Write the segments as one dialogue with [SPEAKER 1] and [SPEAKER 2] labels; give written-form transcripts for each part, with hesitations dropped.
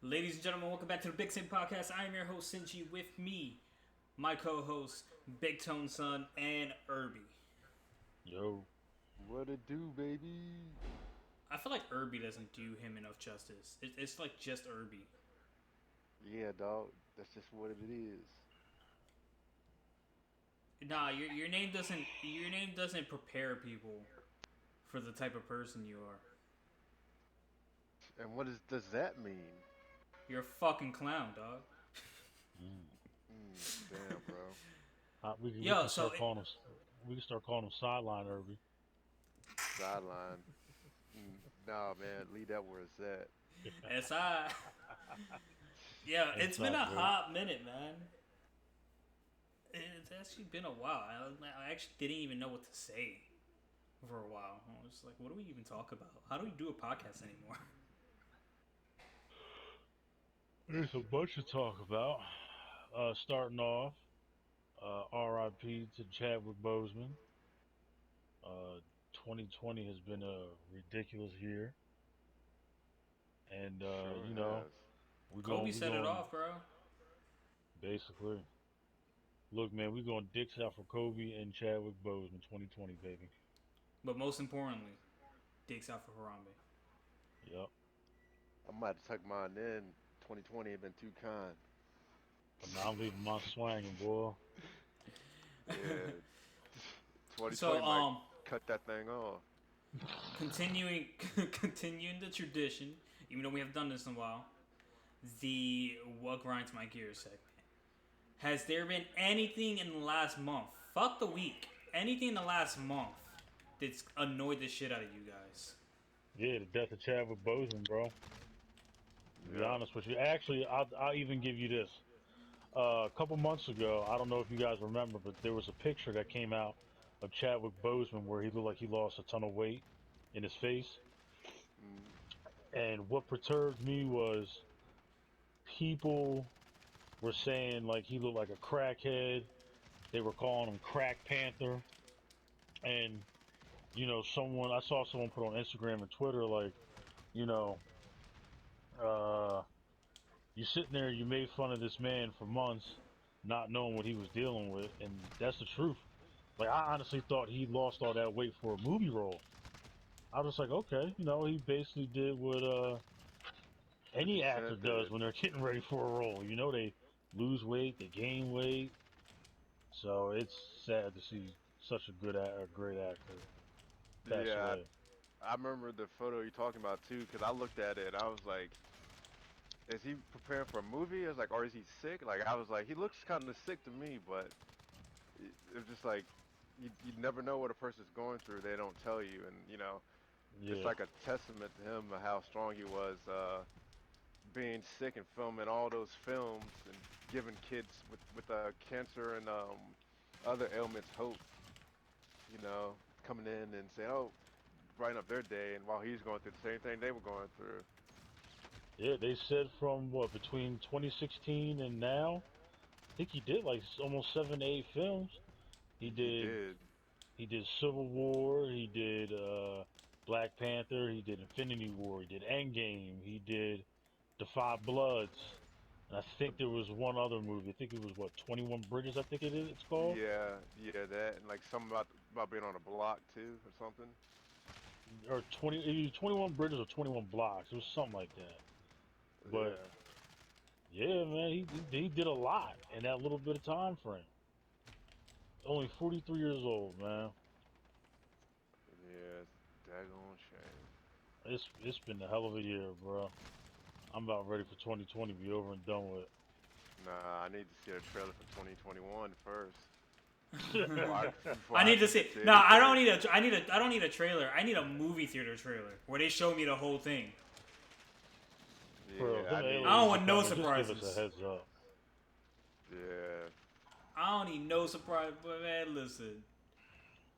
[SPEAKER 1] Ladies and gentlemen, welcome back to the BigSin podcast. I am your host, Sinji. With me, my co-hosts, Big Tone Son and Irby.
[SPEAKER 2] Yo,
[SPEAKER 3] What it do, baby?
[SPEAKER 1] I feel like Irby doesn't do him enough justice. It's like just Irby.
[SPEAKER 3] Yeah, dog. That's just what it is.
[SPEAKER 1] Nah, your name doesn't prepare people for the type of person you are.
[SPEAKER 3] And does that mean?
[SPEAKER 1] You're a fucking clown, dog.
[SPEAKER 3] Damn, bro.
[SPEAKER 2] we
[SPEAKER 1] Yo,
[SPEAKER 2] can start calling him. We can start calling him sideline Irby.
[SPEAKER 3] Sideline. Nah, man. Leave that where it's at.
[SPEAKER 1] as I, yeah, it's
[SPEAKER 2] It's
[SPEAKER 1] been
[SPEAKER 2] not
[SPEAKER 1] a
[SPEAKER 2] good.
[SPEAKER 1] hot minute, man. It's actually been a while. I actually didn't even know what to say for a while. I was like, what do we even talk about? How do we do a podcast anymore?
[SPEAKER 2] There's a bunch to talk about. Starting off, R.I.P. to Chadwick Boseman. Uh, 2020 has been a ridiculous year, and
[SPEAKER 3] Sure has.
[SPEAKER 1] Kobe
[SPEAKER 2] we
[SPEAKER 1] set it
[SPEAKER 2] going
[SPEAKER 1] off, bro.
[SPEAKER 2] basically. Look, man, we going dicks out for Kobe and Chadwick Boseman 2020, baby.
[SPEAKER 1] But most importantly, dicks out for Harambe.
[SPEAKER 2] Yep.
[SPEAKER 3] I might have tucked mine in. 2020 have been too kind.
[SPEAKER 2] But now I'm leaving my swanging, boy.
[SPEAKER 3] Yeah.
[SPEAKER 1] So
[SPEAKER 3] 2020 might cut that thing off.
[SPEAKER 1] continuing continuing the tradition, even though we have done this in a while, the what grinds my gears segment. Has there been anything in the last month? Fuck the week. Anything in the last month that's annoyed the shit out of you guys?
[SPEAKER 2] Yeah, the death of Chadwick Boseman, bro. To be
[SPEAKER 3] Yeah.
[SPEAKER 2] honest with you, actually, I'll even give you this. A couple months ago, I don't know if you guys remember, but there was a picture that came out of Chadwick Boseman where he looked like he lost a ton of weight in his face.
[SPEAKER 3] Mm,
[SPEAKER 2] And what perturbed me was people were saying like he looked like a crackhead. They were calling him Crack Panther. And someone I saw someone put on Instagram and Twitter like, you know, uh, you sitting there, you made fun of this man for months, not knowing what he was dealing with, and that's the truth. Like I honestly thought he lost all that weight for a movie role. I was like, okay, he basically did what any
[SPEAKER 3] 50
[SPEAKER 2] actor
[SPEAKER 3] Cent
[SPEAKER 2] does
[SPEAKER 3] did.
[SPEAKER 2] when they're getting ready for a role. They lose weight, they gain weight. So it's sad to see such a great actor pass
[SPEAKER 3] Yeah,
[SPEAKER 2] away.
[SPEAKER 3] I remember the photo you're talking about too, because I looked at it. I was like, is he preparing for a movie? I was like, or is he sick? Like, I was like, he looks kind of sick to me, but it's just like you never know what a person's going through. They don't tell you, and it's
[SPEAKER 2] Yeah,
[SPEAKER 3] like a testament to him of how strong he was, being sick and filming all those films and giving kids with cancer and other ailments hope. You know, coming in and saying, oh, brighten up their day, and while he's going through the same thing they were going through.
[SPEAKER 2] yeah. They said from what between 2016 and now, I think he did like almost 7 to 8 films. He
[SPEAKER 3] He
[SPEAKER 2] did
[SPEAKER 3] did.
[SPEAKER 2] he did Civil War. He did Black Panther. He did Infinity War. He did Endgame. He did The Five Bloods. And I think there was one other movie. I think it was what 21 Bridges. I think it's called.
[SPEAKER 3] Yeah, yeah, that and like something about being on a block too or something.
[SPEAKER 2] Or 20, either 21 Bridges or 21 Blocks. It was something like that. But
[SPEAKER 3] Yeah,
[SPEAKER 2] yeah, man, he did a lot in that little bit of time frame. Only 43 years old, man.
[SPEAKER 3] yeah, it's a daggone shame.
[SPEAKER 2] It's been a hell of a year, bro. I'm about ready for 2020 to be over and done with.
[SPEAKER 3] Nah, I need to see a trailer for 2021 first before
[SPEAKER 1] I
[SPEAKER 3] I
[SPEAKER 1] need to see.
[SPEAKER 3] commit to
[SPEAKER 1] No, I
[SPEAKER 3] anything.
[SPEAKER 1] don't need a. I don't need a trailer. I need a movie theater trailer where they show me the whole thing.
[SPEAKER 2] For
[SPEAKER 3] Yeah, I
[SPEAKER 2] them
[SPEAKER 3] need.
[SPEAKER 1] I don't
[SPEAKER 2] aliens to
[SPEAKER 1] want no
[SPEAKER 2] come and just give us a
[SPEAKER 1] surprises.
[SPEAKER 2] heads up.
[SPEAKER 3] Yeah,
[SPEAKER 1] I don't need no surprise. But man, listen,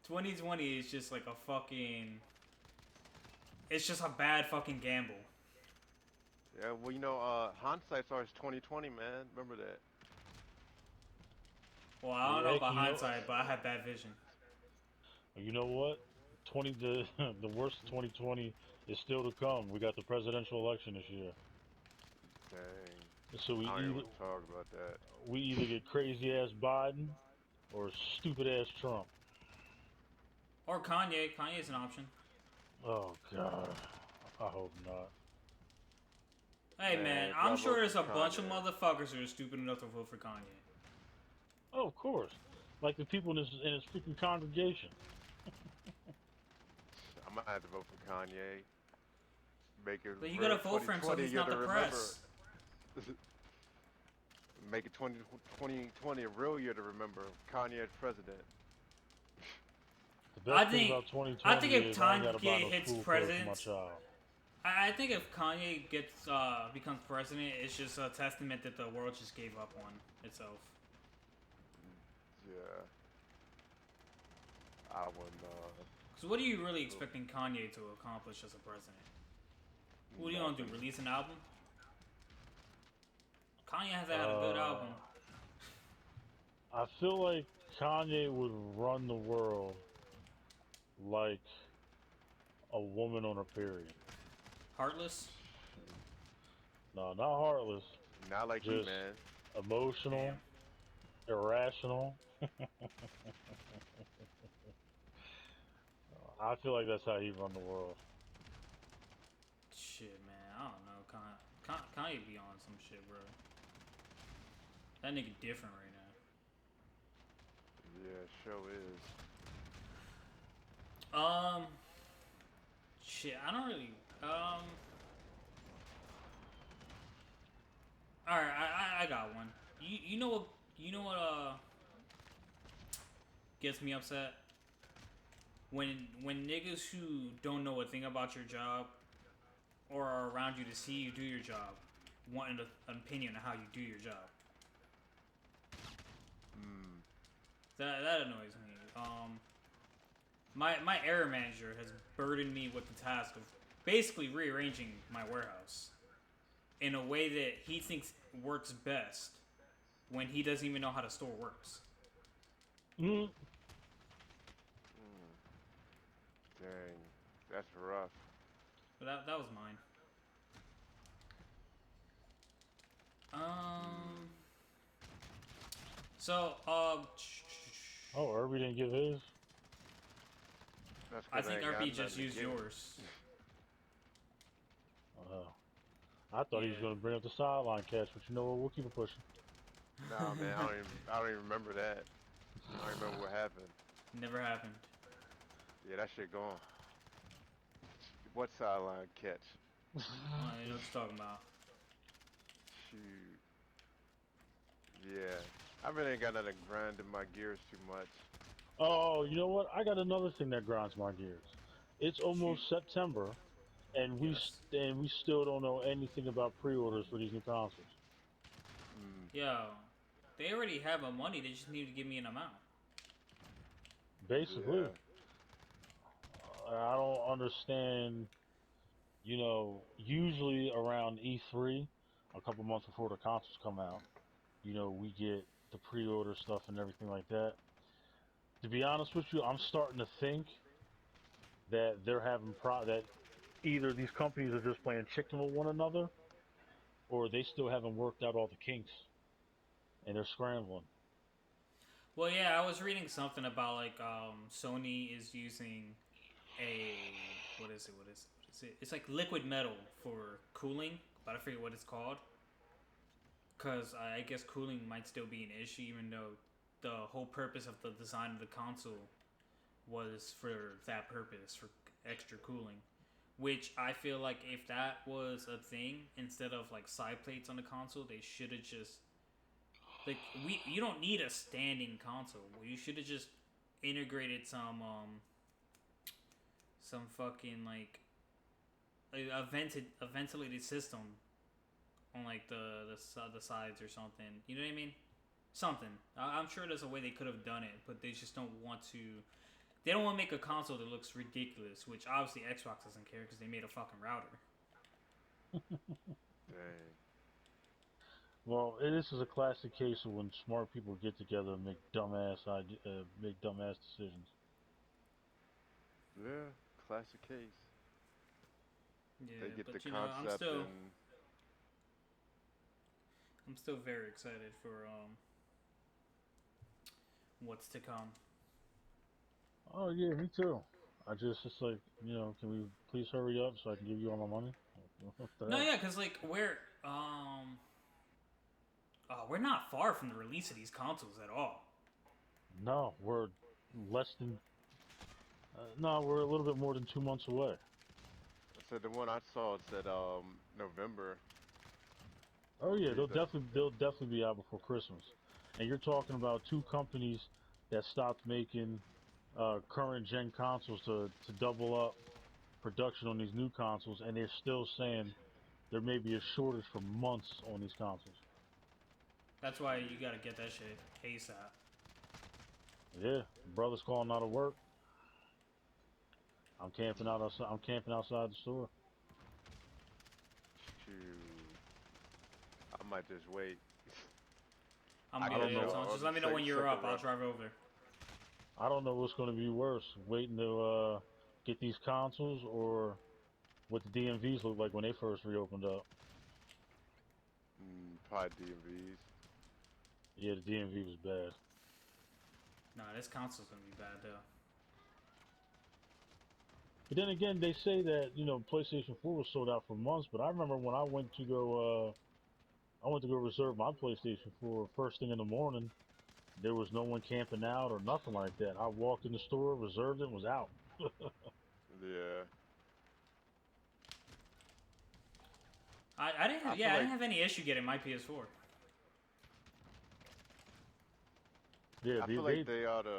[SPEAKER 1] 2020 is just like a fucking. It's just a bad fucking gamble.
[SPEAKER 3] yeah. Well, hindsight's always 2020, man. Remember that.
[SPEAKER 1] Well, I don't know
[SPEAKER 2] Heck,
[SPEAKER 1] about hindsight, but I have bad vision.
[SPEAKER 2] you know what? 20 the worst of 2020 is still to come. We got the presidential election this year.
[SPEAKER 3] Dang.
[SPEAKER 2] So
[SPEAKER 3] I don't even want to talk about that.
[SPEAKER 2] we either get crazy ass Biden or stupid ass Trump.
[SPEAKER 1] Or Kanye. Kanye's an option.
[SPEAKER 2] Oh God, I hope not.
[SPEAKER 1] Hey man,
[SPEAKER 3] Man, if
[SPEAKER 1] I'm
[SPEAKER 3] y'all
[SPEAKER 1] sure
[SPEAKER 3] vote
[SPEAKER 1] there's a
[SPEAKER 3] for
[SPEAKER 1] bunch of
[SPEAKER 3] Kanye,
[SPEAKER 1] motherfuckers who are stupid enough to vote for Kanye.
[SPEAKER 2] Oh, of course, like the people in his freaking congregation.
[SPEAKER 3] I might have to vote for Kanye. Make it
[SPEAKER 1] But you
[SPEAKER 3] real
[SPEAKER 1] gotta vote for him so
[SPEAKER 3] 2020
[SPEAKER 1] he's
[SPEAKER 3] year
[SPEAKER 1] not
[SPEAKER 3] to
[SPEAKER 1] the
[SPEAKER 3] remember.
[SPEAKER 1] press.
[SPEAKER 3] Make it 2020 a real year to remember. Kanye as president.
[SPEAKER 2] The
[SPEAKER 1] I
[SPEAKER 2] best thing
[SPEAKER 1] think,
[SPEAKER 2] about
[SPEAKER 1] I think
[SPEAKER 2] 2020
[SPEAKER 1] if
[SPEAKER 2] is I ain't got to buy
[SPEAKER 1] Kanye
[SPEAKER 2] no
[SPEAKER 1] hits
[SPEAKER 2] school clothes for my
[SPEAKER 1] president,
[SPEAKER 2] child.
[SPEAKER 1] I think if Kanye gets becomes president, it's just a testament that the world just gave up on itself.
[SPEAKER 3] Yeah, I wouldn't.
[SPEAKER 1] Because what are you really expecting Kanye to accomplish as a president? What do you want to do?
[SPEAKER 3] Nothing.
[SPEAKER 1] Release an album? Kanye has to have a good
[SPEAKER 2] Uh,
[SPEAKER 1] album.
[SPEAKER 2] I feel like Kanye would run the world like a woman on her period.
[SPEAKER 1] Heartless?
[SPEAKER 2] No, not heartless,
[SPEAKER 3] Not like you,
[SPEAKER 2] just
[SPEAKER 3] man.
[SPEAKER 2] emotional,
[SPEAKER 1] Damn.
[SPEAKER 2] irrational. I feel like that's how he run the world.
[SPEAKER 1] Shit, man. I don't know. Kanye be on some shit, bro. That nigga different right
[SPEAKER 3] Yeah, show is.
[SPEAKER 1] now. Shit, I don't really. All right, I got one. You know what? You know what? Gets me upset when niggas who don't know a thing about your job or are around you to see you do your job want an opinion on how you do your job.
[SPEAKER 3] Hmm.
[SPEAKER 1] That annoys me. My error manager has burdened me with the task of basically rearranging my warehouse in a way that he thinks works best when he doesn't even know how the store works.
[SPEAKER 2] Mm.
[SPEAKER 3] Mm. Dang, that's rough.
[SPEAKER 1] But that was mine. Um.
[SPEAKER 3] Hmm.
[SPEAKER 1] So
[SPEAKER 2] Oh, Irby didn't give his.
[SPEAKER 3] That's
[SPEAKER 1] I
[SPEAKER 3] because I
[SPEAKER 1] think
[SPEAKER 3] ain't got
[SPEAKER 1] RP just
[SPEAKER 3] nothing to
[SPEAKER 1] used
[SPEAKER 3] give him.
[SPEAKER 1] yours.
[SPEAKER 2] Oh, I thought he was
[SPEAKER 1] Yeah.
[SPEAKER 2] going to bring up the sideline catch, but you know what? We'll keep it pushing.
[SPEAKER 3] Nah, man, I don't even remember that. I don't remember what happened.
[SPEAKER 1] Never happened.
[SPEAKER 3] Yeah, that shit gone. What sideline catch?
[SPEAKER 1] I know what you're talking about.
[SPEAKER 3] Shoot. Yeah. I really ain't got nothing grinding my gears too much.
[SPEAKER 2] Oh, you know what? I got another thing that grinds my gears. It's
[SPEAKER 1] Shoot.
[SPEAKER 2] almost September, and
[SPEAKER 1] Yes.
[SPEAKER 2] we still don't know anything about pre-orders for these new consoles.
[SPEAKER 3] Mm.
[SPEAKER 1] Yo, they already have my money. They just need to give me an amount.
[SPEAKER 2] Basically,
[SPEAKER 3] Yeah.
[SPEAKER 2] I don't understand. You know, usually around E3, a couple months before the consoles come out, you know, we get the pre-order stuff and everything like that. To be honest with you, I'm starting to think that they're having that either these companies are just playing chicken with one another, or they still haven't worked out all the kinks and they're scrambling.
[SPEAKER 1] Well, yeah, I was reading something about like Sony is using a what is it? What is it? What is it? It's like liquid metal for cooling, but I forget what it's called. Cause I guess cooling might still be an issue, even though the whole purpose of the design of the console was for that purpose, for extra cooling. Which I feel like if that was a thing, instead of like side plates on the console, they should have just like you don't need a standing console. You should have just integrated some fucking like a ventilated system on like the sides or something. You know what I mean? Something. I'm sure there's a way they could have done it, but they just don't want to. They don't want to make a console that looks ridiculous, which obviously Xbox doesn't care because they made a fucking router.
[SPEAKER 3] Dang.
[SPEAKER 2] Well, this is a classic case of when smart people get together and make dumbass decisions.
[SPEAKER 3] Yeah. Classic case. They
[SPEAKER 1] Yeah,
[SPEAKER 3] get the
[SPEAKER 1] but you know, I'm
[SPEAKER 3] concept
[SPEAKER 1] still
[SPEAKER 3] and
[SPEAKER 1] I'm still very excited for what's to come.
[SPEAKER 2] Oh yeah, me too. I just it's like can we please hurry up so I can give you all my money? What the
[SPEAKER 1] No,
[SPEAKER 2] hell?
[SPEAKER 1] yeah, cause like we're not far from the release of these consoles at all.
[SPEAKER 2] No, we're less than. No, we're a little bit more than 2 months away.
[SPEAKER 3] I said the one I saw it said November
[SPEAKER 2] Oh yeah,
[SPEAKER 3] release date.
[SPEAKER 2] they'll definitely be out before Christmas. And you're talking about two companies that stopped making current gen consoles to double up production on these new consoles, and they're still saying there may be a shortage for months on these consoles.
[SPEAKER 1] That's why you gotta get that shit ASAP.
[SPEAKER 2] Yeah, brother's calling out of work. I'm camping out outside. I'm camping outside the store.
[SPEAKER 3] Shoot, I might just wait.
[SPEAKER 1] I'm
[SPEAKER 3] I
[SPEAKER 1] gonna
[SPEAKER 2] I
[SPEAKER 1] be
[SPEAKER 3] guess
[SPEAKER 2] don't
[SPEAKER 1] there.
[SPEAKER 2] know.
[SPEAKER 3] on
[SPEAKER 1] Just
[SPEAKER 3] the
[SPEAKER 1] let me know when you're
[SPEAKER 3] second
[SPEAKER 1] up. I'll
[SPEAKER 3] run.
[SPEAKER 1] drive over.
[SPEAKER 2] I don't know what's going to be worse: waiting to get these consoles, or what the DMVs look like when they first reopened up.
[SPEAKER 3] Probably DMVs.
[SPEAKER 2] Yeah, the DMV was bad.
[SPEAKER 1] Nah, this console's gonna be bad though.
[SPEAKER 2] But then again, they say that PlayStation 4 was sold out for months. But I remember when I went to go reserve my PlayStation 4 first thing in the morning. There was no one camping out or nothing like that. I walked in the store, reserved it, and was out.
[SPEAKER 3] Yeah,
[SPEAKER 1] I didn't
[SPEAKER 3] I
[SPEAKER 1] have
[SPEAKER 3] feel
[SPEAKER 1] yeah I
[SPEAKER 3] like
[SPEAKER 1] didn't have any issue getting my PS4.
[SPEAKER 2] Yeah,
[SPEAKER 3] I
[SPEAKER 2] they,
[SPEAKER 3] feel like
[SPEAKER 2] they
[SPEAKER 3] they ought to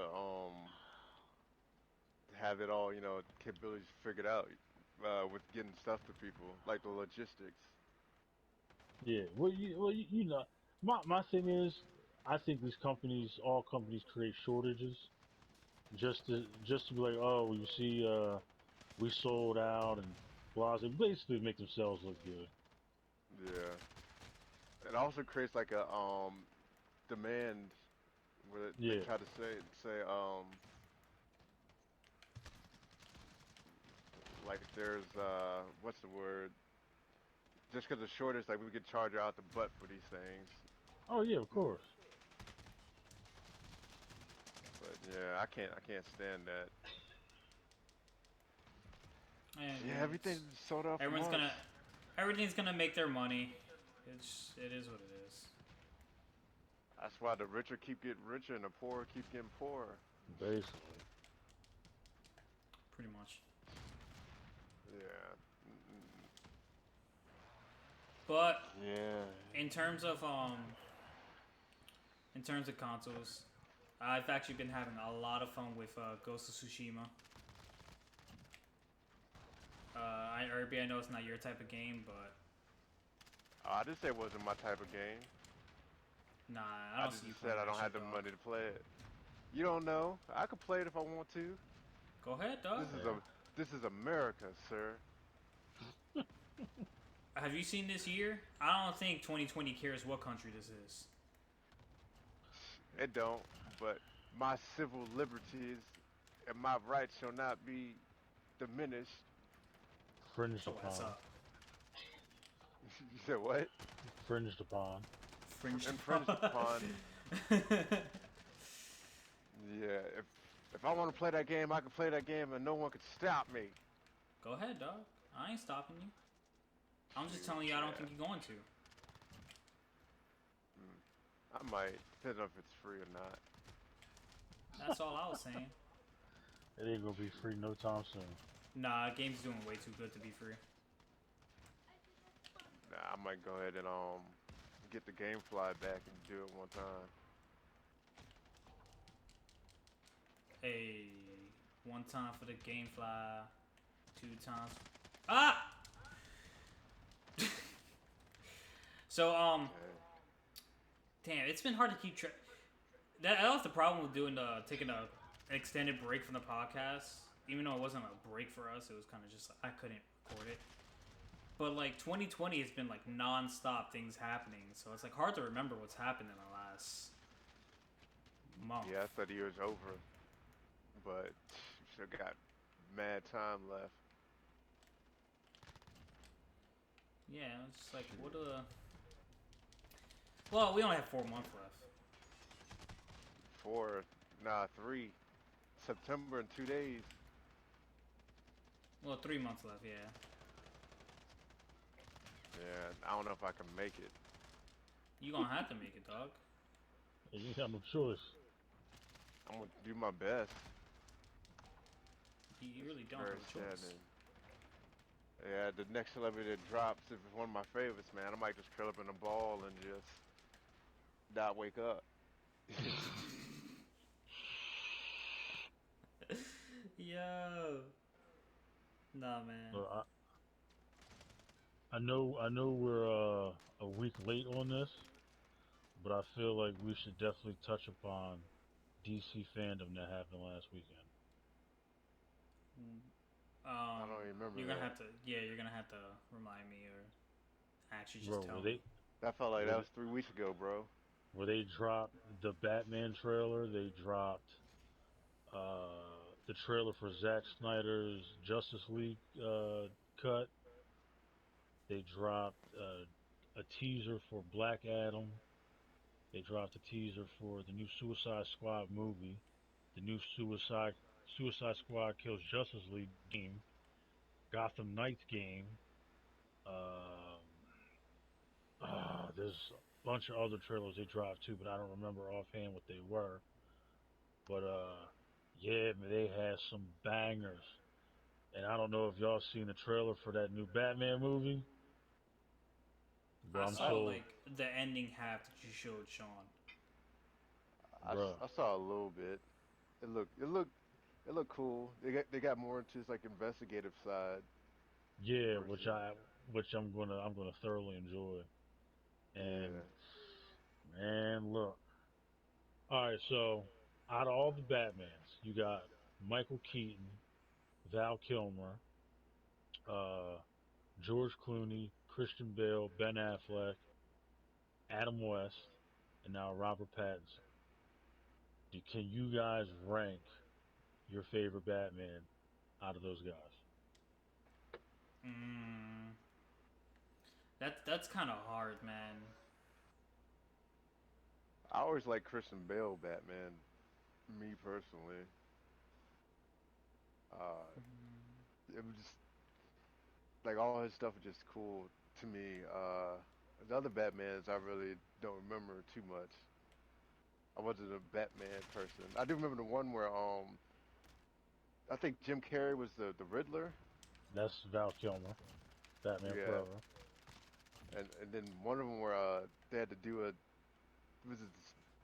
[SPEAKER 3] have it all, capabilities figured out with getting stuff to people, like the logistics.
[SPEAKER 2] yeah. Well, my thing is, I think these companies, all companies, create shortages just to be like, oh, you see, we sold out and blah, basically make themselves look good.
[SPEAKER 3] Yeah, it also creates like a demand where they
[SPEAKER 2] Yeah.
[SPEAKER 3] try to say like there's what's the word? Just because of shortage, like we could charge out the butt for these things.
[SPEAKER 2] Oh yeah, of course.
[SPEAKER 3] But yeah, I can't stand that.
[SPEAKER 1] And
[SPEAKER 3] Yeah, everything's sold out for
[SPEAKER 1] everyone's
[SPEAKER 3] months.
[SPEAKER 1] gonna everything's gonna make their money. It is what it is.
[SPEAKER 3] That's why the richer keep getting richer and the poorer keep getting poorer.
[SPEAKER 2] Basically.
[SPEAKER 1] Pretty much.
[SPEAKER 3] Yeah. Mm-mm.
[SPEAKER 1] But
[SPEAKER 3] Yeah.
[SPEAKER 1] in terms of consoles, I've actually been having a lot of fun with Ghost of Tsushima. I know it's not your type of game, but
[SPEAKER 3] I didn't say it wasn't my type of game.
[SPEAKER 1] nah, I
[SPEAKER 3] I
[SPEAKER 1] don't
[SPEAKER 3] just
[SPEAKER 1] see you
[SPEAKER 3] said
[SPEAKER 1] playing
[SPEAKER 3] I
[SPEAKER 1] that
[SPEAKER 3] don't have
[SPEAKER 1] shit,
[SPEAKER 3] the
[SPEAKER 1] dog.
[SPEAKER 3] money to play it. You don't know. I could play it if I want to.
[SPEAKER 1] Go ahead, dog.
[SPEAKER 3] This is
[SPEAKER 2] Yeah.
[SPEAKER 3] a this is America, sir.
[SPEAKER 1] Have you seen this year? I don't think 2020 cares what country this is.
[SPEAKER 3] It don't. But my civil liberties and my rights shall not be diminished.
[SPEAKER 2] Fringed
[SPEAKER 1] So what's
[SPEAKER 2] upon.
[SPEAKER 1] up?
[SPEAKER 3] You said what?
[SPEAKER 2] Fringed upon.
[SPEAKER 1] Fringed
[SPEAKER 3] Infringed upon. Yeah. If I want to play that game, I can play that game, and no one can stop me.
[SPEAKER 1] Go ahead, dog. I ain't stopping you. I'm just
[SPEAKER 3] Shoot,
[SPEAKER 1] telling you I don't
[SPEAKER 3] yeah.
[SPEAKER 1] think you're going to.
[SPEAKER 3] I might, depending on if it's free or not.
[SPEAKER 1] That's all I was saying.
[SPEAKER 2] It ain't gonna be free no time soon.
[SPEAKER 1] Nah, game's doing way too good to be free.
[SPEAKER 3] Nah, I might go ahead and get the GameFly back and do it one time.
[SPEAKER 1] Hey, one time for the GameFly, two times. Ah! So
[SPEAKER 3] Okay.
[SPEAKER 1] damn, it's been hard to keep track. That was the problem with doing taking a extended break from the podcast. Even though it wasn't a break for us, it was kind of just I couldn't record it. But like 2020 has been like non-stop things happening, so it's like hard to remember what's happened in the last month.
[SPEAKER 3] Yeah, I thought the year's over, but still got mad time left.
[SPEAKER 1] Yeah, it's just like
[SPEAKER 3] Shoot.
[SPEAKER 1] what a. Well, we only have 4 months left.
[SPEAKER 3] Four, nah, three. September in 2 days.
[SPEAKER 1] Well, 3 months left. Yeah.
[SPEAKER 3] Yeah, I don't know if I can make it.
[SPEAKER 1] You gonna have to make it, dog.
[SPEAKER 2] And you got no choice.
[SPEAKER 3] I'm gonna do my best.
[SPEAKER 1] You
[SPEAKER 3] It's
[SPEAKER 1] really don't have
[SPEAKER 3] very
[SPEAKER 1] a choice.
[SPEAKER 3] saddening. Yeah, the next celebrity that drops, if it's one of my favorites, man, I might just curl up in a ball and just not wake up.
[SPEAKER 1] Yo. Nah, man.
[SPEAKER 2] Uh, I know we're a week late on this, but I feel like we should definitely touch upon DC fandom that happened last weekend.
[SPEAKER 3] I don't even remember
[SPEAKER 1] You're gonna
[SPEAKER 3] that.
[SPEAKER 1] have to. Yeah, you're gonna have to remind me or actually just
[SPEAKER 2] Bro,
[SPEAKER 1] tell me.
[SPEAKER 3] That felt like
[SPEAKER 2] where
[SPEAKER 3] that
[SPEAKER 2] they,
[SPEAKER 3] was 3 weeks ago, bro.
[SPEAKER 2] where they dropped the Batman trailer, they dropped the trailer for Zack Snyder's Justice League cut. They dropped a teaser for Black Adam. They dropped a teaser for the new Suicide Squad movie. The new Suicide Squad Kills Justice League game. Gotham Knights game. Um, there's a bunch of other trailers they dropped too, but I don't remember offhand what they were. But yeah, man, they had some bangers. And I don't know if y'all seen the trailer for that new Batman movie, but
[SPEAKER 1] I
[SPEAKER 2] I'm
[SPEAKER 1] saw
[SPEAKER 3] I
[SPEAKER 2] so,
[SPEAKER 1] like the ending half that you showed Sean.
[SPEAKER 2] bruh.
[SPEAKER 3] I saw a little bit. It looked cool. They got more into his like investigative side
[SPEAKER 2] Yeah,
[SPEAKER 3] versus
[SPEAKER 2] which I'm gonna thoroughly enjoy. And
[SPEAKER 3] yeah.
[SPEAKER 2] man, look. All right, so out of all the Batmans, you got Michael Keaton, Val Kilmer, uh, George Clooney, Christian Bale, Ben Affleck, Adam West, and now Robert Pattinson. Can you guys rank your favorite Batman out of those guys?
[SPEAKER 1] Mm, that's kind of hard, man.
[SPEAKER 3] I always like Christian Bale Batman. Me personally, uh, it was just like all his stuff was just cool to me. The other Batmans I really don't remember too much. I wasn't a Batman person. I do remember the one where I think Jim Carrey was the Riddler.
[SPEAKER 2] That's Val Kilmer, Batman
[SPEAKER 3] Yeah,
[SPEAKER 2] Forever.
[SPEAKER 3] and then one of them where they had to do a was it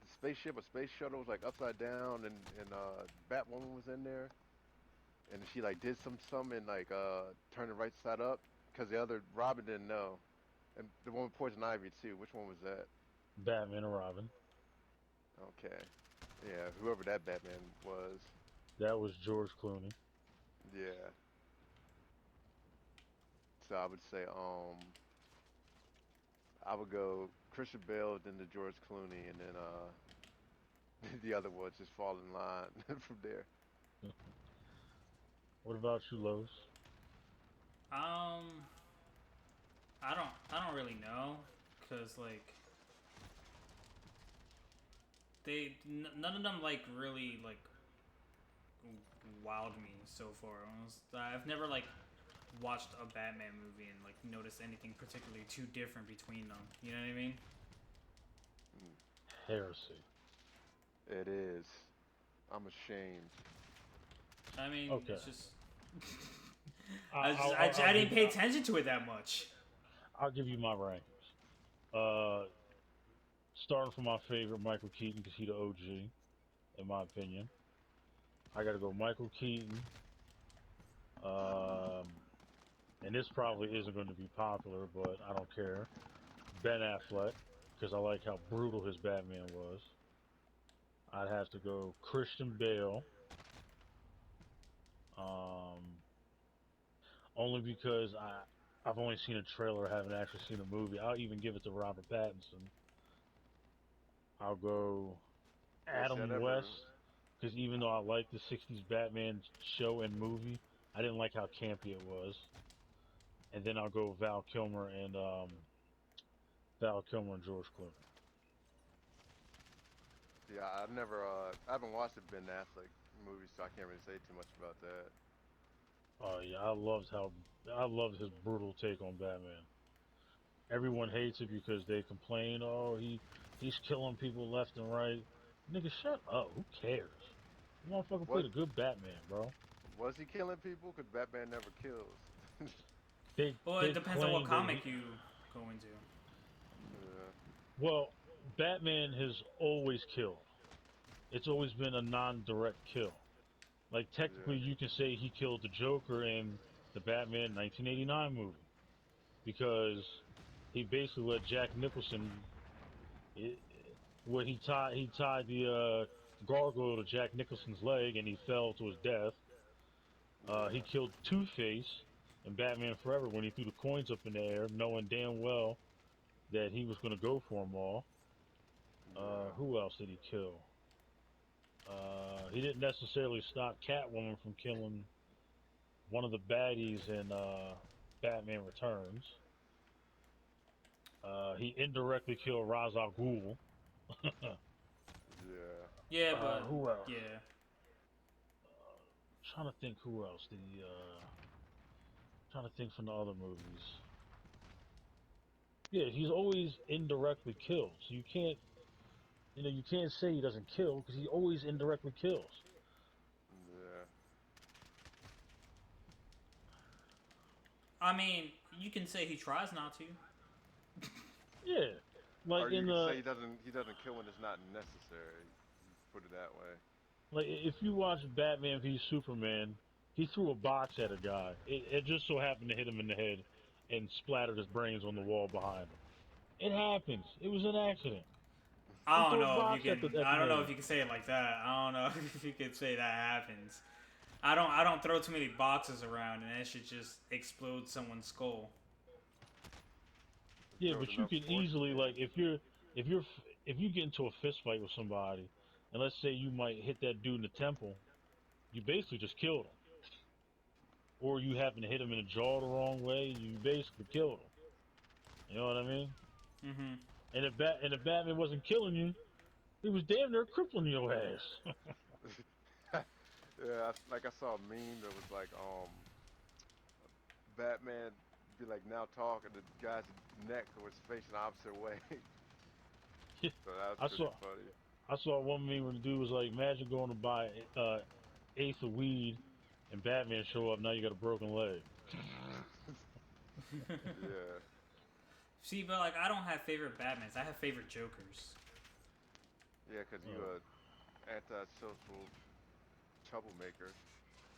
[SPEAKER 3] the spaceship, a space shuttle was like upside down, and Batwoman was in there, and she like did some and like turned it right side up because the other Robin didn't know, and the one with Poison Ivy too. Which one was that?
[SPEAKER 2] Batman and Robin.
[SPEAKER 3] Okay, yeah, whoever that Batman was.
[SPEAKER 2] That was George Clooney.
[SPEAKER 3] Yeah, so I would say I would go Christian Bale, then the George Clooney, and then the other ones just fall in line from there.
[SPEAKER 2] What about you, Lois?
[SPEAKER 1] Um, I don't really know, cause like none of them like really like wowed me so far. I've never like watched a Batman movie and like noticed anything particularly too different between them. You know what I mean?
[SPEAKER 3] Mm,
[SPEAKER 2] Heresy.
[SPEAKER 3] it is. I'm ashamed.
[SPEAKER 1] I mean,
[SPEAKER 2] Okay.
[SPEAKER 1] it's just
[SPEAKER 2] I, I'll,
[SPEAKER 1] I didn't pay attention to it that much.
[SPEAKER 2] I'll give you my rankings. Uh, Starting from my favorite, Michael Keaton, because he the OG, in my opinion. I got to go Michael Keaton. Um, and this probably isn't going to be popular, but I don't care. Ben Affleck, because I like how brutal his Batman was. I'd have to go Christian Bale, um, only because I've only seen a trailer, I haven't actually seen a movie. I'll even give it to Robert Pattinson. I'll go
[SPEAKER 3] Well, see, I
[SPEAKER 2] Adam
[SPEAKER 3] never.
[SPEAKER 2] West, because even though I like the '60s Batman show and movie, I didn't like how campy it was. And then I'll go Val Kilmer and George Clooney.
[SPEAKER 3] Yeah, I've never, I haven't watched the Ben Affleck movie, so I can't really say too much about that.
[SPEAKER 2] Oh yeah, I loved his brutal take on Batman. Everyone hates it because they complain, oh he's killing people left and right. Nigga, shut up. Who cares? The motherfucker
[SPEAKER 3] What
[SPEAKER 2] played a good Batman, bro.
[SPEAKER 3] was he killing people? Cause Batman never kills.
[SPEAKER 1] Well, it
[SPEAKER 2] They
[SPEAKER 1] depends on what
[SPEAKER 2] claim that he
[SPEAKER 1] comic you go into.
[SPEAKER 3] Yeah,
[SPEAKER 2] well, Batman has always killed. It's always been a non-direct kill. Like technically,
[SPEAKER 3] yeah,
[SPEAKER 2] you can say he killed the Joker in the Batman 1989 movie because he basically let Jack Nicholson, it, where he tied the gargoyle to Jack Nicholson's leg and he fell to his death. He
[SPEAKER 3] yeah,
[SPEAKER 2] killed Two Face in Batman Forever when he threw the coins up in the air, knowing damn well that he was going to go for them all.
[SPEAKER 3] yeah.
[SPEAKER 2] Who else did he kill? He didn't necessarily stop Catwoman from killing one of the baddies in Batman Returns. He indirectly killed Ra's al Ghul.
[SPEAKER 3] Yeah.
[SPEAKER 1] Yeah, but
[SPEAKER 2] Who else?
[SPEAKER 1] yeah.
[SPEAKER 2] Trying to think who else did he trying to think from the other movies. Yeah, he's always indirectly killed. So you can't say he doesn't kill because he always indirectly kills.
[SPEAKER 3] Yeah.
[SPEAKER 1] I mean, you can say he tries not to.
[SPEAKER 2] Yeah.
[SPEAKER 3] Or
[SPEAKER 2] Like
[SPEAKER 3] you
[SPEAKER 2] in
[SPEAKER 3] could say
[SPEAKER 2] the
[SPEAKER 3] he doesn't kill when it's not necessary. Put it that way.
[SPEAKER 2] like if you watch Batman v Superman, he threw a box at a guy. It just so happened to hit him in the head and splattered his brains on the wall behind him. It happens. It was an accident. He
[SPEAKER 1] I don't
[SPEAKER 2] threw a
[SPEAKER 1] know if you
[SPEAKER 2] box at
[SPEAKER 1] can.
[SPEAKER 2] the
[SPEAKER 1] I don't know
[SPEAKER 2] nigga.
[SPEAKER 1] if you can say it like that. I don't know if you could say that happens. I don't throw too many boxes around, and that should just explode someone's skull.
[SPEAKER 3] You
[SPEAKER 2] Yeah,
[SPEAKER 3] throw
[SPEAKER 2] but
[SPEAKER 3] it
[SPEAKER 2] you
[SPEAKER 3] enough
[SPEAKER 2] can
[SPEAKER 3] force, you
[SPEAKER 2] easily
[SPEAKER 3] can.
[SPEAKER 2] like if you get into a fist fight with somebody, and let's say you might hit that dude in the temple, you basically just killed him. Or you happen to hit him in the jaw the wrong way, you basically killed him. You know what I mean?
[SPEAKER 1] Mm-hmm.
[SPEAKER 2] And if Batman wasn't killing you, he was damn near crippling your ass.
[SPEAKER 3] Yeah, like I saw a meme that was like, Batman be like now talking, the guy's neck was facing the opposite way. So that was
[SPEAKER 2] I
[SPEAKER 3] pretty
[SPEAKER 2] saw
[SPEAKER 3] funny.
[SPEAKER 2] I saw one meme where the dude was like, imagine going to buy eighth of weed and Batman show up, now you got a broken leg.
[SPEAKER 3] Yeah,
[SPEAKER 1] See, but like I don't have favorite Batmans. I have favorite Jokers.
[SPEAKER 3] yeah, 'cause you
[SPEAKER 2] Uh,
[SPEAKER 3] a antisocial troublemaker.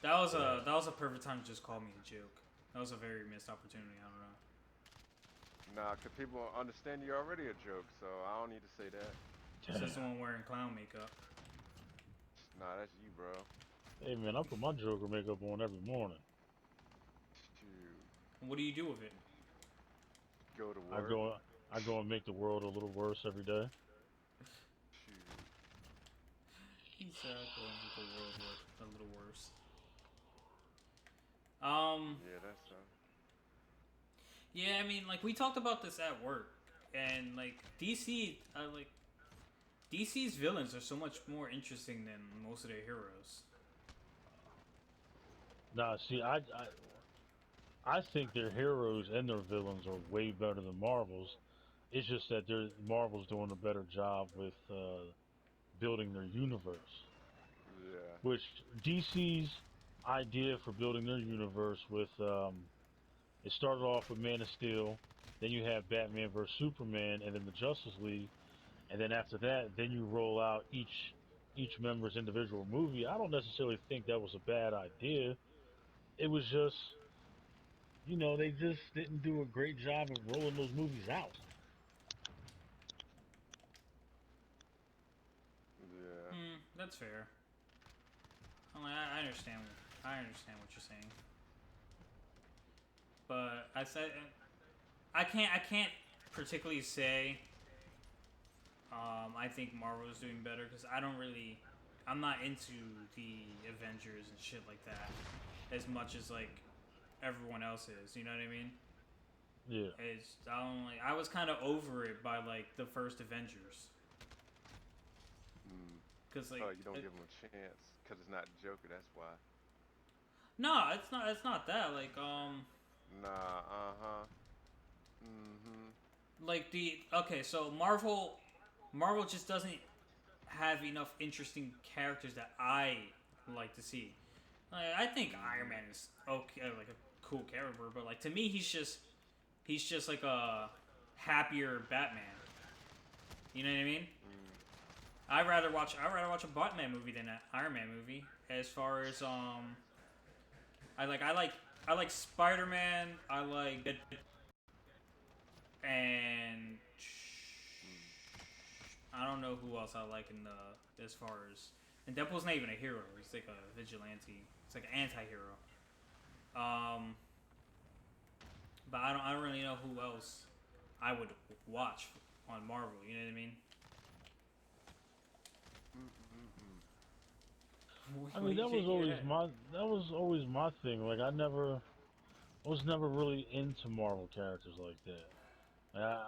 [SPEAKER 2] yeah.
[SPEAKER 1] That was a perfect time to just call me a joke. That was a very missed opportunity. I don't know.
[SPEAKER 3] Nah, 'cause people understand you're already a joke, so I don't need to say that.
[SPEAKER 1] Says
[SPEAKER 2] Damn.
[SPEAKER 1] someone wearing clown makeup.
[SPEAKER 3] Nah, that's you, bro.
[SPEAKER 2] Hey man, I put my Joker makeup on every morning.
[SPEAKER 3] Shoot,
[SPEAKER 1] And what do you do with it?
[SPEAKER 3] go to
[SPEAKER 2] I
[SPEAKER 3] work.
[SPEAKER 2] go I go and make the world a little worse every day.
[SPEAKER 3] Shoot,
[SPEAKER 1] He said, "Go and make the world look a little worse." Um,
[SPEAKER 3] yeah, that's
[SPEAKER 1] yeah, I mean, like we talked about this at work, and like DC's villains are so much more interesting than most of their heroes.
[SPEAKER 2] Nah, see, I think their heroes and their villains are way better than Marvel's. It's just that Marvel's doing a better job with building their universe.
[SPEAKER 3] yeah,
[SPEAKER 2] Which DC's idea for building their universe with it started off with Man of Steel, then you have Batman vs Superman, and then the Justice League, and then after that, then you roll out each member's individual movie. I don't necessarily think that was a bad idea. It was just they just didn't do a great job of rolling those movies out.
[SPEAKER 3] yeah.
[SPEAKER 1] That's fair. I understand. I understand what you're saying, but I said I can't particularly say. I think Marvel is doing better because I don't really. I'm not into the Avengers and shit like that as much as like everyone else is. You know what I mean?
[SPEAKER 2] Yeah,
[SPEAKER 1] It's I don't like. I was kind of over it by like the first Avengers. Cause like,
[SPEAKER 3] Oh, you don't give him a chance because it's not Joker. That's why.
[SPEAKER 1] no, it's not. It's not that.
[SPEAKER 3] Nah. Uh huh. Mhm.
[SPEAKER 1] Like the okay, so Marvel just doesn't have enough interesting characters that I like to see. Like, I think Iron
[SPEAKER 3] Mhm.
[SPEAKER 1] Man is okay, like a cool character, but like to me, he's just like a happier Batman. You know what I mean?
[SPEAKER 3] Mm.
[SPEAKER 1] I'd rather watch a Batman movie than an Iron Man movie. As far as I like Spider Man. I like Deadpool, and
[SPEAKER 3] Mm.
[SPEAKER 1] I don't know who else I like in the as far as and Deadpool's not even a hero. He's like a vigilante. It's like an anti-hero. Um, but I don't really know who else I would watch on Marvel. You know what I mean?
[SPEAKER 3] Mm. Mm. Mm.
[SPEAKER 2] I
[SPEAKER 1] What are
[SPEAKER 2] mean,
[SPEAKER 1] you shaking your head?
[SPEAKER 2] that was always my thing. Like I was never really into Marvel characters like that.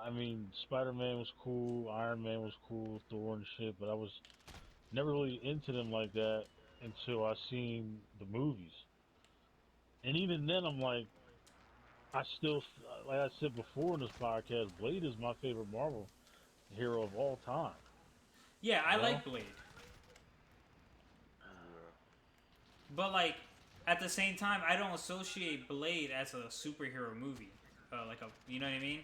[SPEAKER 2] I mean, Spider Man was cool, Iron Man was cool, Thor and shit, but I was never really into them like that until I seen the movies. And even then, I'm like, I still, like I said before in this podcast, Blade is my favorite Marvel hero of all time.
[SPEAKER 1] Yeah,
[SPEAKER 2] You
[SPEAKER 1] I
[SPEAKER 2] know?
[SPEAKER 1] like Blade,
[SPEAKER 3] Yeah.
[SPEAKER 1] but like at the same time, I don't associate Blade as a superhero movie. Like a, you know what I mean?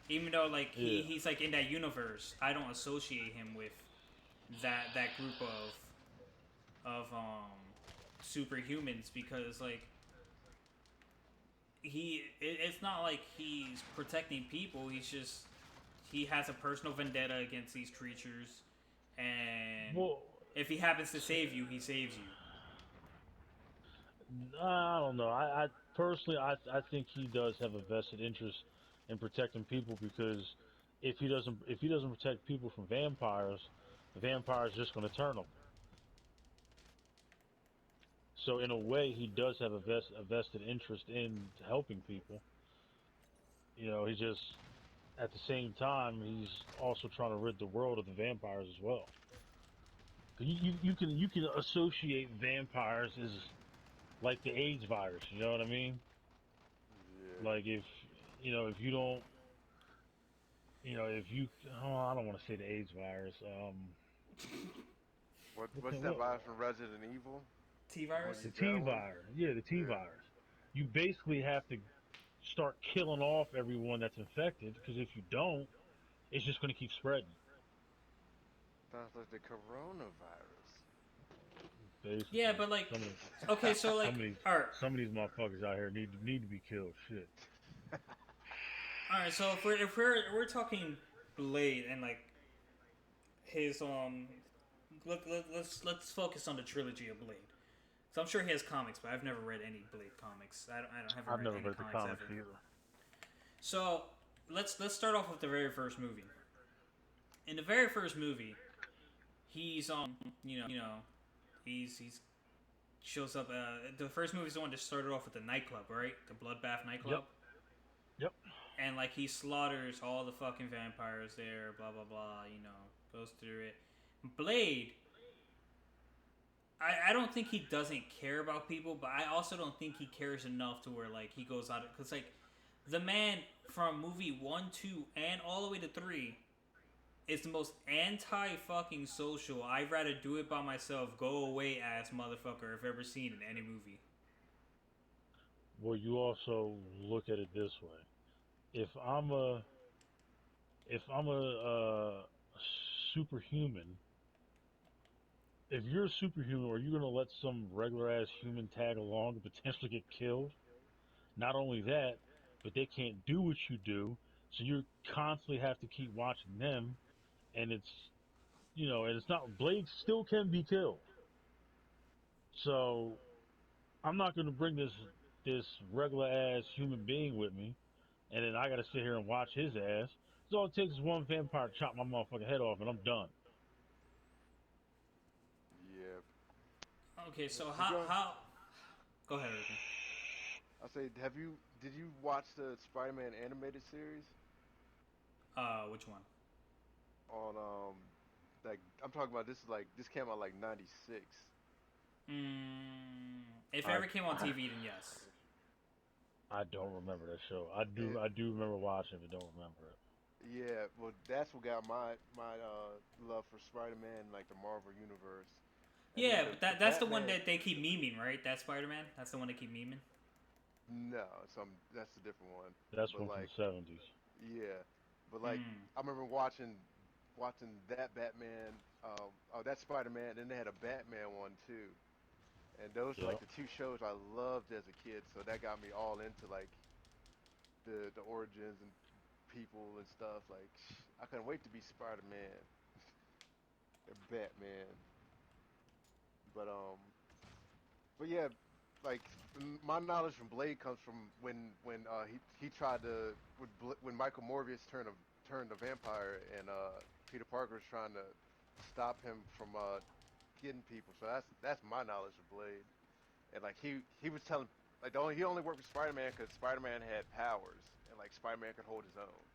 [SPEAKER 1] Even though like
[SPEAKER 2] Yeah.
[SPEAKER 1] he's like in that universe, I don't associate him with that group of superhumans because like it's not like he's protecting people. He's just he has a personal vendetta against these creatures, and
[SPEAKER 2] Well,
[SPEAKER 1] if he happens to save you, he saves you.
[SPEAKER 2] I don't know. I personally, I think he does have a vested interest in protecting people because if he doesn't protect people from vampires, the vampires are just going to turn them. So in a way, he does have a vested interest in helping people. You know, he just at the same time he's also trying to rid the world of the vampires as well. You can associate vampires as like the AIDS virus. You know what I mean?
[SPEAKER 3] Yeah.
[SPEAKER 2] Like if you know if you don't if you oh, I don't want to say the AIDS virus.
[SPEAKER 3] What's that
[SPEAKER 2] What
[SPEAKER 3] virus from Resident Evil?
[SPEAKER 1] T
[SPEAKER 3] The one
[SPEAKER 1] virus.
[SPEAKER 3] you
[SPEAKER 2] the T
[SPEAKER 3] dealing with?
[SPEAKER 2] virus? Yeah, the T
[SPEAKER 3] Yeah.
[SPEAKER 2] virus. You basically have to start killing off everyone that's infected because if you don't, it's just going to keep spreading.
[SPEAKER 3] Sounds like the coronavirus.
[SPEAKER 1] Yeah,
[SPEAKER 2] Basically,
[SPEAKER 1] but like,
[SPEAKER 2] some of
[SPEAKER 1] okay, so like,
[SPEAKER 2] some of these
[SPEAKER 1] all right,
[SPEAKER 2] some of these motherfuckers out here need to be killed. Shit.
[SPEAKER 1] all right. So if we're talking Blade and like his let's focus on the trilogy of Blade. So I'm sure he has comics, but I've never read any Blade comics. I don't haven't
[SPEAKER 2] I've
[SPEAKER 1] read
[SPEAKER 2] never
[SPEAKER 1] any
[SPEAKER 2] read the
[SPEAKER 1] comics
[SPEAKER 2] comics
[SPEAKER 1] ever.
[SPEAKER 2] either.
[SPEAKER 1] So let's start off with the very first movie. In the very first movie, he's you know he's shows up. The first movie is the one that started off with the nightclub, right? The bloodbath
[SPEAKER 2] Yep.
[SPEAKER 1] nightclub,
[SPEAKER 2] Yep.
[SPEAKER 1] and like he slaughters all the fucking vampires there. Blah blah blah. You know, goes through it. Blade. I don't think he doesn't care about people, but I also don't think he cares enough to where like he goes out because like the man from movie 1, 2, and all the way to 3 is the most anti fucking social. I'd rather do it by myself, go away ass motherfucker I've ever seen in any movie.
[SPEAKER 2] Well, you also look at it this way. If I'm a if I'm superhuman, if you're a superhuman, are you gonna let some regular ass human tag along and potentially get killed? Not only that, but they can't do what you do, so you constantly have to keep watching them, and and it's not Blade still can be killed. So I'm not gonna bring this regular ass human being with me, and then I gotta sit here and watch his ass. So all it takes is one vampire to chop my motherfucking head off, and I'm done.
[SPEAKER 3] Yeah.
[SPEAKER 1] Okay, so
[SPEAKER 3] Did you?
[SPEAKER 1] how go ahead, Ruben.
[SPEAKER 3] I say, did you watch the Spider-Man animated series
[SPEAKER 1] Which one?
[SPEAKER 3] on Like I'm talking about this came out like '96.
[SPEAKER 1] If it
[SPEAKER 2] I
[SPEAKER 1] ever came on TV, then yes.
[SPEAKER 2] I don't remember that show. I do
[SPEAKER 3] It,
[SPEAKER 2] I do remember watching it, but don't remember it.
[SPEAKER 3] yeah, well, that's what got my love for Spider-Man, like the Marvel universe, and then
[SPEAKER 1] Yeah, but
[SPEAKER 3] the
[SPEAKER 1] that's the one
[SPEAKER 3] Batman.
[SPEAKER 1] that they keep memeing, right? That Spider Man. That's the one they keep memeing.
[SPEAKER 3] No, that's a different one.
[SPEAKER 2] That's
[SPEAKER 3] But
[SPEAKER 2] one from
[SPEAKER 3] like,
[SPEAKER 2] the '70s.
[SPEAKER 3] yeah, but like
[SPEAKER 1] Hmm.
[SPEAKER 3] I remember watching that Batman, oh that Spider-Man, and then they had a Batman one too. And those are like
[SPEAKER 2] Yep.
[SPEAKER 3] the two shows I loved as a kid, so that got me all into like the origins and people and stuff. Like I couldn't wait to be Spider-Man and Batman. But yeah, like my knowledge from Blade comes from when he tried to when Michael Morbius turned a vampire and Peter Parker was trying to stop him from getting people. So that's my knowledge of Blade. And like he was telling like he only worked with Spider-Man because Spider-Man had powers and like Spider-Man could hold his own.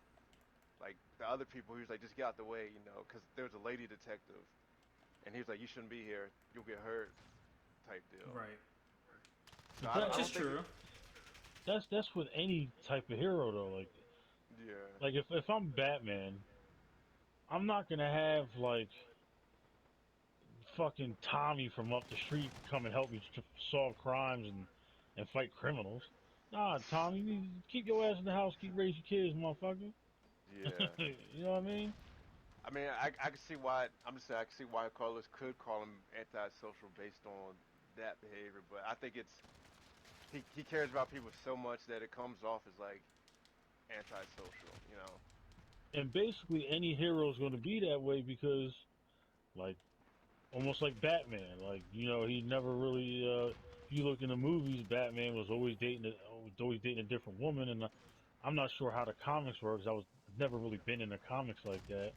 [SPEAKER 3] Like the other people, he was like, just get out the way, because there was a lady detective, and he was like, you shouldn't be here, you'll get hurt, type deal.
[SPEAKER 1] Right.
[SPEAKER 3] So
[SPEAKER 2] But
[SPEAKER 1] Which
[SPEAKER 3] I
[SPEAKER 1] is
[SPEAKER 3] don't think it.
[SPEAKER 1] true.
[SPEAKER 2] that's with any type of hero though.
[SPEAKER 3] Yeah,
[SPEAKER 2] Like if I'm Batman, I'm not gonna have like fucking Tommy from up the street come and help me solve crimes and fight criminals. Nah, Tommy, you need to keep your ass in the house, keep raising kids, motherfucker.
[SPEAKER 3] yeah.
[SPEAKER 2] You know what I mean?
[SPEAKER 3] I mean, I can see why. I'm just saying I can see why Carlos could call him antisocial based on that behavior, but I think it's he cares about people so much that it comes off as like antisocial, you know.
[SPEAKER 2] And basically, any hero is going to be that way because, like, almost like Batman. Like, he never really. If you look in the movies, Batman was always dating a different woman, and I'm not sure how the comics work. 'Cause I've never really been in the comics like that.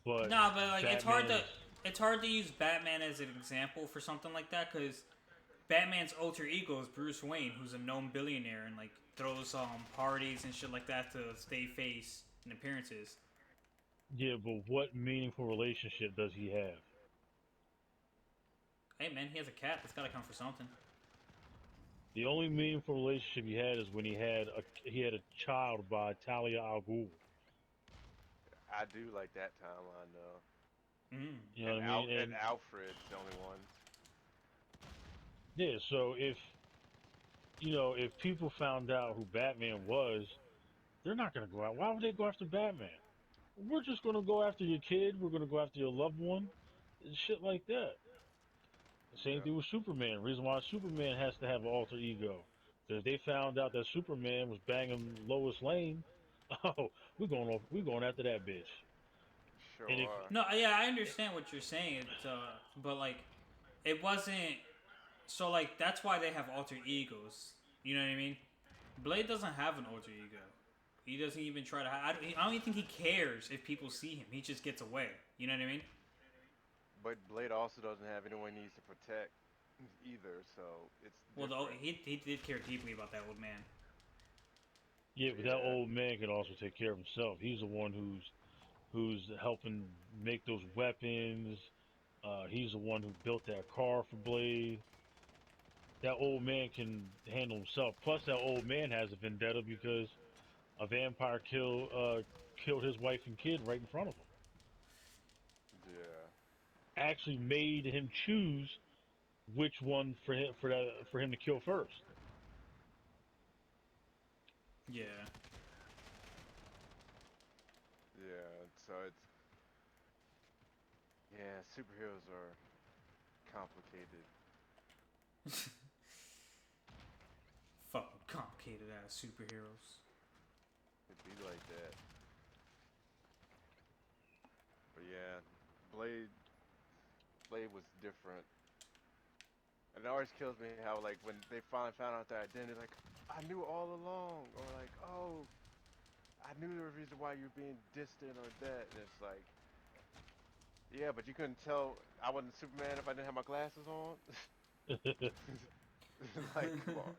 [SPEAKER 2] But
[SPEAKER 1] Nah, but like
[SPEAKER 2] Batman is,
[SPEAKER 1] it's hard to use Batman as an example for something like that because Batman's alter ego is Bruce Wayne, who's a known billionaire and like throws parties and shit like that to stay face and appearances.
[SPEAKER 2] yeah. But what meaningful relationship does he have?
[SPEAKER 1] Hey man, he has a cat. That's gotta count for something.
[SPEAKER 2] The only meaningful relationship he had is when he had a child by Talia al Ghul.
[SPEAKER 3] I do like that timeline though,
[SPEAKER 1] Mm.
[SPEAKER 2] You know what I mean?
[SPEAKER 3] And
[SPEAKER 2] And
[SPEAKER 3] Alfred's the only one.
[SPEAKER 2] yeah, so if people found out who Batman was, they're not gonna go out. Why would they go after Batman? We're just gonna go after your kid. We're gonna go after your loved one, and shit like that. The same
[SPEAKER 3] Yeah,
[SPEAKER 2] thing with Superman. Reason why Superman has to have an alter ego. Because they found out that Superman was banging Lois Lane. Oh, we're going after that bitch.
[SPEAKER 3] sure
[SPEAKER 2] And if
[SPEAKER 3] are.
[SPEAKER 1] No, yeah, I understand what you're saying. But like, it wasn't. So like, that's why they have alter egos. You know what I mean? Blade doesn't have an alter ego. He doesn't even try to. I don't even think he cares if people see him. He just gets away. You know what I mean?
[SPEAKER 3] But Blade also doesn't have anyone he needs to protect either, so it's
[SPEAKER 1] Well,
[SPEAKER 3] different.
[SPEAKER 1] he did care deeply about that old man.
[SPEAKER 2] Yeah, but that
[SPEAKER 3] Yeah,
[SPEAKER 2] old man can also take care of himself. He's the one who's helping make those weapons. He's the one who built that car for Blade. That old man can handle himself. Plus, that old man has a vendetta because a vampire killed his wife and kid right in front of him.
[SPEAKER 3] yeah,
[SPEAKER 2] Actually, made him choose which one for him to kill first.
[SPEAKER 1] Yeah.
[SPEAKER 3] yeah. So it's yeah, superheroes are complicated.
[SPEAKER 1] Fucking complicated ass superheroes.
[SPEAKER 3] It be like that. But yeah, Blade Blade was different. And it always kills me how like when they finally found out their identity, like I knew all along, or like oh I knew the reason why you're being distant or that, and it's like yeah, but you couldn't tell I wasn't Superman if I didn't have my glasses on. Like come on,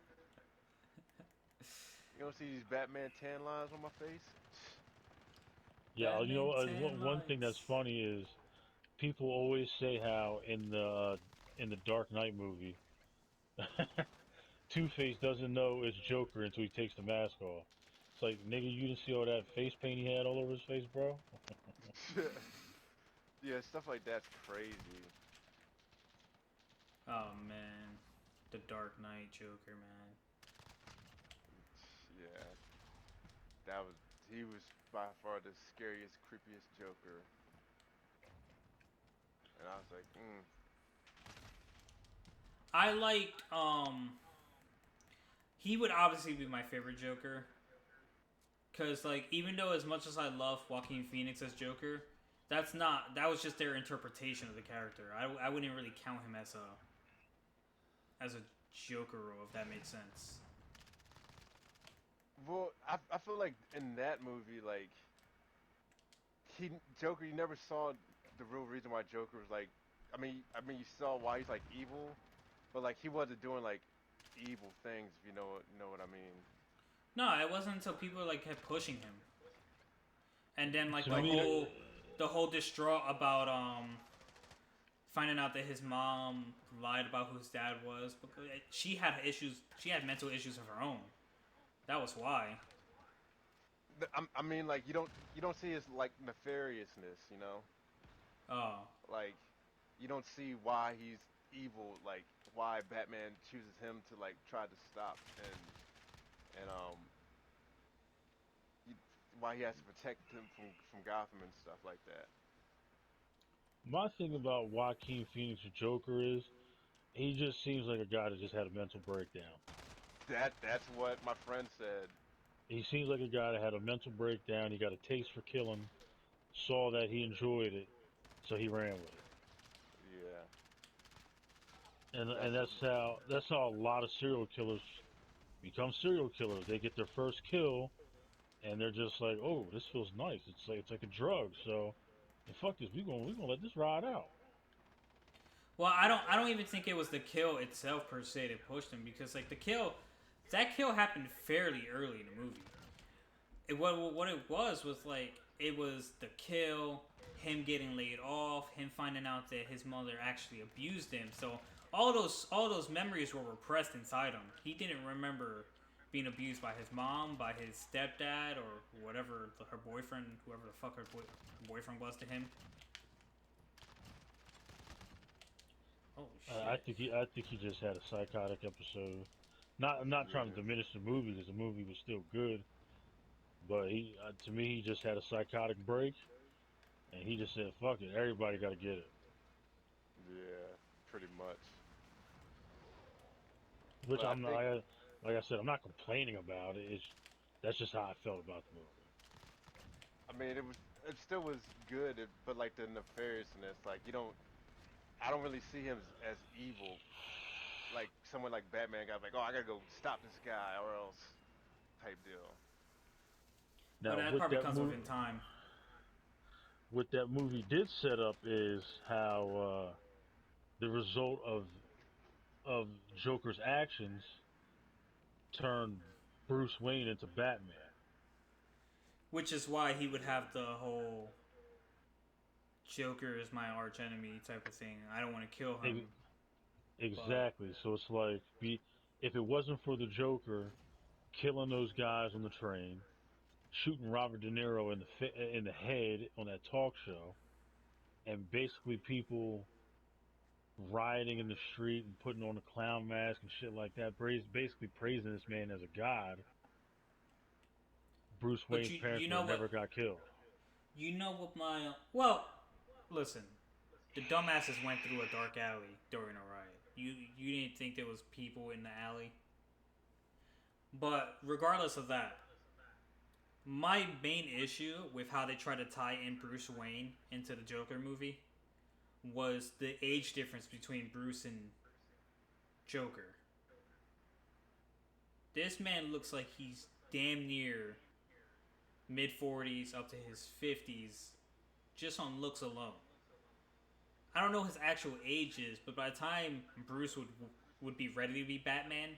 [SPEAKER 3] you don't see these Batman tan lines on my face?
[SPEAKER 2] Yeah,
[SPEAKER 1] Batman
[SPEAKER 2] one
[SPEAKER 1] tan
[SPEAKER 2] one thing that's
[SPEAKER 1] lines.
[SPEAKER 2] funny is people always say how in the Dark Knight movie, Two Face doesn't know it's Joker until he takes the mask off. It's like, nigga, you didn't see all that face paint he had all over his face, bro?
[SPEAKER 3] Yeah, stuff like that's crazy.
[SPEAKER 1] Oh man, the Dark Knight Joker, man.
[SPEAKER 3] Yeah, that was he was by far the scariest, creepiest Joker, and I was like,
[SPEAKER 1] I liked he would obviously be my favorite Joker. Cause like even though as much as I love Joaquin Phoenix as Joker, that was just their interpretation of the character. I wouldn't really count him as a Joker role if that makes sense.
[SPEAKER 3] well, I feel like in that movie, like he Joker, you never saw the real reason why Joker was like. I mean, you saw why he's like evil, but like he wasn't doing like evil things. If you know what I mean.
[SPEAKER 1] No, it wasn't until people like kept pushing him, and then like
[SPEAKER 2] To
[SPEAKER 3] Like
[SPEAKER 2] me,
[SPEAKER 1] the whole distraught about finding out that his mom lied about who his dad was because she had issues. She had mental issues of her own. That was why.
[SPEAKER 3] I mean, like you don't see his like nefariousness. You know,
[SPEAKER 1] Oh,
[SPEAKER 3] like you don't see why he's evil. Like why Batman chooses him to like try to stop and y- why he has to protect him from Gotham and stuff like that.
[SPEAKER 2] my thing about Joaquin Phoenix's Joker is he just seems like a guy that just had a mental breakdown.
[SPEAKER 3] That's what my friend said.
[SPEAKER 2] He seems like a guy that had a mental breakdown. He got a taste for killing, saw that he enjoyed it, so he ran with it.
[SPEAKER 3] Yeah,
[SPEAKER 2] And
[SPEAKER 3] that's
[SPEAKER 2] that's how a lot of serial killers become serial killers. They get their first kill, and they're just like, "Oh, this feels nice. It's like a drug." So, fuck this. We gonna let this ride out.
[SPEAKER 1] well, I don't even think it was the kill itself per se that pushed him because like that kill happened fairly early in the movie. What it was like it was the kill, him getting laid off, him finding out that his mother actually abused him. So all those memories were repressed inside him. He didn't remember being abused by his mom, by his stepdad, or whatever her boyfriend, whoever the fuck boyfriend was to him. Holy
[SPEAKER 2] I
[SPEAKER 1] shit!
[SPEAKER 2] think he just had a psychotic episode. Not I'm not trying to
[SPEAKER 3] yeah.
[SPEAKER 2] diminish the movie because the movie was still good, but to me he just had a psychotic break, and he just said, "Fuck it, everybody got to get it."
[SPEAKER 3] Yeah, pretty much.
[SPEAKER 2] Which
[SPEAKER 3] But I
[SPEAKER 2] I'm not,
[SPEAKER 3] think,
[SPEAKER 2] like I said, I'm not complaining about it. It's That's just how I felt about the movie.
[SPEAKER 3] I mean, it still was good, but like the nefariousness, like you don't, I don't really see him as evil. Like someone like Batman got like, oh, I gotta go stop this guy or else type deal.
[SPEAKER 1] But
[SPEAKER 2] Now,
[SPEAKER 1] that probably comes within time.
[SPEAKER 2] what that movie did set up is how the result of Joker's actions turned Bruce Wayne into Batman.
[SPEAKER 1] Which is why he would have the whole Joker is my arch enemy type of thing. I don't want to kill him,
[SPEAKER 2] E-
[SPEAKER 1] but
[SPEAKER 2] exactly. So it's like, if it wasn't for the Joker killing those guys on the train, shooting Robert De Niro in the head on that talk show, and basically people rioting in the street and putting on a clown mask and shit like that, basically praising this man as a god, Bruce
[SPEAKER 1] but
[SPEAKER 2] Wayne's
[SPEAKER 1] you
[SPEAKER 2] parents would
[SPEAKER 1] know
[SPEAKER 2] have
[SPEAKER 1] what
[SPEAKER 2] never got killed.
[SPEAKER 1] my well, listen, the dumbasses went through a dark alley during a riot. You didn't think there was people in the alley, but regardless of that, my main issue with how they try to tie in Bruce Wayne into the Joker movie was the age difference between Bruce and Joker. This man looks like he's damn near mid 40s up to his 50s just on looks alone. I don't know his actual age is, but by the time Bruce would be ready to be Batman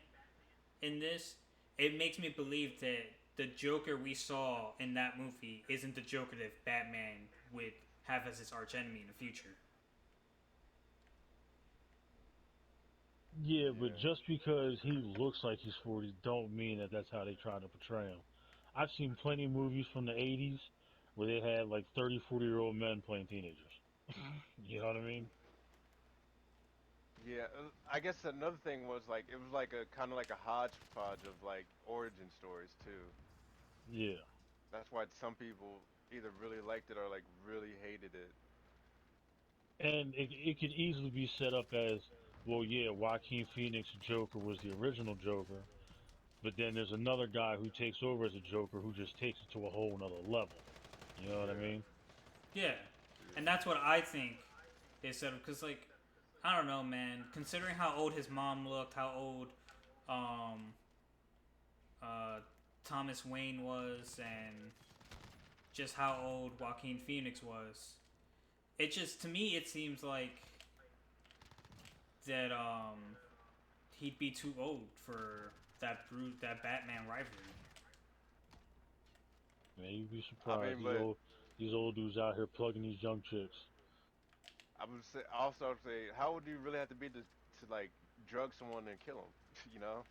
[SPEAKER 1] in this, it makes me believe that the Joker we saw in that movie isn't the Joker that Batman would have as his arch enemy in the future.
[SPEAKER 2] Yeah, but
[SPEAKER 3] Yeah.
[SPEAKER 2] just because he looks like he's 40 don't mean that that's how they try to portray him. I've seen plenty of movies from the 80s where they had like 30, 40-year-old men playing teenagers. You know what I mean?
[SPEAKER 3] Yeah, I guess another thing was like it was like a kind of like a hodgepodge of like origin stories too.
[SPEAKER 2] Yeah.
[SPEAKER 3] That's why some people either really liked it or like really hated it.
[SPEAKER 2] And it could easily be set up as, well, yeah, Joaquin Phoenix Joker was the original Joker, but then there's another guy who takes over as a Joker who just takes it to a whole nother level. You know what I
[SPEAKER 3] Yeah,
[SPEAKER 2] mean?
[SPEAKER 1] Yeah, and
[SPEAKER 3] yeah,
[SPEAKER 1] that's what I think they said because like I don't know, man. Considering how old his mom looked, how old um uh Thomas Wayne was, and just how old Joaquin Phoenix was, it just to me it seems like that he'd be too old for that Batman rivalry.
[SPEAKER 2] Man, you'd be
[SPEAKER 3] I
[SPEAKER 2] surprised.
[SPEAKER 3] mean, but
[SPEAKER 2] These old dudes out here plugging these young chicks.
[SPEAKER 3] I would say also I would say how would you really have to be to like drug someone and kill them? You know?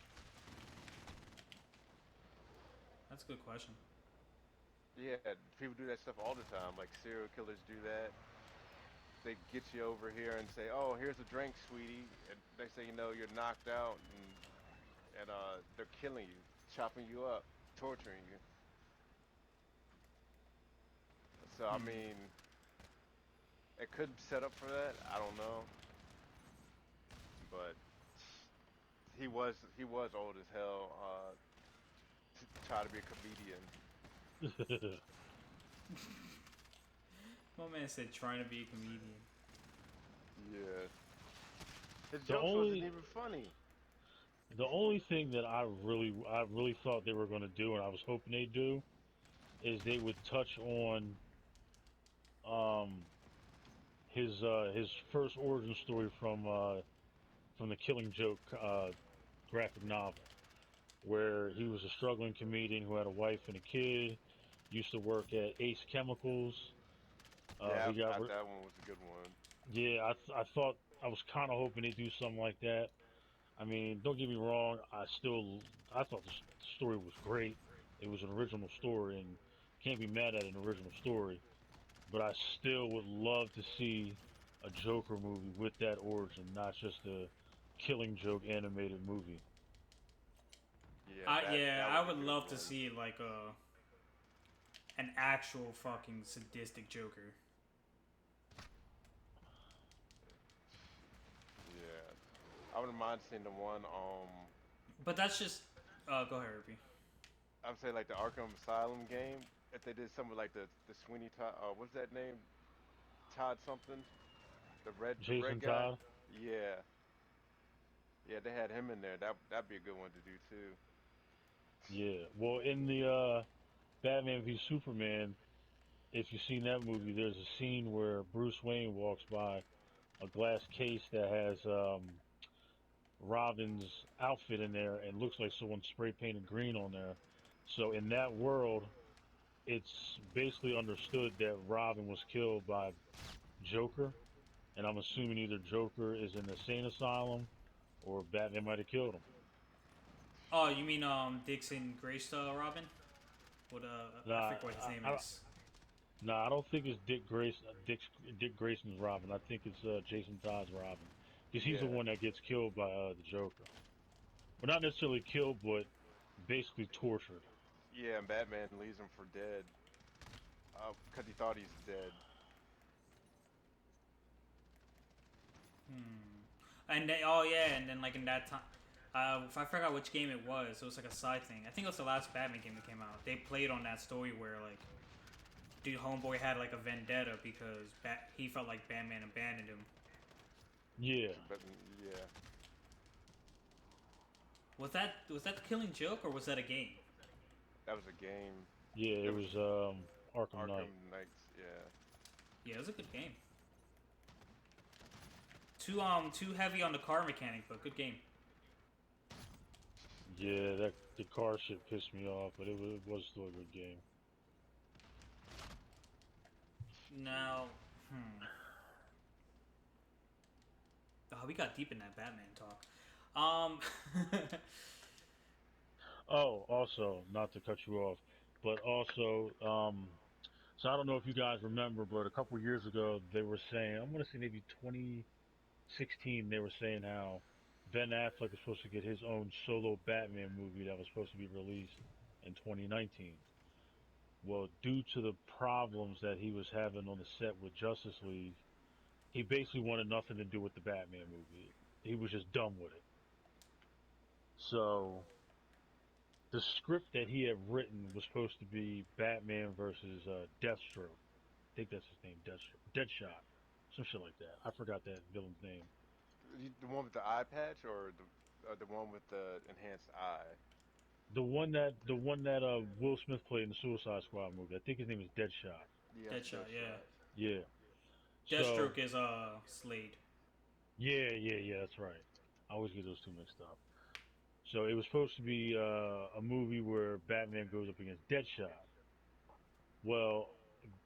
[SPEAKER 1] That's a good question.
[SPEAKER 3] Yeah, people do that stuff all the time. Like serial killers do that. They get you over here and say, "Oh, here's a drink, sweetie," and they say, you're knocked out, and they're killing you, chopping you up, torturing you. So I
[SPEAKER 1] Hmm.
[SPEAKER 3] mean, it could set up for that. I don't know, but he was old as hell. To try to be a comedian.
[SPEAKER 1] My man said trying to be a comedian.
[SPEAKER 3] Yeah, his
[SPEAKER 2] the
[SPEAKER 3] jokes wasn't
[SPEAKER 2] only
[SPEAKER 3] even funny.
[SPEAKER 2] the only thing that I really thought they were going to do, and I was hoping they'd do, is they would touch on um his first origin story from the Killing Joke graphic novel, where he was a struggling comedian who had a wife and a kid, used to work at Ace Chemicals.
[SPEAKER 3] Yeah,
[SPEAKER 2] He got
[SPEAKER 3] that one was a good one.
[SPEAKER 2] yeah. I thought I was kind of hoping they'd do something like that. I mean, don't get me wrong. I thought the story was great. It was an original story, and can't be mad at an original story. But I still would love to see a Joker movie with that origin, not just a Killing Joke animated movie.
[SPEAKER 3] Yeah,
[SPEAKER 1] I
[SPEAKER 3] that
[SPEAKER 1] yeah,
[SPEAKER 3] that was
[SPEAKER 1] I
[SPEAKER 3] a
[SPEAKER 1] would
[SPEAKER 3] good
[SPEAKER 1] love to
[SPEAKER 3] one.
[SPEAKER 1] see like an actual fucking sadistic Joker.
[SPEAKER 3] Yeah, I wouldn't mind seeing the one.
[SPEAKER 1] But that's just go ahead, Ruby.
[SPEAKER 3] I would say like the Arkham Asylum game. If they did something like the Sweeney Todd, what's that name? Todd something. The red
[SPEAKER 2] Jason
[SPEAKER 3] guy.
[SPEAKER 2] Todd.
[SPEAKER 3] Yeah, yeah. They had him in there. That'd be a good one to do too.
[SPEAKER 2] Yeah. Well, in the Batman v Superman, if you've seen that movie, there's a scene where Bruce Wayne walks by a glass case that has Robin's outfit in there and looks like someone spray painted green on there. So in that world, it's basically understood that Robin was killed by Joker, and I'm assuming either Joker is in the sane asylum or Batman might have killed him.
[SPEAKER 1] Oh, you mean Dixon Greystone Robin? What I
[SPEAKER 2] Nah,
[SPEAKER 1] forget what his name
[SPEAKER 2] I, I,
[SPEAKER 1] is.
[SPEAKER 2] nah, I don't think it's Dick Grayson's Robin. I think it's Jason Todd's Robin, because he's the
[SPEAKER 3] Yeah,
[SPEAKER 2] one that gets killed by the Joker. Well, not necessarily killed, but basically tortured.
[SPEAKER 3] yeah. And Batman leaves him for dead. Cause he thought he's dead.
[SPEAKER 1] Hmm. And they, oh yeah, and then like in that time, I forgot which game it was. It was like a side thing. I think it was the last Batman game that came out. They played on that story where like, dude, homeboy had like a vendetta because he felt like Batman abandoned him.
[SPEAKER 2] Yeah,
[SPEAKER 3] But yeah,
[SPEAKER 1] Was that the Killing Joke or was that a game?
[SPEAKER 3] that was a game.
[SPEAKER 2] yeah,
[SPEAKER 3] It
[SPEAKER 2] it
[SPEAKER 3] was
[SPEAKER 2] was Arkham Knight.
[SPEAKER 3] Arkham Knights. Yeah.
[SPEAKER 1] Yeah, it was a good game. Too heavy on the car mechanic, but good game.
[SPEAKER 2] Yeah,
[SPEAKER 3] Yeah.
[SPEAKER 2] that the car shit pissed me off, but it was still a good game.
[SPEAKER 1] Now, hmm. Oh, we got deep in that Batman talk. Um,
[SPEAKER 2] Oh, also, not to cut you off, but also, so I don't know if you guys remember, but a couple years ago they were saying, I'm gonna say maybe 2016, they were saying how Ben Affleck was supposed to get his own solo Batman movie that was supposed to be released in 2019. Well, due to the problems that he was having on the set with Justice League, he basically wanted nothing to do with the Batman movie. He was just done with it. So the script that he had written was supposed to be Batman versus Deathstroke. I think that's his name, Deathstroke, Deadshot, some shit like that. I forgot that villain's name.
[SPEAKER 3] The one with the eye patch, or the one with the enhanced eye?
[SPEAKER 2] The one that Will Smith played in the Suicide Squad movie. I think his name is Deadshot.
[SPEAKER 3] Yes,
[SPEAKER 1] Deadshot, yeah.
[SPEAKER 3] Deadshot.
[SPEAKER 2] Yeah. So
[SPEAKER 1] Deathstroke is Slade.
[SPEAKER 2] yeah, that's right. I always get those two mixed up. So it was supposed to be a movie where Batman goes up against Deadshot. Well,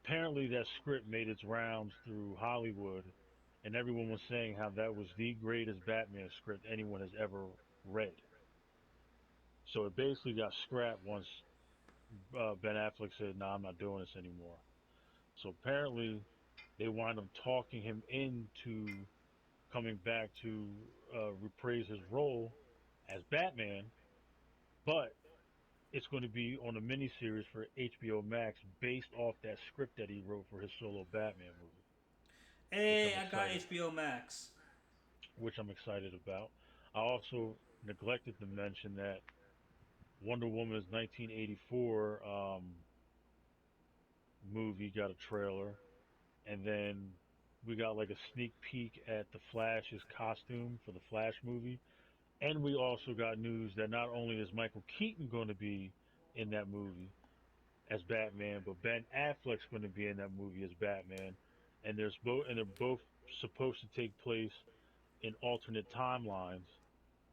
[SPEAKER 2] apparently that script made its rounds through Hollywood, and everyone was saying how that was the greatest Batman script anyone has ever read. So it basically got scrapped once Ben Affleck said, "Nah, I'm not doing this anymore." So apparently they wind up talking him into coming back to reprise his role as Batman, but it's going to be on a miniseries for HBO Max based off that script that he wrote for his solo Batman movie, which
[SPEAKER 1] Hey,
[SPEAKER 2] I'm
[SPEAKER 1] I got
[SPEAKER 2] excited,
[SPEAKER 1] HBO Max.
[SPEAKER 2] which I'm excited about. I also neglected to mention that Wonder Woman's 1984 movie got a trailer, and then we got like a sneak peek at the Flash's costume for the Flash movie, and we also got news that not only is Michael Keaton going to be in that movie as Batman, but Ben Affleck's going to be in that movie as Batman, and they're both supposed to take place in alternate timelines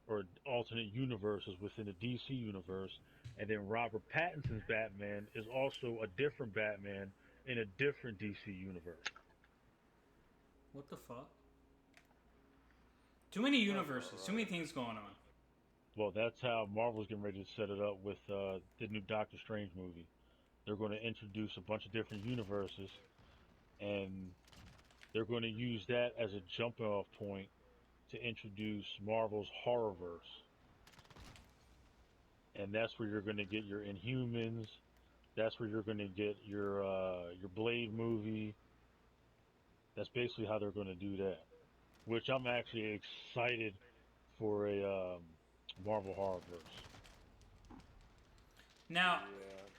[SPEAKER 2] or alternate universes within the DC universe. And then Robert Pattinson's Batman is also a different Batman in a different DC universe.
[SPEAKER 1] What the fuck? Too many
[SPEAKER 3] Sounds about
[SPEAKER 1] universes. Too many
[SPEAKER 3] right.
[SPEAKER 1] things going on.
[SPEAKER 2] Well, that's how Marvel's getting ready to set it up with the new Doctor Strange movie. They're going to introduce a bunch of different universes, and they're going to use that as a jumping off point to introduce Marvel's Horrorverse. And that's where you're going to get your Inhumans. That's where you're going to get your Blade movie. That's basically how they're going to do that. Which I'm actually excited for a Marvel Horrorverse.
[SPEAKER 1] Now,
[SPEAKER 3] Yeah.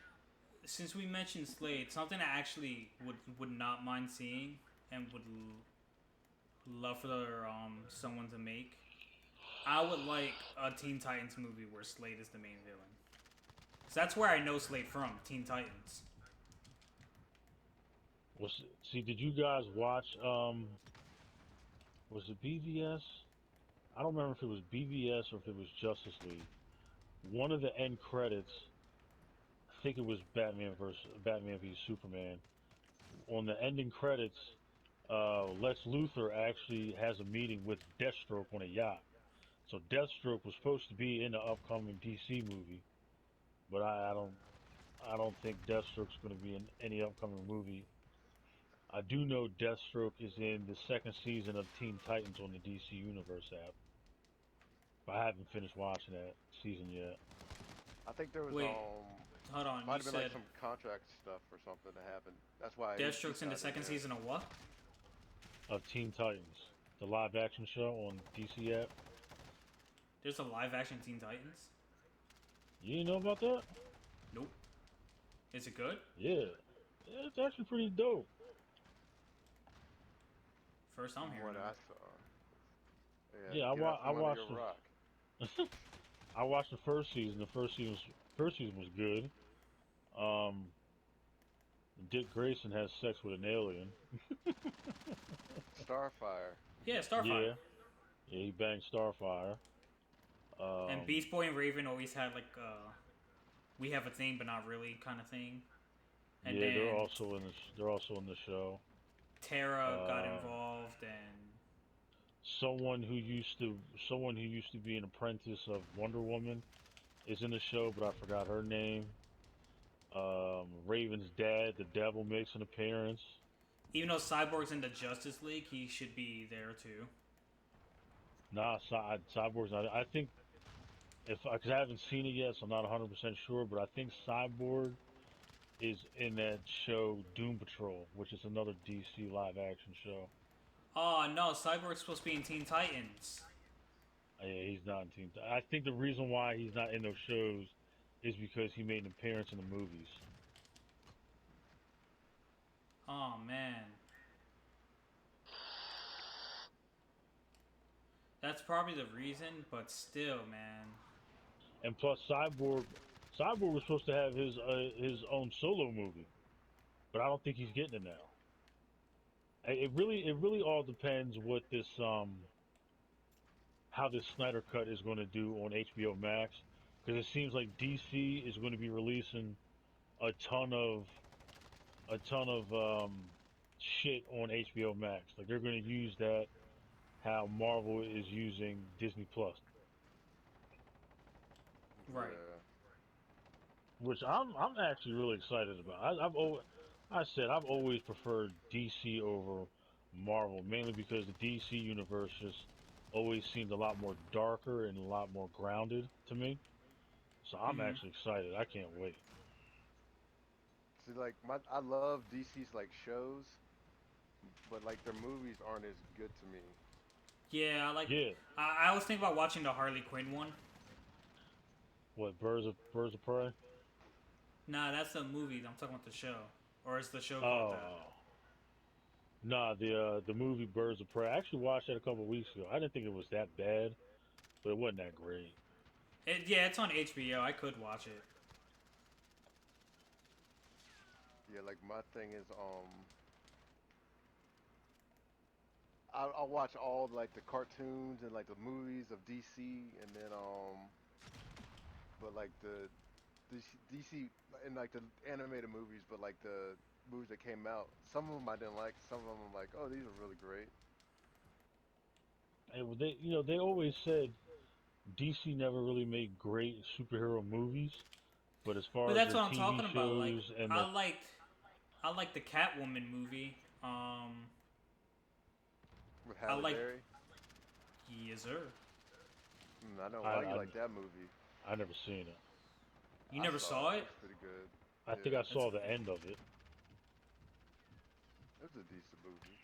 [SPEAKER 1] since we mentioned Slade, something I actually would not mind seeing and would love for someone to make. I would like a Teen Titans movie where Slade is the main villain. So that's where I know Slade from, Teen Titans.
[SPEAKER 2] See, did you guys watch? Was it BVS? I don't remember if it was BVS or if it was Justice League. One of the end credits, I think it was Batman v Superman. On the ending credits, Lex Luthor actually has a meeting with Deathstroke on a yacht. So Deathstroke was supposed to be in the upcoming DC movie, but I don't think Deathstroke's going to be in any upcoming movie. I do know Deathstroke is in the second season of Teen Titans on the DC Universe app. But I haven't finished watching that season yet.
[SPEAKER 3] I think there was
[SPEAKER 1] Wait, hold on.
[SPEAKER 3] might
[SPEAKER 1] You
[SPEAKER 3] have been like
[SPEAKER 1] said
[SPEAKER 3] some contract stuff or something that happened. That's why he
[SPEAKER 1] Deathstroke's in the
[SPEAKER 3] signed in
[SPEAKER 1] second
[SPEAKER 3] there.
[SPEAKER 1] season of what?
[SPEAKER 2] Of Teen Titans, the live action show on DC app.
[SPEAKER 1] There's a live action Teen Titans?
[SPEAKER 2] You didn't know about that?
[SPEAKER 1] Nope. Is it good?
[SPEAKER 2] Yeah. Yeah, it's actually pretty dope.
[SPEAKER 1] First I'm
[SPEAKER 3] From
[SPEAKER 1] hearing
[SPEAKER 3] what
[SPEAKER 1] of
[SPEAKER 3] I
[SPEAKER 1] it.
[SPEAKER 3] saw, yeah,
[SPEAKER 2] Yeah,
[SPEAKER 3] get out
[SPEAKER 2] I
[SPEAKER 3] from under
[SPEAKER 2] watched
[SPEAKER 3] your rock.
[SPEAKER 2] I watched the first season. First season was good. Um, Dick Grayson has sex with an alien.
[SPEAKER 3] Starfire.
[SPEAKER 1] Yeah, Starfire.
[SPEAKER 2] Yeah, yeah, he banged Starfire.
[SPEAKER 1] And
[SPEAKER 2] Um,
[SPEAKER 1] Beast Boy and Raven always had like we have a thing but not really kind of thing. And
[SPEAKER 2] yeah,
[SPEAKER 1] then
[SPEAKER 2] they're also in the show.
[SPEAKER 1] Terra got
[SPEAKER 2] Uh,
[SPEAKER 1] involved and
[SPEAKER 2] someone who used to someone who used to be an apprentice of Wonder Woman is in the show, but I forgot her name. Raven's dad, the devil, makes an appearance.
[SPEAKER 1] Even though Cyborg's in the Justice League, he should be there too.
[SPEAKER 2] Nah, Cyborg's not. I think if because I haven't seen it yet, so I'm not 100% sure, but I think Cyborg is in that show Doom Patrol, which is another DC live action show.
[SPEAKER 1] Oh no, Cyborg's supposed to be in Teen Titans.
[SPEAKER 2] Yeah, he's not in Teen. I think the reason why he's not in those shows is because he made an appearance in the movies.
[SPEAKER 1] Oh man, that's probably the reason. But still, man.
[SPEAKER 2] And plus, Cyborg was supposed to have his own solo movie, but I don't think he's getting it now. It really all depends what this how this Snyder Cut is going to do on HBO Max, because it seems like DC is going to be releasing a ton of a ton of shit on HBO Max. Like they're going to use that how Marvel is using Disney Plus,
[SPEAKER 1] Right.
[SPEAKER 3] Yeah.
[SPEAKER 2] which I'm actually really excited about. I said I've always preferred DC over Marvel, mainly because the DC universe just always seemed a lot more darker and a lot more grounded to me. So I'm
[SPEAKER 1] Mm-hmm.
[SPEAKER 2] actually excited. I can't wait.
[SPEAKER 3] See, like I love DC's like shows, but like their movies aren't as good to me.
[SPEAKER 1] Yeah, I like.
[SPEAKER 2] Yeah,
[SPEAKER 1] I was thinking about watching the Harley Quinn one.
[SPEAKER 2] what Birds of Prey?
[SPEAKER 1] Nah, that's the movie. I'm talking about the show, or is the show called that?
[SPEAKER 2] Oh, nah, the movie Birds of Prey. I actually watched that a couple weeks ago. I didn't think it was that bad, but it wasn't that great.
[SPEAKER 1] Yeah, it's on HBO. I could watch it.
[SPEAKER 3] Yeah, like my thing is I'll watch all like the cartoons and like the movies of DC, and then but like the DC and like the animated movies, but like the movies that came out, some of them I didn't like, some of them I'm like, oh, these are really great.
[SPEAKER 2] And they always said DC never really made great superhero movies, but as
[SPEAKER 1] But
[SPEAKER 2] far as
[SPEAKER 1] that's
[SPEAKER 2] their
[SPEAKER 1] what I'm
[SPEAKER 2] TV
[SPEAKER 1] talking about. Like,
[SPEAKER 2] shows and
[SPEAKER 1] I liked, I liked the Catwoman movie.
[SPEAKER 3] With
[SPEAKER 1] I
[SPEAKER 3] Halle
[SPEAKER 1] like.
[SPEAKER 3] Berry.
[SPEAKER 1] Yes, sir.
[SPEAKER 3] I know
[SPEAKER 2] I
[SPEAKER 3] why you
[SPEAKER 2] I
[SPEAKER 3] like that movie.
[SPEAKER 2] I never seen it.
[SPEAKER 1] You
[SPEAKER 3] I
[SPEAKER 1] never
[SPEAKER 3] saw
[SPEAKER 1] saw
[SPEAKER 3] it.
[SPEAKER 1] it?
[SPEAKER 3] It's pretty good.
[SPEAKER 2] I think
[SPEAKER 3] Yeah,
[SPEAKER 2] I
[SPEAKER 1] That's
[SPEAKER 2] saw the end of it.
[SPEAKER 3] it's a decent movie.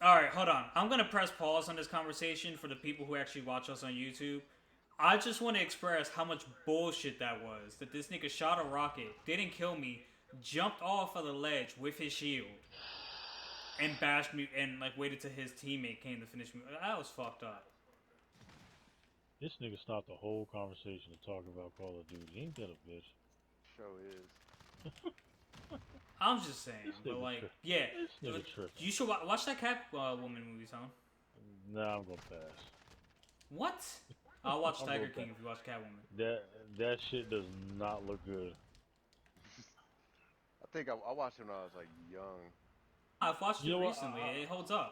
[SPEAKER 1] all right. Hold on. I'm gonna press pause on this conversation for the people who actually watch us on YouTube. I just want to express how much bullshit that was. That this nigga shot a rocket, didn't kill me, jumped off of the ledge with his shield, and bashed me, and like waited till his teammate came to finish me. That was fucked up.
[SPEAKER 2] This nigga stopped the whole conversation to talk about Call of Duty. Ain't that a bitch?
[SPEAKER 3] Show is.
[SPEAKER 1] I'm just saying,
[SPEAKER 2] This
[SPEAKER 1] but
[SPEAKER 2] nigga
[SPEAKER 1] like,
[SPEAKER 2] tri-
[SPEAKER 1] yeah,
[SPEAKER 2] This nigga tripping.
[SPEAKER 1] you should watch that Catwoman movie, son.
[SPEAKER 2] Nah, I'm gonna pass.
[SPEAKER 1] What? I'll watch
[SPEAKER 2] I'm
[SPEAKER 1] Tiger
[SPEAKER 2] gonna pass.
[SPEAKER 1] King if you watch Catwoman.
[SPEAKER 2] That that shit does not look good.
[SPEAKER 3] I think I watched it when I was like young.
[SPEAKER 1] I've watched
[SPEAKER 2] You
[SPEAKER 1] it
[SPEAKER 2] know what?
[SPEAKER 1] recently. It holds up.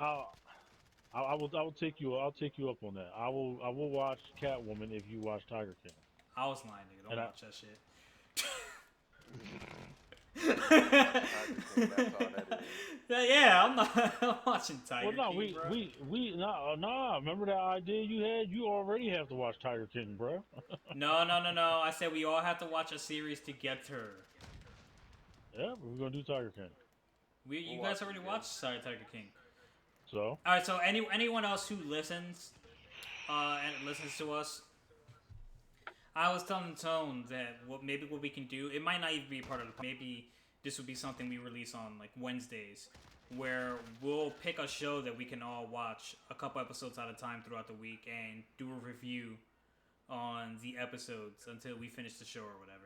[SPEAKER 2] I will take you up on that. I will watch Catwoman if you watch Tiger King.
[SPEAKER 1] I was lying, nigga. Don't
[SPEAKER 2] And I
[SPEAKER 1] watch that shit.
[SPEAKER 3] You watch Tiger King. That's all that is.
[SPEAKER 1] Yeah, I'm not I'm watching Tiger
[SPEAKER 2] well, no,
[SPEAKER 1] King, bro.
[SPEAKER 2] we nah. Remember that idea you had? You already have to watch Tiger King, bro.
[SPEAKER 1] No, no, no, no. I said we all have to watch a series to get to her.
[SPEAKER 2] Yeah, we're gonna do Tiger King.
[SPEAKER 1] You
[SPEAKER 3] We'll
[SPEAKER 1] guys
[SPEAKER 3] watch it
[SPEAKER 1] already
[SPEAKER 3] again.
[SPEAKER 1] watched Tiger King.
[SPEAKER 2] So
[SPEAKER 1] All right. So anyone else who listens, and listens to us, I was telling Tone that what we can do. It might not even be part of the. Maybe this would be something we release on like Wednesdays, where we'll pick a show that we can all watch a couple episodes at a time throughout the week and do a review on the episodes until we finish the show or whatever.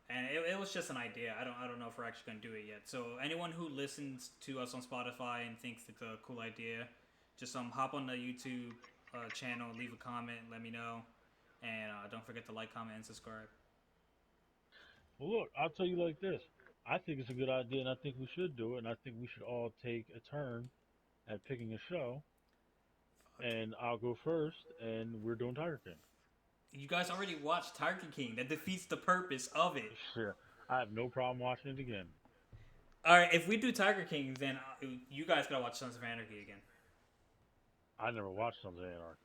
[SPEAKER 1] And it was just an idea. I don't know if we're actually gonna do it yet. So anyone who listens to us on Spotify and thinks it's a cool idea, just hop on the YouTube channel, leave a comment, let me know, and don't forget to like, comment, and subscribe.
[SPEAKER 2] well, look, I'll tell you like this. I think it's a good idea, and I think we should do it, and I think we should all take a turn at picking a show,
[SPEAKER 1] Okay.
[SPEAKER 2] and I'll go first, and we're doing Tiger King.
[SPEAKER 1] You guys already watched Tiger King. That defeats the purpose of it.
[SPEAKER 2] Sure. I have no problem watching it again.
[SPEAKER 1] All right, if we do Tiger King, then you guys gotta watch Sons of Anarchy again.
[SPEAKER 2] I never watched Sons of Anarchy.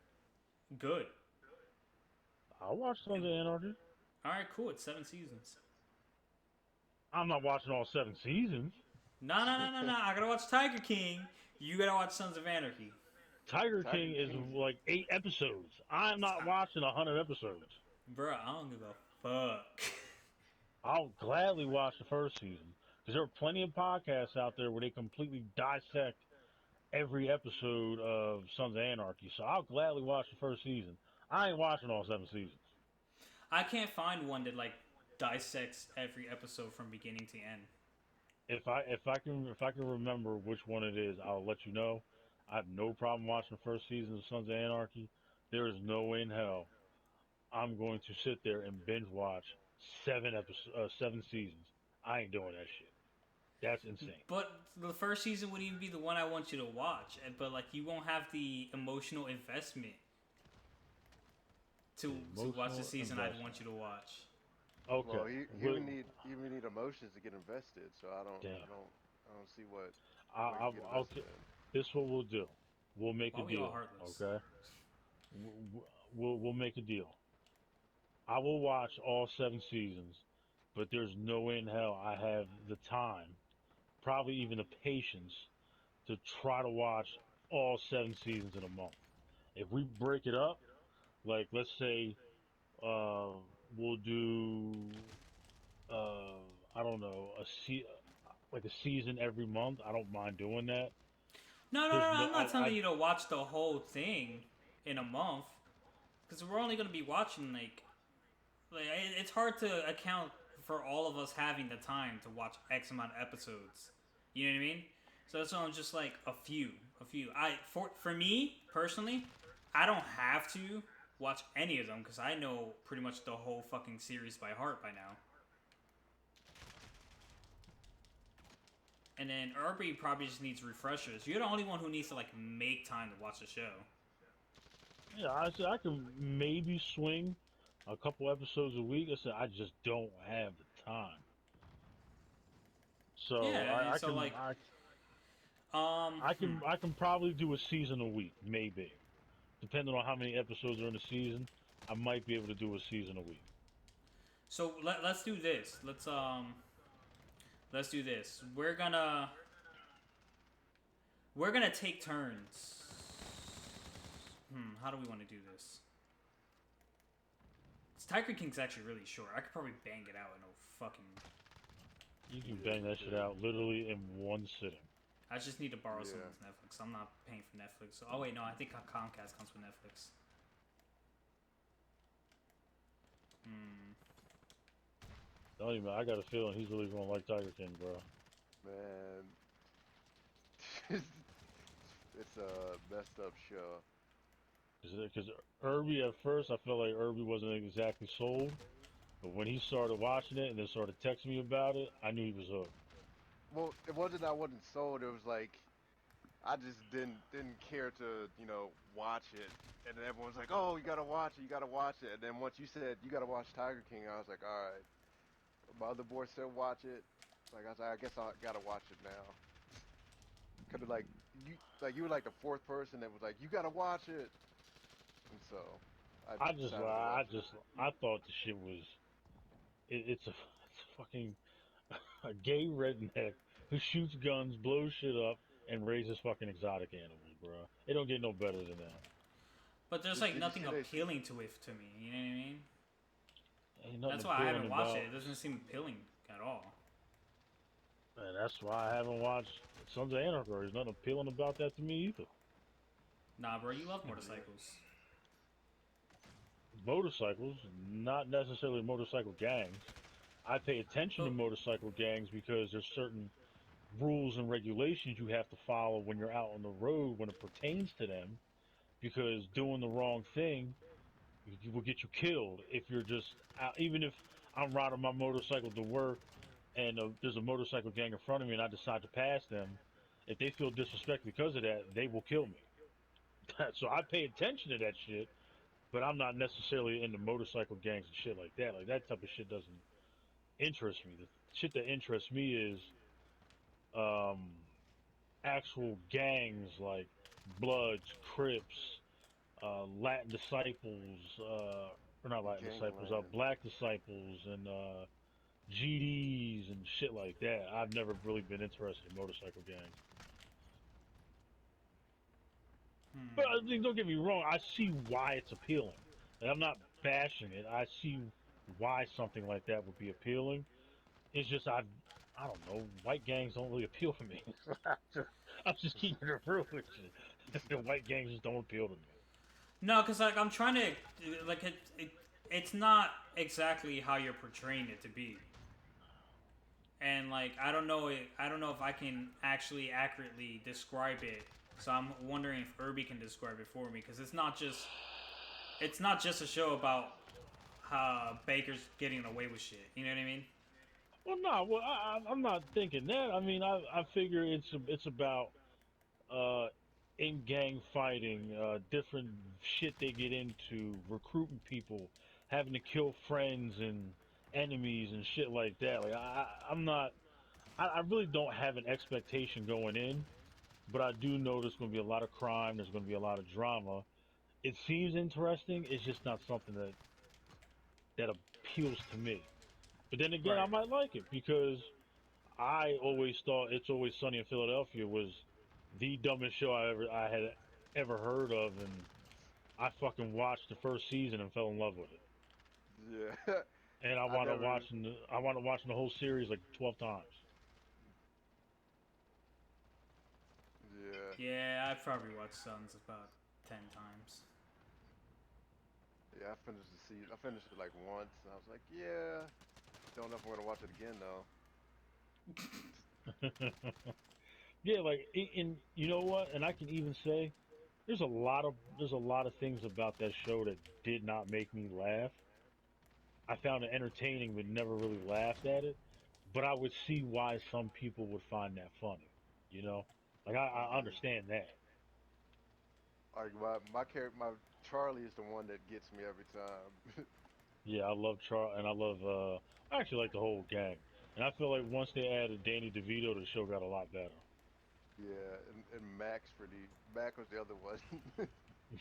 [SPEAKER 1] Good.
[SPEAKER 2] I'll watch Sons of Anarchy.
[SPEAKER 1] All right, cool. It's 7 seasons.
[SPEAKER 2] I'm not watching all 7 seasons.
[SPEAKER 1] No, no, no, no, no. I gotta watch Tiger King. You gotta watch Sons of Anarchy.
[SPEAKER 2] Tiger
[SPEAKER 3] Tiger
[SPEAKER 2] King is
[SPEAKER 3] King's
[SPEAKER 2] like 8 episodes. I'm not watching 100 episodes.
[SPEAKER 1] Bruh, I don't give a fuck.
[SPEAKER 2] I'll gladly watch the first season because there are plenty of podcasts out there where they completely dissect every episode of Sons of Anarchy. So I'll gladly watch the first season. I ain't watching all 7 seasons.
[SPEAKER 1] I can't find one that like dissects every episode from beginning to end.
[SPEAKER 2] If I can remember which one it is, I'll let you know. I have no problem watching the first season of Sons of Anarchy. There is no way in hell I'm going to sit there and binge watch 7 seasons. I ain't doing that shit. That's insane.
[SPEAKER 1] But the first season wouldn't even be the one I want you to watch. But like you won't have the emotional investment to watch the
[SPEAKER 2] Emotional
[SPEAKER 1] season I'd
[SPEAKER 2] investment.
[SPEAKER 1] want you to watch.
[SPEAKER 2] Okay.
[SPEAKER 3] well, you would need emotions to get invested. So
[SPEAKER 2] Damn.
[SPEAKER 3] I don't see what you
[SPEAKER 2] I,
[SPEAKER 3] can get
[SPEAKER 2] I'll,
[SPEAKER 3] invested in.
[SPEAKER 2] this is what we'll do. We'll make
[SPEAKER 1] Why
[SPEAKER 2] a
[SPEAKER 1] are we all
[SPEAKER 2] deal.
[SPEAKER 1] heartless?
[SPEAKER 2] Okay. We'll make a deal. I will watch all 7 seasons, but there's no way in hell I have the time, probably even the patience, to try to watch all 7 seasons in a month. If we break it up, like let's say uh, we'll do uh, I don't know like a season every month. I don't mind doing that.
[SPEAKER 1] No, no,
[SPEAKER 2] There's
[SPEAKER 1] no.
[SPEAKER 2] no
[SPEAKER 1] I'm not telling you to watch the whole thing in a month because we're only gonna be watching like it's hard to account for all of us having the time to watch X amount of episodes. You know what I mean? So that's why I'm just like a few. For me personally, I don't have to watch any of them because I know pretty much the whole fucking series by heart by now. And then Irby probably just needs refreshers. You're the only one who needs to like make time to watch the show.
[SPEAKER 2] Yeah, I said I can maybe swing a couple episodes a week. I said I just don't have the time. So
[SPEAKER 1] Yeah, and so like um hmm.
[SPEAKER 2] I can probably do a season a week, maybe. Depending on how many episodes are in the season, I might be able to do a season a week.
[SPEAKER 1] So let's do this. Let's do this. We're gonna take turns. How do we want to do this? Tiger King's actually really short. I could probably bang it out in a fucking.
[SPEAKER 2] You can bang that shit out literally in one sitting.
[SPEAKER 1] I just need to borrow
[SPEAKER 3] Yeah.
[SPEAKER 1] someone's Netflix. I'm not paying for Netflix. So, oh wait, no, I think Comcast comes with Netflix. Hmm.
[SPEAKER 2] Don't even. I got a feeling he's really gonna like Tiger King, bro.
[SPEAKER 3] Man, it's a messed up show.
[SPEAKER 2] Because Irby at first, I felt like Irby wasn't exactly sold, but when he started watching it and then started texting me about it, I knew he was hooked.
[SPEAKER 3] Well, it wasn't I wasn't sold. It was like I just didn't care to watch it, and then everyone's like, "Oh, you gotta watch it." And then once you said you gotta watch Tiger King, I was like, "All right." My other boy said watch it. Like I said, I guess I gotta watch it now. Cause you were like the fourth person that was like, "You gotta watch it," and so I decided to watch it.
[SPEAKER 2] I thought the shit was, it's a fucking a gay redneck who shoots guns, blows shit up, and raises fucking exotic animals, bro. It don't get no better than that.
[SPEAKER 1] But there's like
[SPEAKER 3] Did you
[SPEAKER 1] nothing
[SPEAKER 3] see they?
[SPEAKER 1] appealing to it to me. You know what I mean?
[SPEAKER 2] Ain't nothing
[SPEAKER 1] That's why I
[SPEAKER 2] appealing
[SPEAKER 1] haven't watched
[SPEAKER 2] about.
[SPEAKER 1] it. It doesn't seem appealing at all.
[SPEAKER 2] And that's why I haven't watched Sons of Anarchy. There's nothing appealing about that to me either.
[SPEAKER 1] Nah, bro, you love motorcycles.
[SPEAKER 2] Motorcycles, not necessarily motorcycle gangs. I pay attention to
[SPEAKER 1] But
[SPEAKER 2] motorcycle gangs because there's certain rules and regulations you have to follow when you're out on the road when it pertains to them. Because doing the wrong thing will get you killed if you're just out. Even if I'm riding my motorcycle to work and there's a motorcycle gang in front of me and I decide to pass them, if they feel disrespected because of that, they will kill me. So I pay attention to that shit, but I'm not necessarily into motorcycle gangs and shit like that. Like that type of shit doesn't interest me. The shit that interests me is um, actual gangs like Bloods, Crips, Latin Disciples, or not Latin Disciples,
[SPEAKER 3] Gangland.
[SPEAKER 2] Black Disciples, and GDs and shit like that. I've never really been interested in motorcycle gangs. But I
[SPEAKER 1] Hmm.
[SPEAKER 2] mean, don't get me wrong. I see why it's appealing. Like, I'm not bashing it. I see why something like that would be appealing. It's just I don't know. White gangs don't really appeal to me. I'm just keeping it real with you. White gangs just don't appeal to me.
[SPEAKER 1] No, because like I'm trying to like it's not exactly how you're portraying it to be, and like I don't know if I can actually accurately describe it. So I'm wondering if Irby can describe it for me because it's not just a show about how Baker's getting away with shit. You know what I mean?
[SPEAKER 2] Well, no. Well, I'm not thinking that. I mean, I figure it's about uh, in gang fighting, different shit they get into, recruiting people, having to kill friends and enemies and shit like that. Like I'm not. I really don't have an expectation going in, but I do know there's going to be a lot of crime. There's going to be a lot of drama. It seems interesting. It's just not something that appeals to me. But then again, I
[SPEAKER 1] Right.
[SPEAKER 2] might like it because I always thought It's Always Sunny in Philadelphia was the dumbest show I had ever heard of, and I fucking watched the first season and fell in love with it.
[SPEAKER 3] Yeah.
[SPEAKER 2] And
[SPEAKER 3] I never.
[SPEAKER 2] I wound up watching the whole series like 12 times.
[SPEAKER 3] Yeah.
[SPEAKER 1] Yeah, I've probably watched Sons about 10 times.
[SPEAKER 3] Yeah, I finished the season. I finished it like once, and I was like, yeah. Don't know if I'm gonna watch it again though.
[SPEAKER 2] Yeah, like and you know what? And I can even say there's a lot of things about that show that did not make me laugh. I found it entertaining, but never really laughed at it. But I would see why some people would find that funny. You know, like I
[SPEAKER 3] Hmm.
[SPEAKER 2] understand that.
[SPEAKER 3] Like my character, my Charlie is the one that gets me every time.
[SPEAKER 2] Yeah, I love Char, and I love. I actually like the whole gang, and I feel like once they added Danny DeVito, the show got a lot better.
[SPEAKER 3] Yeah, and Max for the Mac was the other one.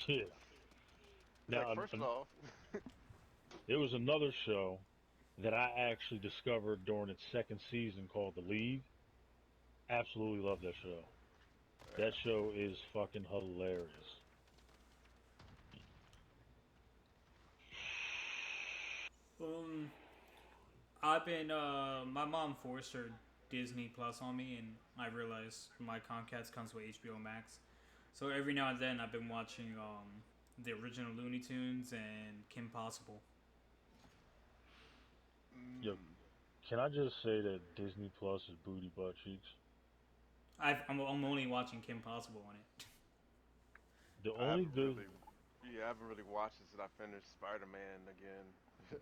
[SPEAKER 2] Yeah.
[SPEAKER 3] It's like
[SPEAKER 2] Now,
[SPEAKER 3] first off,
[SPEAKER 2] there was another show that I actually discovered during its second season called The League. Absolutely love that show. That
[SPEAKER 3] yeah.
[SPEAKER 2] show is fucking hilarious.
[SPEAKER 1] Um, I've been my mom forced her Disney Plus on me, and I realized my Comcast comes with HBO Max. So every now and then I've been watching the original Looney Tunes and Kim Possible.
[SPEAKER 2] Yo,
[SPEAKER 3] Mm,
[SPEAKER 2] can I just say that Disney Plus is booty butt cheeks?
[SPEAKER 1] I'm only watching Kim Possible on it.
[SPEAKER 2] The
[SPEAKER 3] I
[SPEAKER 2] only
[SPEAKER 3] haven't
[SPEAKER 2] good,
[SPEAKER 3] really, yeah, I haven't really watched it since I finished Spider-Man again.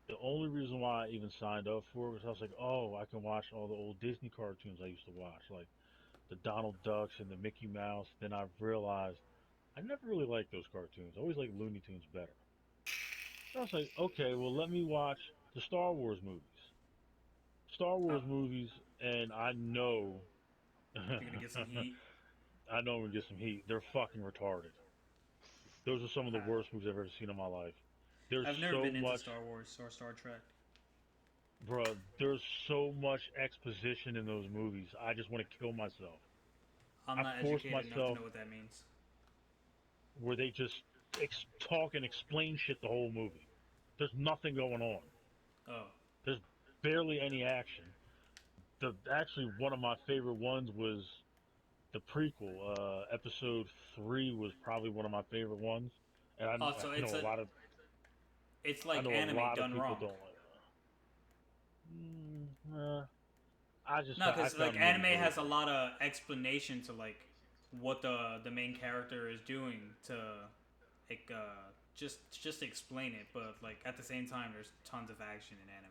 [SPEAKER 2] the only reason why I even signed up for it was I was like, oh, I can watch all the old Disney cartoons I used to watch, like the Donald Ducks and the Mickey Mouse. Then I realized I never really liked those cartoons. I always liked Looney Tunes better. So I was like, okay, well, let me watch the Star Wars movies. Star
[SPEAKER 1] Uh,
[SPEAKER 2] Wars movies, and I know,
[SPEAKER 1] you're gonna get some heat.
[SPEAKER 2] I know I'm gonna get some heat. They're fucking retarded. Those are some of the
[SPEAKER 1] Uh,
[SPEAKER 2] worst movies I've ever seen in my life. There's
[SPEAKER 1] I've never
[SPEAKER 2] so
[SPEAKER 1] been into
[SPEAKER 2] much,
[SPEAKER 1] Star Wars or Star Trek.
[SPEAKER 2] bruh. There's so much exposition in those movies. I just want to kill myself.
[SPEAKER 1] I'm
[SPEAKER 2] I
[SPEAKER 1] not
[SPEAKER 2] force
[SPEAKER 1] educated enough to
[SPEAKER 2] myself
[SPEAKER 1] know what that means.
[SPEAKER 2] where they just talk and explain shit the whole movie. There's nothing going on.
[SPEAKER 1] Oh,
[SPEAKER 2] There's barely any action. The Actually, one of my favorite ones was the prequel. Episode 3 was probably one of my favorite ones, and
[SPEAKER 1] oh, so
[SPEAKER 2] I know
[SPEAKER 1] it's
[SPEAKER 2] I
[SPEAKER 1] like
[SPEAKER 2] know a
[SPEAKER 1] anime
[SPEAKER 2] lot of
[SPEAKER 1] done
[SPEAKER 2] people
[SPEAKER 1] wrong.
[SPEAKER 2] don't like it.
[SPEAKER 1] No,
[SPEAKER 2] I
[SPEAKER 1] because like
[SPEAKER 2] found the movie
[SPEAKER 1] anime
[SPEAKER 2] really
[SPEAKER 1] has a
[SPEAKER 2] good.
[SPEAKER 1] lot of explanation to like what the main character is doing to like just explain it, but like at the same time, there's tons of action in anime.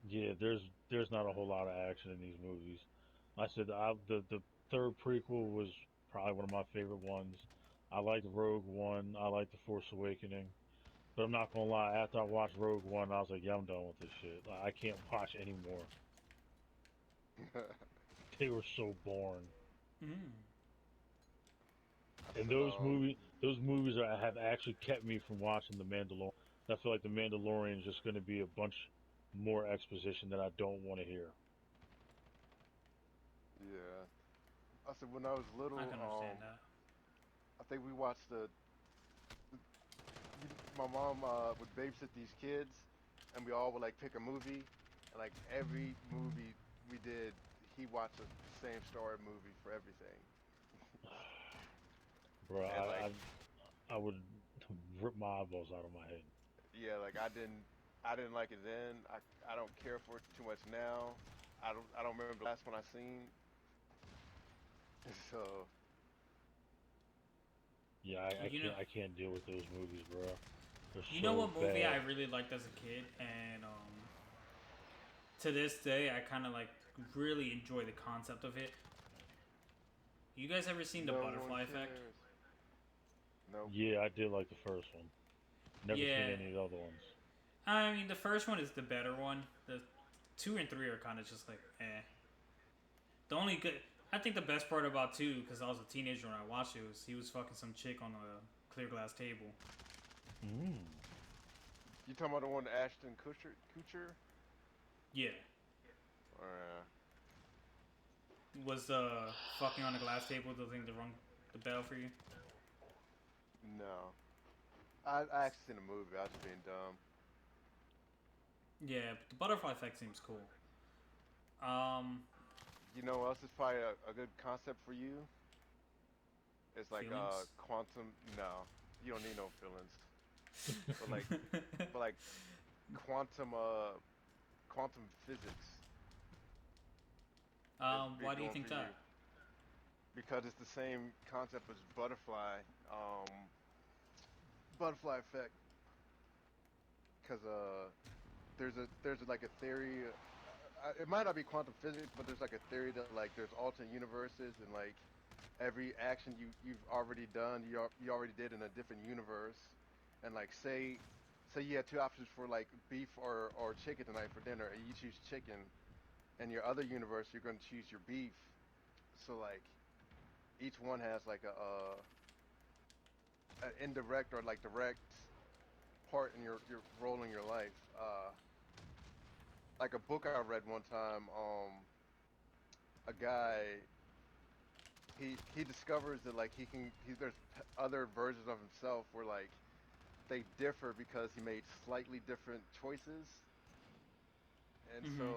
[SPEAKER 2] Yeah, there's not a whole lot of action in these movies. I said the third prequel was probably one of my favorite ones. I liked Rogue One. I liked The Force Awakening. But I'm not gonna lie, after I watched Rogue One, I was like, yeah, I'm done with this shit. Like, I can't watch anymore. They were so boring.
[SPEAKER 1] Mm.
[SPEAKER 2] And
[SPEAKER 3] said,
[SPEAKER 2] those movies have actually kept me from watching The Mandalorian. I feel like The Mandalorian is just going to be a bunch more exposition that I don't want to hear.
[SPEAKER 3] yeah. I said when I was
[SPEAKER 1] I
[SPEAKER 3] little,
[SPEAKER 1] can understand that.
[SPEAKER 3] I think we watched my mom would babysit these kids, and we all would like pick a movie, and like every movie we did, he watched the same story movie for everything,
[SPEAKER 2] Bro,
[SPEAKER 3] and like
[SPEAKER 2] I would rip my eyeballs out of my head.
[SPEAKER 3] yeah, like I didn't like it then. I don't care for it too much now. I don't remember the last one I seen. So
[SPEAKER 2] Yeah,
[SPEAKER 1] You know,
[SPEAKER 2] I can't deal with those movies, bro. They're
[SPEAKER 1] you know
[SPEAKER 2] so
[SPEAKER 1] what movie I
[SPEAKER 2] bad.
[SPEAKER 1] really liked as a kid, and to this day I kind of like really enjoy the concept of it. You guys ever seen the
[SPEAKER 3] no one
[SPEAKER 1] Butterfly Effect?
[SPEAKER 3] cares. Nope.
[SPEAKER 2] Yeah, I did like the first one. Never seen
[SPEAKER 1] Yeah,
[SPEAKER 2] any of the other ones.
[SPEAKER 1] I mean the first one is the better one. The two and three are kind of just like eh. The only good, I think the best part about two, because I was a teenager when I watched it, was he was fucking some chick on a clear glass table.
[SPEAKER 2] Mm.
[SPEAKER 3] You talking about the one Ashton Kutcher?
[SPEAKER 1] Yeah,
[SPEAKER 3] Or
[SPEAKER 1] was fucking on a glass table the thing to rung the bell for you?
[SPEAKER 3] no. I actually seen a movie. I was just being dumb.
[SPEAKER 1] Yeah, but the Butterfly Effect seems cool. Um,
[SPEAKER 3] You know what else is probably a good concept for you? It's like
[SPEAKER 1] Feelings.
[SPEAKER 3] quantum. No, you don't need no feelings. But like, but like quantum quantum physics is be
[SPEAKER 1] Why do you
[SPEAKER 3] going
[SPEAKER 1] think
[SPEAKER 3] for you
[SPEAKER 1] that?
[SPEAKER 3] because it's the same concept as um, butterfly effect. Because there's like a theory. It might not be quantum physics, but there's like a theory that like there's alternate universes and like every action you've already done you already did in a different universe, and like say you had two options for like beef or chicken tonight for dinner, and you choose chicken, and your other universe you're going to choose your beef. So like each one has like a indirect or like direct part in your role in your life. Like a book I read one time, a guy he discovers that like there's other versions of himself where like they differ because he made slightly different choices, and so
[SPEAKER 1] Mm-hmm.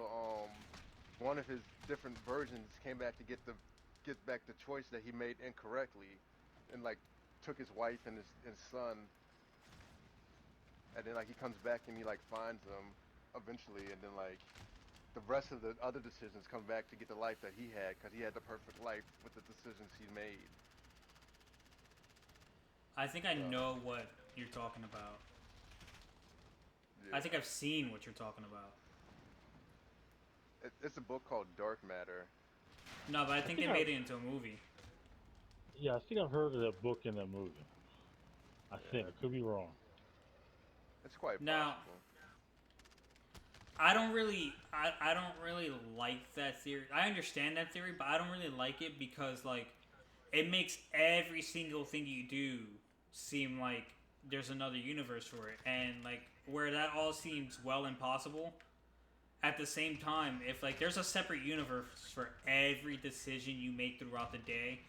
[SPEAKER 3] one of his different versions came back to get back the choice that he made incorrectly, and like took his wife and his son, and then like he comes back and he like finds them eventually, and then like the rest of the other decisions come back to get the life that he had because he had the perfect life with the decisions he made.
[SPEAKER 1] I think I
[SPEAKER 3] So
[SPEAKER 1] know what you're talking about. I think
[SPEAKER 3] yeah,
[SPEAKER 1] I've seen what you're talking about.
[SPEAKER 3] it's a book called Dark Matter.
[SPEAKER 1] No, but I
[SPEAKER 2] I
[SPEAKER 1] think they
[SPEAKER 2] think I
[SPEAKER 1] made it into a movie.
[SPEAKER 2] yeah, I think I've heard of that book and that movie. I think
[SPEAKER 3] Yeah,
[SPEAKER 2] I could be wrong.
[SPEAKER 3] it's quite
[SPEAKER 1] Now,
[SPEAKER 3] possible.
[SPEAKER 1] I don't really like that theory. I understand that theory, but I don't really like it because like it makes every single thing you do seem like there's another universe for it, and like where that all seems well impossible. At the same time, if like there's a separate universe for every decision you make throughout the day,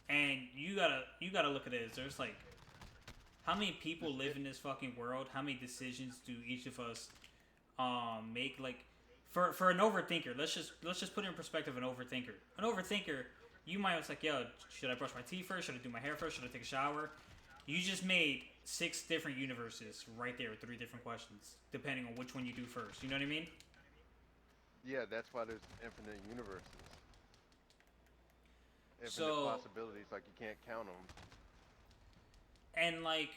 [SPEAKER 1] and you gotta look at it as there's like how many people
[SPEAKER 3] This
[SPEAKER 1] live
[SPEAKER 3] it,
[SPEAKER 1] in this fucking world? How many decisions do each of us make? Like for an overthinker, let's just put it in perspective. An overthinker, you might was like, yo, should I brush my teeth first? Should I do my hair first? Should I take a shower? You just made six different universes right there with three different questions, depending on which one you do first. You know what I mean?
[SPEAKER 3] yeah, that's why there's infinite universes, infinite
[SPEAKER 1] So
[SPEAKER 3] possibilities. Like you can't count them.
[SPEAKER 1] and like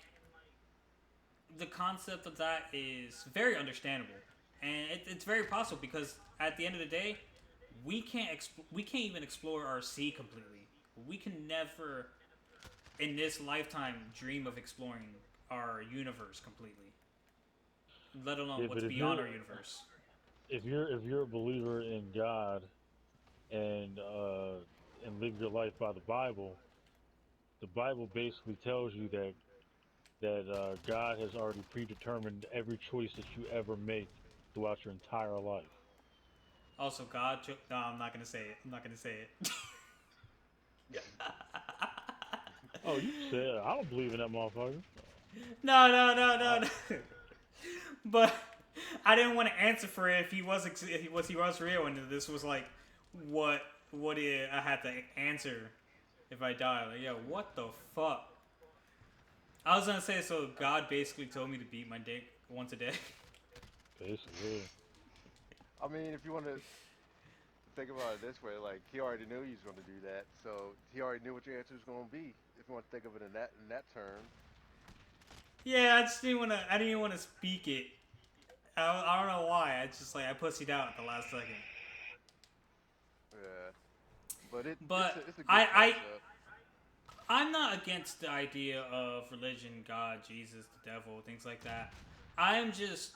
[SPEAKER 1] the concept of that is very understandable, and it's very possible because at the end of the day, we can't even explore our sea completely. We can never, in this lifetime, dream of exploring our universe completely, let alone
[SPEAKER 2] Yeah,
[SPEAKER 1] what's
[SPEAKER 2] but
[SPEAKER 1] beyond our universe.
[SPEAKER 2] if you're a believer in God and live your life by the Bible basically tells you that God has already predetermined every choice that you ever make throughout your entire life.
[SPEAKER 1] Also, no, I'm not gonna say it. I'm not gonna say it.
[SPEAKER 2] Oh, you said I don't believe in that motherfucker.
[SPEAKER 1] No,
[SPEAKER 2] Uh,
[SPEAKER 1] no. But I didn't want to answer for it if he was real, and this was like what I had to answer if I die. Like, yo, what the fuck? I was gonna say, so God basically told me to beat my dick once a day.
[SPEAKER 2] basically,
[SPEAKER 3] I mean, if you want to think about it this way, like he already knew he was going to do that, so he already knew what your answer was going to be. If you want to think of it in that term,
[SPEAKER 1] Yeah, I just didn't want to. I didn't even want to speak it. I don't know why. I just like I pussied out at the last second.
[SPEAKER 3] yeah. But
[SPEAKER 1] But
[SPEAKER 3] it's a good
[SPEAKER 1] I
[SPEAKER 3] concept.
[SPEAKER 1] I'm not against the idea of religion, God, Jesus, the devil, things like that. I'm just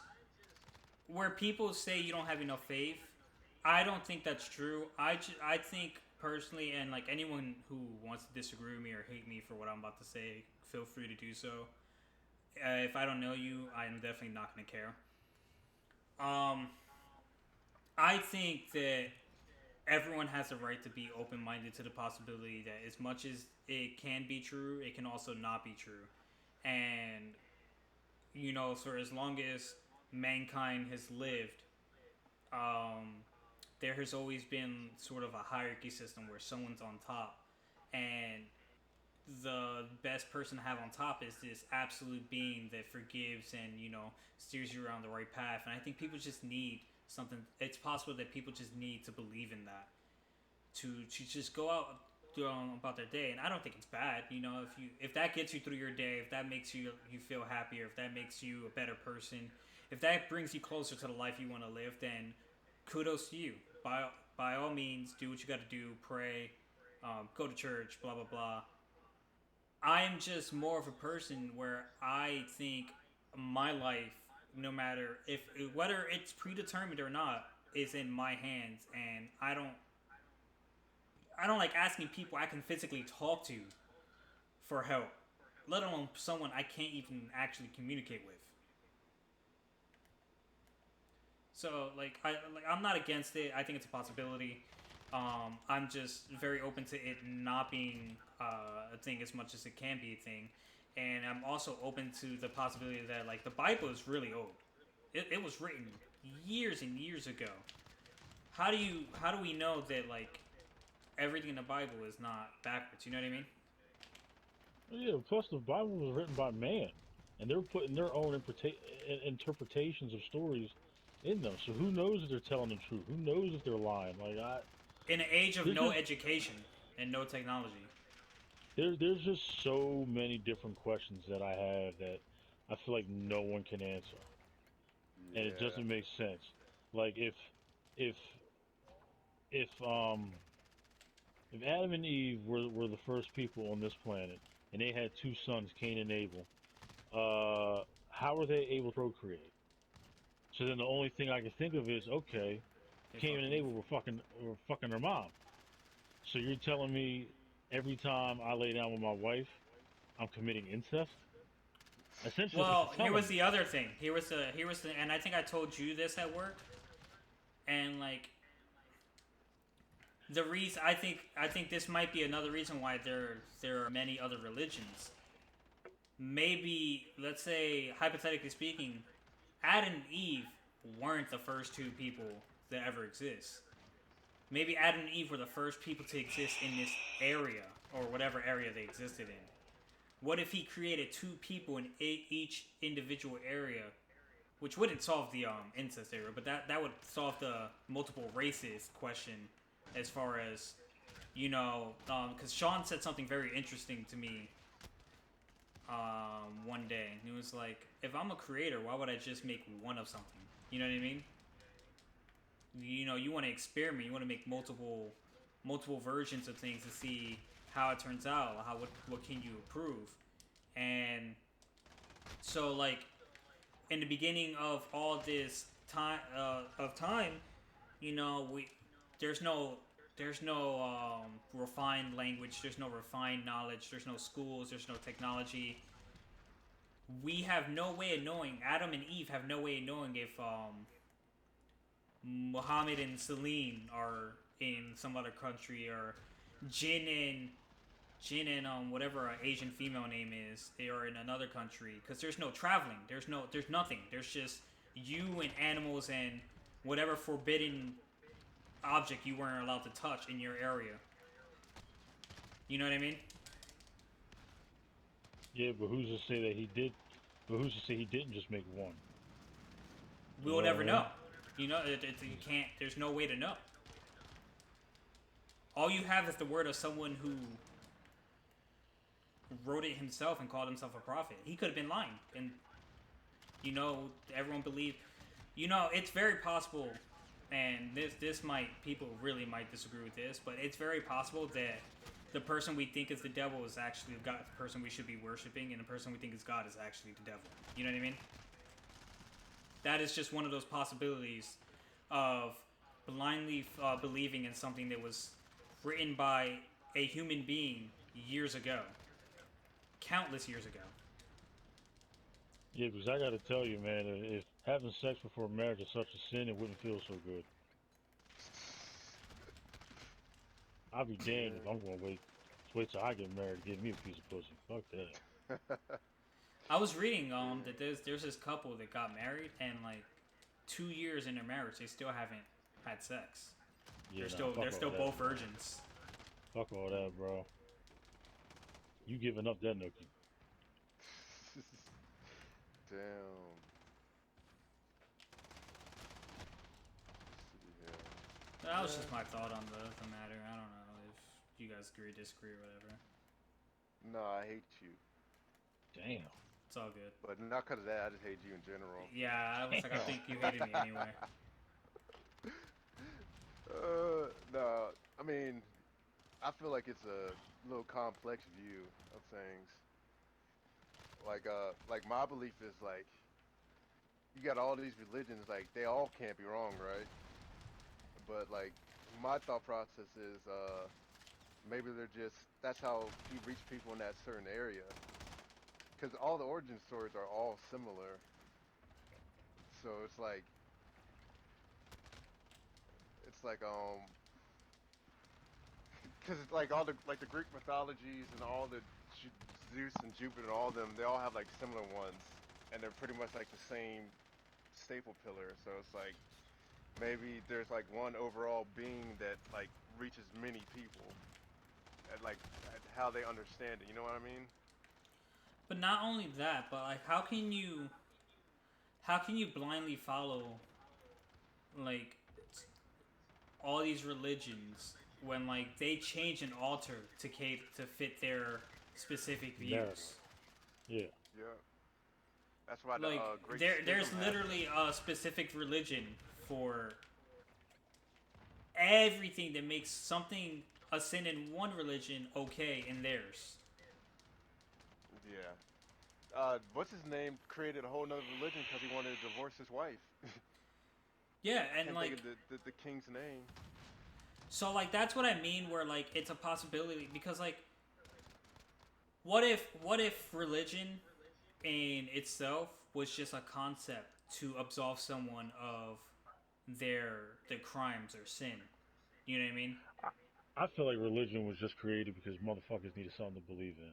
[SPEAKER 1] where people say you don't have enough faith. I don't think that's true. I think personally, and like anyone who wants to disagree with me or hate me for what I'm about to say, feel free to do so. If I don't know you, I'm definitely not gonna care. Um, I think that everyone has a right to be open minded to the possibility that as much as it can be true, it can also not be true. And, for as long as mankind has lived, um, there has always been sort of a hierarchy system where someone's on top. And the best person to have on top is this absolute being that forgives and, steers you around the right path. And I think people just need something. It's possible that people just need to believe in that to just go out about their day, and I don't think it's bad. If that gets you through your day, if that makes you feel happier, if that makes you a better person, if that brings you closer to the life you want to live, then kudos to you. By all means, do what you got to do. Pray, go to church, blah blah blah. I'm just more of a person where I think my life, no matter if whether it's predetermined or not, is in my hands, and I don't like asking people I can physically talk to for help, let alone someone I can't even actually communicate with. So I'm not against it. I think it's a possibility. I'm just very open to it not being a thing as much as it can be a thing, and I'm also open to the possibility that the Bible is really old. It was written years and years ago. How do we know that everything in the Bible is not backwards? You know what I mean?
[SPEAKER 2] yeah. Plus, the Bible was written by man, and they're putting their own interpretations of stories in them. So who knows if they're telling the truth? Who knows if they're lying?
[SPEAKER 1] In an age of
[SPEAKER 2] there's
[SPEAKER 1] no
[SPEAKER 2] just
[SPEAKER 1] education and no technology.
[SPEAKER 2] there's just so many different questions that I have that I feel like no one can answer, and it
[SPEAKER 3] Yeah.
[SPEAKER 2] doesn't make sense. Like if if if Adam and Eve were the first people on this planet, and they had two sons, Cain and Abel, how were they able to procreate? So then the only thing I can think of is, okay,
[SPEAKER 1] They
[SPEAKER 2] Cain
[SPEAKER 1] fucked
[SPEAKER 2] and
[SPEAKER 1] Eve.
[SPEAKER 2] Abel were fucking their mom. So you're telling me every time I lay down with my wife, I'm committing incest? Essentially, that's what
[SPEAKER 1] Well,
[SPEAKER 2] you're
[SPEAKER 1] here
[SPEAKER 2] telling
[SPEAKER 1] was
[SPEAKER 2] me.
[SPEAKER 1] the other thing. Here was the, and I think I told you this at work. And the reason I think this might be another reason why there are many other religions. Maybe let's say hypothetically speaking, Adam and Eve weren't the first two people that ever exist. Maybe Adam and Eve were the first people to exist in this area or whatever area they existed in. What if he created two people in each individual area, which wouldn't solve the incest area, but that would solve the multiple races question, as far as because Sean said something very interesting to me one day. And he was like, "If I'm a creator, why would I just make one of something? You know what I mean? You want to experiment. You want to make multiple multiple versions of things to see how it turns out, how what can you improve, and so like in the beginning of all this time, we there's no refined language, there's no refined knowledge, there's no schools, there's no technology. We have no way of knowing. Adam and Eve have no way of knowing if Muhammad and Celine are in some other country, or Jin and whatever an Asian female name is, they are in another country, because there's no traveling. There's nothing. There's just you and animals and whatever forbidden object you weren't allowed to touch in your area. You know what I mean?
[SPEAKER 2] Yeah, but who's to say that he did? But who's to say he didn't just make one?
[SPEAKER 1] We
[SPEAKER 2] You
[SPEAKER 1] will
[SPEAKER 2] know what
[SPEAKER 1] never
[SPEAKER 2] I mean?
[SPEAKER 1] know. You can't. There's no way to know. All you have is the word of someone who wrote it himself and called himself a prophet. He could have been lying, and everyone believed. It's very possible, and this might people really might disagree with this, but it's very possible that the person we think is the devil is actually God, the person we should be worshiping, and the person we think is God is actually the devil. You know what I mean? That is just one of those possibilities of blindly believing in something that was written by a human being years ago, countless years ago.
[SPEAKER 2] Yeah, because I got to tell you, man, if having sex before marriage is such a sin, it wouldn't feel so good. I'll be damned if
[SPEAKER 3] Yeah.
[SPEAKER 2] I'm gonna wait till I get married to give me a piece of pussy. Fuck that.
[SPEAKER 1] I was reading that
[SPEAKER 3] Yeah.
[SPEAKER 1] there's this couple that got married, and like 2 years in their marriage they still haven't had sex.
[SPEAKER 2] Yeah,
[SPEAKER 1] They're
[SPEAKER 2] nah,
[SPEAKER 1] still
[SPEAKER 2] fuck
[SPEAKER 1] they're
[SPEAKER 2] all
[SPEAKER 1] still
[SPEAKER 2] that,
[SPEAKER 1] both
[SPEAKER 2] bro.
[SPEAKER 1] virgins.
[SPEAKER 2] Fuck all that, bro. You giving up that nookie?
[SPEAKER 3] Damn. Let's see here.
[SPEAKER 1] That was
[SPEAKER 3] Yeah.
[SPEAKER 1] just my thought on the matter. I don't know if you guys agree, disagree, or whatever.
[SPEAKER 3] No, I hate you.
[SPEAKER 2] Damn.
[SPEAKER 1] It's all good.
[SPEAKER 3] But not because of that, I just hate you in general.
[SPEAKER 1] Yeah, I was like, I
[SPEAKER 2] Damn.
[SPEAKER 1] think you hated me anyway.
[SPEAKER 3] No, I mean, I feel like it's a little complex view of things. Like my belief is like, you got all these religions, like they all can't be wrong, right? But like, my thought process is, maybe they're just, that's how you reach people in that certain area. Because all the origin stories are all similar. So it's like, because it's like all the Greek mythologies and all the Zeus and Jupiter and all of them, they all have like similar ones, and they're pretty much like the same staple pillar. So it's like maybe there's like one overall being that like reaches many people at how they understand it. You know what I mean?
[SPEAKER 1] But not only that, but like, how can you blindly follow like all these religions when like they change and alter to fit their specific
[SPEAKER 2] Narrative.
[SPEAKER 1] views?
[SPEAKER 2] Yeah.
[SPEAKER 3] Yeah. That's why the
[SPEAKER 1] Like
[SPEAKER 3] Great
[SPEAKER 1] there's
[SPEAKER 3] Schism happened.
[SPEAKER 1] literally a specific religion for everything that makes something a sin in one religion okay in theirs.
[SPEAKER 3] Yeah. What's his name created a whole nother religion because he wanted to divorce his wife.
[SPEAKER 1] Yeah, and
[SPEAKER 3] Can't think
[SPEAKER 1] like,
[SPEAKER 3] of the king's name.
[SPEAKER 1] so like that's what I mean, where like it's a possibility, because like what if religion in itself was just a concept to absolve someone of their crimes or sin? You know what I mean?
[SPEAKER 2] I, I feel like religion was just created because motherfuckers needed something to believe in.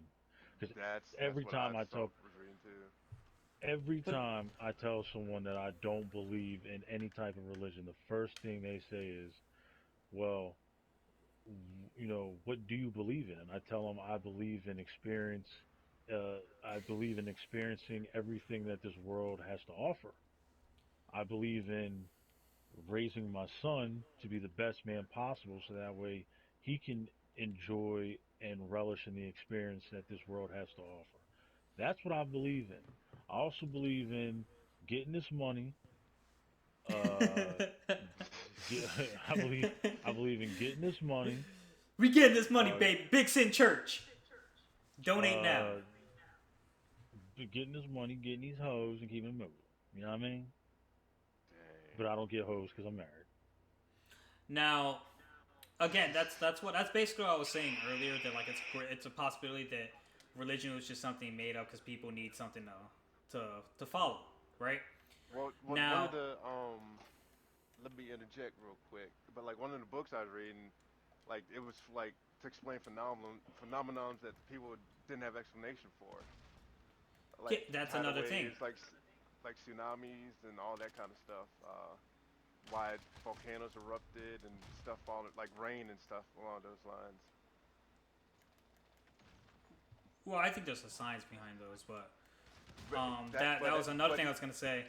[SPEAKER 2] Because
[SPEAKER 3] That's
[SPEAKER 2] every
[SPEAKER 3] what I
[SPEAKER 2] time I
[SPEAKER 3] saw
[SPEAKER 2] tell
[SPEAKER 3] was reading too.
[SPEAKER 2] every
[SPEAKER 1] But
[SPEAKER 2] time I tell someone that I don't believe in any type of religion, the first thing they say is, "Well, what do you believe in?" And I tell them I believe in experience. I believe in experiencing everything that this world has to offer. I believe in raising my son to be the best man possible, so that way he can enjoy and relish in the experience that this world has to offer. That's what I believe in. I also believe in getting this money. Uh, get, I believe I believe in getting this money.
[SPEAKER 1] We getting this money,
[SPEAKER 2] Uh,
[SPEAKER 1] baby. BigSin Church. Donate now.
[SPEAKER 2] uh, getting this money, getting these hoes, and keeping it moving. You know what I mean? But I
[SPEAKER 3] Dang.
[SPEAKER 2] don't get hoes because I'm married.
[SPEAKER 1] Now, again, that's basically what I was saying earlier. That like it's a possibility that religion was just something made up because people need something to follow, right?
[SPEAKER 3] Well, one of
[SPEAKER 1] Now,
[SPEAKER 3] the let me interject real quick. But like one of the books I was reading, like it was like to explain phenomenons that people didn't have explanation for,
[SPEAKER 1] yeah,
[SPEAKER 3] like
[SPEAKER 1] that's
[SPEAKER 3] tidal
[SPEAKER 1] another thing.
[SPEAKER 3] waves, like tsunamis and all that kind of stuff. Why volcanoes erupted and stuff falling, like rain and stuff along those lines.
[SPEAKER 1] Well, I think there's a science behind those, but
[SPEAKER 3] But
[SPEAKER 1] that was another thing I was gonna say.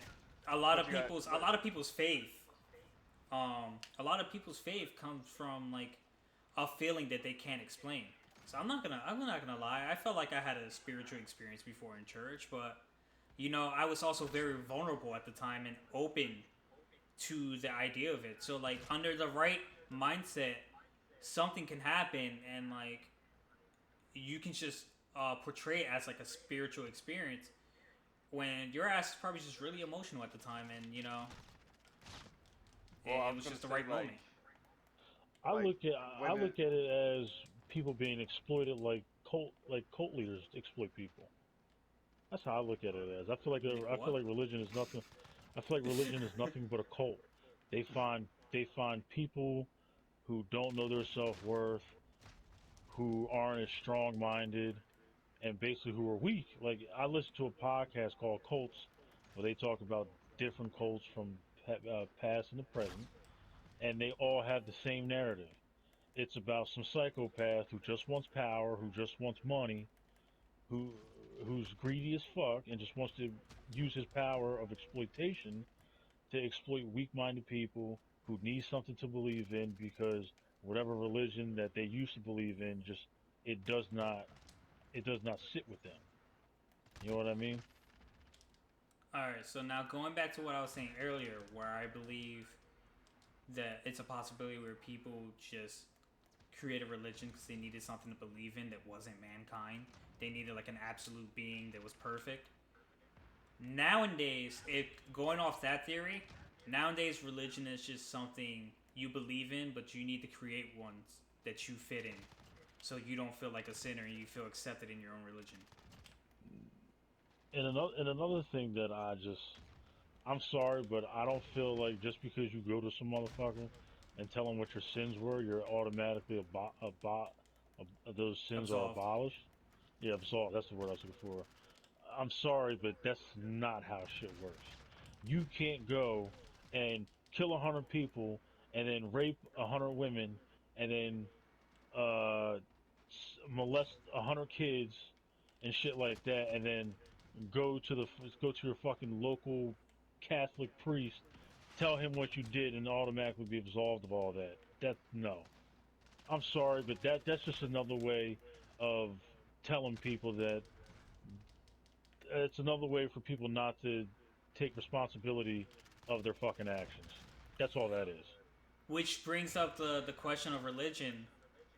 [SPEAKER 1] A lot
[SPEAKER 3] but
[SPEAKER 1] of
[SPEAKER 3] you got
[SPEAKER 1] people's a
[SPEAKER 3] but
[SPEAKER 1] lot of people's faith, a lot of people's faith comes from like a feeling that they can't explain. So I'm not gonna lie. I felt like I had a spiritual experience before in church, but I was also very vulnerable at the time and open to the idea of it. So like under the right mindset, something can happen and like you can just portray it as like a spiritual experience when your ass is probably just really emotional at the time, and
[SPEAKER 3] well, I
[SPEAKER 1] it
[SPEAKER 3] was
[SPEAKER 1] was
[SPEAKER 3] gonna
[SPEAKER 1] just the
[SPEAKER 3] say
[SPEAKER 1] right moment.
[SPEAKER 2] I
[SPEAKER 3] like
[SPEAKER 2] look at I
[SPEAKER 3] when it
[SPEAKER 2] look at it as people being exploited like cult leaders exploit people. That's how I look at it as.
[SPEAKER 1] Like
[SPEAKER 2] I feel
[SPEAKER 1] what?
[SPEAKER 2] like religion is nothing. I feel like religion is nothing but a cult. They find people who don't know their self worth, who aren't as strong minded, and basically who are weak. Like I listen to a podcast called Cults, where they talk about different cults from past and the present, and they all have the same narrative. It's about some psychopath who just wants power, who just wants money, who who's greedy as fuck and just wants to use his power of exploitation to exploit weak-minded people who need something to believe in because whatever religion that they used to believe in just it does not it does not sit with them. You know what I mean?
[SPEAKER 1] All right, so now going back to what I was saying earlier, where I believe that it's a possibility where people just create a religion because they needed something to believe in that wasn't mankind. They needed like an absolute being that was perfect. Nowadays, if going off that theory, nowadays religion is just something you believe in, but you need to create ones that you fit in, so you don't feel like a sinner and you feel accepted in your own religion.
[SPEAKER 2] And another thing that I'm sorry, but I don't feel like just because you go to some motherfucker and tell him what your sins were, you're automatically those sins are
[SPEAKER 1] Absolved.
[SPEAKER 2] abolished. Yeah, absolved. That's the word I was looking for. I'm sorry, but that's not how shit works. You can't go and kill 100 people and then rape 100 women and then molest 100 kids and shit like that, and then go to your fucking local Catholic priest, tell him what you did, and automatically be absolved of all that. That no, I'm sorry, but that's just another way of telling people that it's another way for people not to take responsibility of their fucking actions. That's all that is.
[SPEAKER 1] Which brings up the question of religion.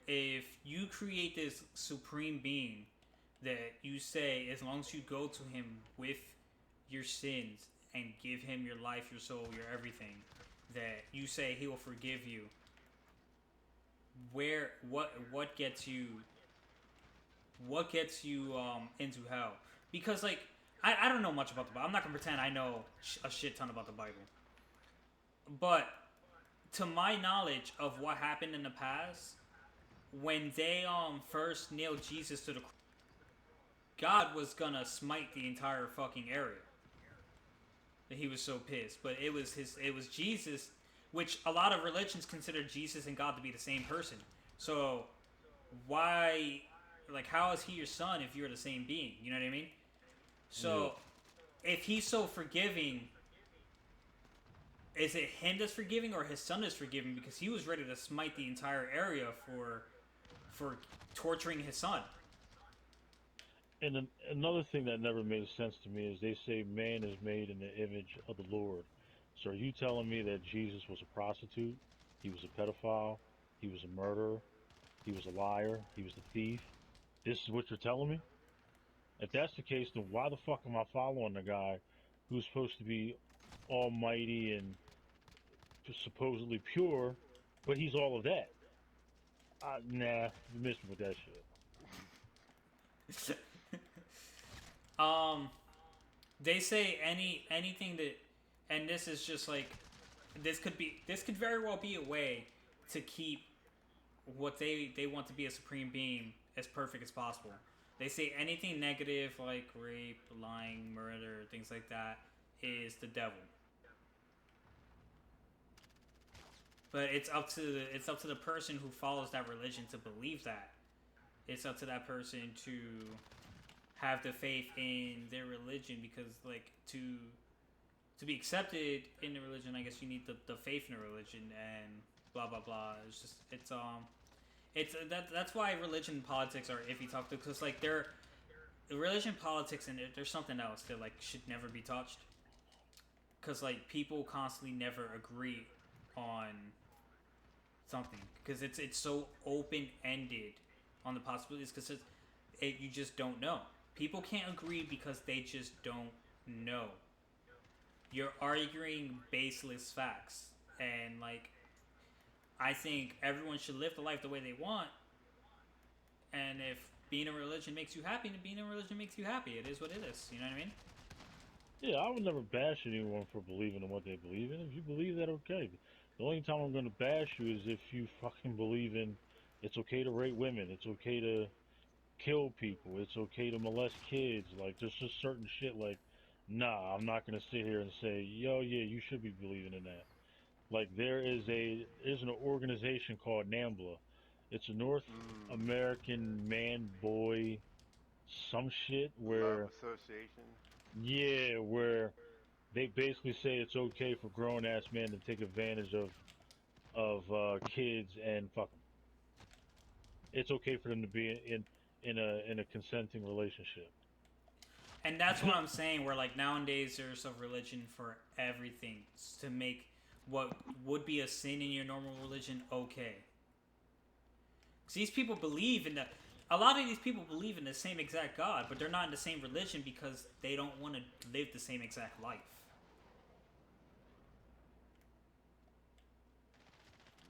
[SPEAKER 1] If you create this supreme being that you say, as long as you go to him with your sins and give him your life, your soul, your everything, that you say he will forgive you, where what gets you into hell? Because like I don't know much about the Bible. I'm not gonna pretend I know a shit ton about the Bible, but to my knowledge of what happened in the past, when they first nailed Jesus to the cross, God was gonna smite the entire fucking area. He was so pissed, but it was Jesus, which a lot of religions consider Jesus and God to be the same person. So why, like, how is he your son if you're the same being? You know what I mean?
[SPEAKER 2] Yeah.
[SPEAKER 1] So if he's so forgiving, is it him that's forgiving or his son that's forgiving? Because he was ready to smite the entire area for torturing his son.
[SPEAKER 2] And another thing that never made sense to me is they say man is made in the image of the Lord. So are you telling me that Jesus was a prostitute? He was a pedophile? He was a murderer? He was a liar. He was a thief. This is what you're telling me? If that's the case, then why the fuck am I following the guy who's supposed to be almighty and supposedly pure, but he's all of that? Nah, you missed me with that shit.
[SPEAKER 1] um, they say anything that, and this is just like, this could very well be a way to keep what they want to be a supreme being as perfect as possible. They say anything negative like rape, lying, murder, things like that is the devil. But it's up to the person who follows that religion to believe that. It's up to that person to have the faith in their religion, because like to be accepted in the religion, I guess you need the faith in the religion and blah blah blah. It's that's why religion and politics are iffy talk, because like they're religion, politics, and there's something else that like should never be touched, because like people constantly never agree on something, because it's so open ended on the possibilities, because you just don't know. People can't agree because they just don't know. You're arguing baseless facts, and like I think everyone should live the life the way they want. And if being a religion makes you happy, then being a religion makes you happy. It is what it is. You know what I mean?
[SPEAKER 2] Yeah, I would never bash anyone for believing in what they believe in. If you believe that, okay. The only time I'm going to bash you is if you fucking believe in it's okay to rape women, it's okay to kill people, it's okay to molest kids. Like, there's just certain shit like, nah, I'm not going to sit here and say, yo, yeah, you should be believing in that. Like, there's an organization called NAMBLA. It's a North
[SPEAKER 3] Mm,
[SPEAKER 2] American man boy some shit
[SPEAKER 3] love
[SPEAKER 2] where,
[SPEAKER 3] association.
[SPEAKER 2] yeah, where they basically say it's okay for grown ass men to take advantage of kids and fuck them. It's okay for them to be in a consenting relationship.
[SPEAKER 1] And that's what I'm saying. Where like nowadays there's a religion for everything to make what would be a sin in your normal religion okay. Because these people believe in the. A lot of these people believe in the same exact God, but they're not in the same religion because they don't want to live the same exact life.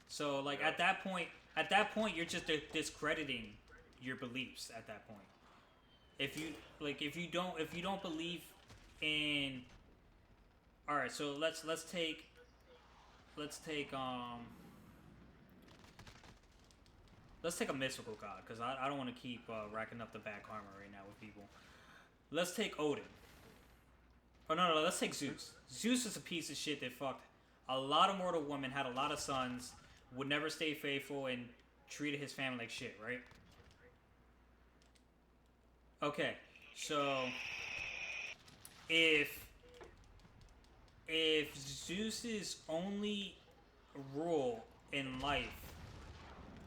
[SPEAKER 1] So like
[SPEAKER 3] Yep.
[SPEAKER 1] at that point, you're just discrediting your beliefs. At that point, if you like, if you don't believe in, all right, so let's take let's take a mystical god, because I don't want to keep racking up the bad karma right now with people. Let's take Odin. Oh no, let's take Zeus. Zeus is a piece of shit that fucked a lot of mortal women, had a lot of sons, would never stay faithful, and treated his family like shit, right? Okay, so if Zeus's only rule in life,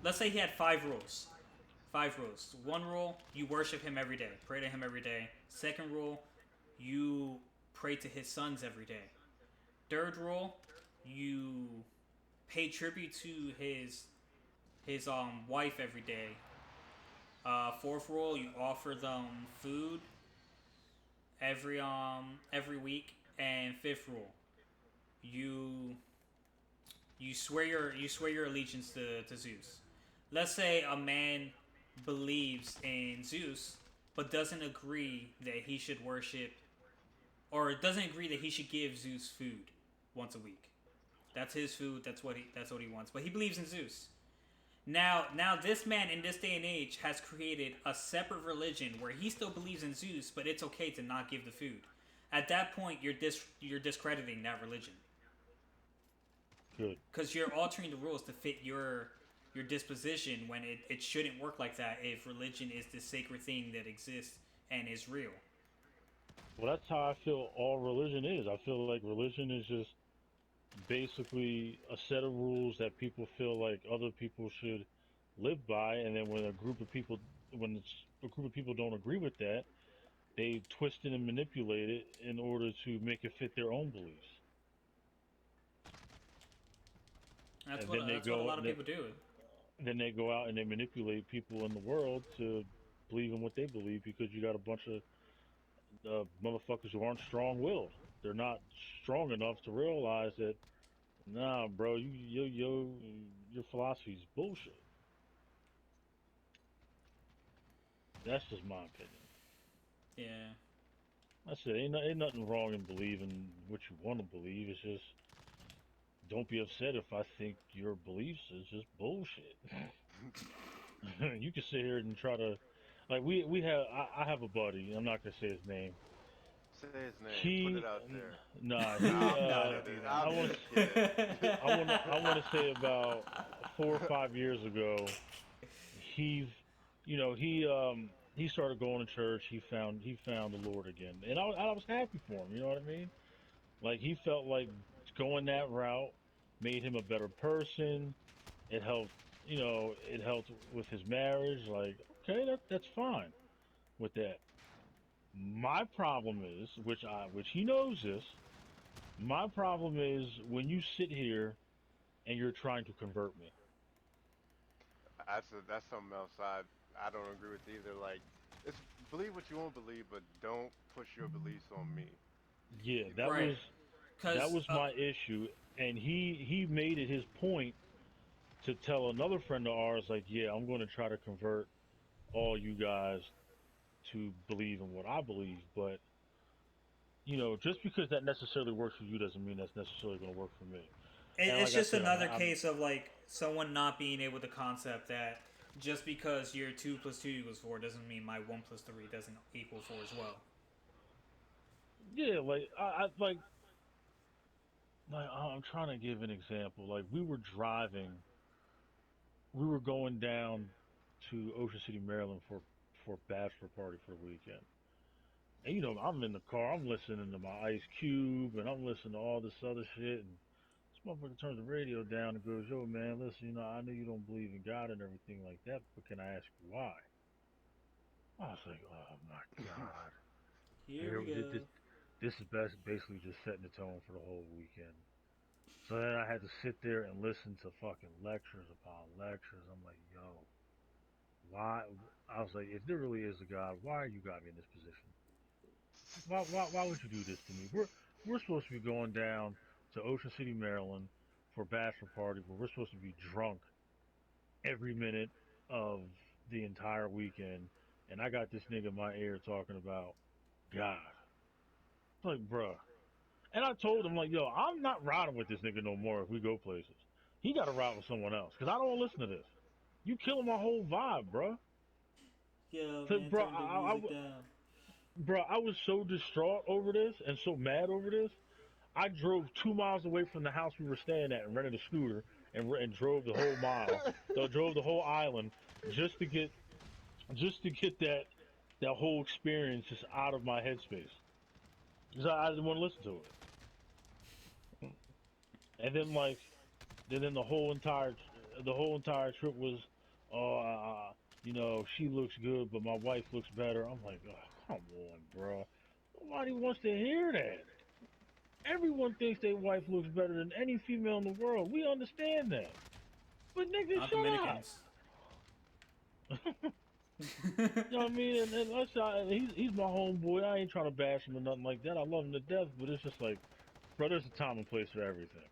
[SPEAKER 1] let's say he had five rules. Five rules. One rule, you worship him every day, pray to him every day. Second rule, you pray to his sons every day. Third rule, you pay tribute to his wife every day. Fourth rule, you offer them food every week. And fifth rule, you you swear your allegiance to Zeus. Let's say a man believes in Zeus but doesn't agree that he should worship, or doesn't agree that he should give Zeus food once a week. That's his food. That's what he wants. But he believes in Zeus. Now this man in this day and age has created a separate religion where he still believes in Zeus, but it's okay to not give the food. At that point, you're discrediting that religion,
[SPEAKER 2] Good.
[SPEAKER 1] because you're altering the rules to fit your disposition, when it shouldn't work like that if religion is this sacred thing that exists and is real.
[SPEAKER 2] Well, that's how I feel all religion is. I feel like religion is just basically a set of rules that people feel like other people should live by, and then when a group of people don't agree with that, they twist it and manipulate it in order to make it fit their own beliefs. And then they
[SPEAKER 1] That's what a
[SPEAKER 2] go,
[SPEAKER 1] lot of people do.
[SPEAKER 2] then they go out and they manipulate people in the world to believe in what they believe because you got a bunch of motherfuckers who aren't strong-willed. They're not strong enough to realize that, nah, bro, your philosophy is bullshit. That's just my opinion.
[SPEAKER 1] Yeah.
[SPEAKER 2] I said, ain't nothing wrong in believing what you want to believe. It's just don't be upset if I think your beliefs is just bullshit. You can sit here and try to, like we have. I have a buddy. I'm not gonna say his name.
[SPEAKER 3] Say his name. Put it
[SPEAKER 2] He,
[SPEAKER 3] out there.
[SPEAKER 2] nah,
[SPEAKER 3] Nah,
[SPEAKER 2] he.
[SPEAKER 3] I'm
[SPEAKER 1] No,
[SPEAKER 3] kidding.
[SPEAKER 1] don't do
[SPEAKER 2] I
[SPEAKER 3] I'm
[SPEAKER 2] want
[SPEAKER 3] just
[SPEAKER 2] to.
[SPEAKER 3] kidding.
[SPEAKER 2] I want to say about 4 or 5 years ago, he, he started going to church. He found the Lord again, and I was happy for him. You know what I mean? Like he felt like going that route made him a better person. It helped, it helped with his marriage. Like, okay, that's fine with that. My problem is, which he knows this. My problem is when you sit here and you're trying to convert me.
[SPEAKER 3] That's something else I don't agree with either. Like, it's believe what you want to believe, but don't push your beliefs on me.
[SPEAKER 2] Yeah,
[SPEAKER 3] You
[SPEAKER 2] that
[SPEAKER 3] know.
[SPEAKER 1] Right.
[SPEAKER 2] was that
[SPEAKER 1] Cause
[SPEAKER 2] was my issue, and he made it his point to tell another friend of ours, like, yeah, I'm going to try to convert all you guys to believe in what I believe, but just because that necessarily works for you doesn't mean that's necessarily going to work for me. And
[SPEAKER 1] it's
[SPEAKER 2] like I
[SPEAKER 1] just
[SPEAKER 2] said,
[SPEAKER 1] another
[SPEAKER 2] I'm
[SPEAKER 1] case of like someone not being able to concept that just because your 2 + 2 = 4 doesn't mean my 1 + 3 doesn't equal 4 as well.
[SPEAKER 2] yeah, like I'm trying to give an example. Like we were going down to Ocean City, Maryland for a bachelor party for the weekend. And I'm in the car, I'm listening to my Ice Cube, and I'm listening to all this other shit, and this motherfucker turns the radio down and goes, "Yo, man, listen, I know you don't believe in God and everything like that, but can I ask you why?" I was like, "Oh my god,
[SPEAKER 1] Here
[SPEAKER 2] here
[SPEAKER 1] we go.
[SPEAKER 2] this is basically just setting the tone for the whole weekend." So then I had to sit there and listen to fucking lectures upon lectures. I'm like, "Yo, why?" I was like, "If there really is a God, why are you got me in this position? Why would you do this to me? We're supposed to be going down to Ocean City, Maryland, for a bachelor party where we're supposed to be drunk every minute of the entire weekend, and I got this nigga in my ear talking about God." It's like, bruh. And I told him, like, yo, I'm not riding with this nigga no more if we go places. He got to ride with someone else, because I don't want to listen to this. You killing my whole vibe, bruh.
[SPEAKER 1] Yo,
[SPEAKER 2] So,
[SPEAKER 1] man,
[SPEAKER 2] bro,
[SPEAKER 1] turn the music down.
[SPEAKER 2] I was so distraught over this and so mad over this. I drove 2 miles away from the house we were staying at and rented a scooter and drove the whole mile. So drove the whole island just to get that whole experience just out of my headspace because I didn't want to listen to it. And then then the whole entire trip was, oh, she looks good, but my wife looks better. I'm like, oh, come on, bro. Nobody wants to hear that. Everyone thinks their wife looks better than any female in the world. We understand that. But nigga,
[SPEAKER 1] Not
[SPEAKER 2] shut
[SPEAKER 1] Dominicans.
[SPEAKER 2] up. You know what I mean? And he's my homeboy. I ain't trying to bash him or nothing like that. I love him to death, but it's just like, bro, there's a time and place for everything.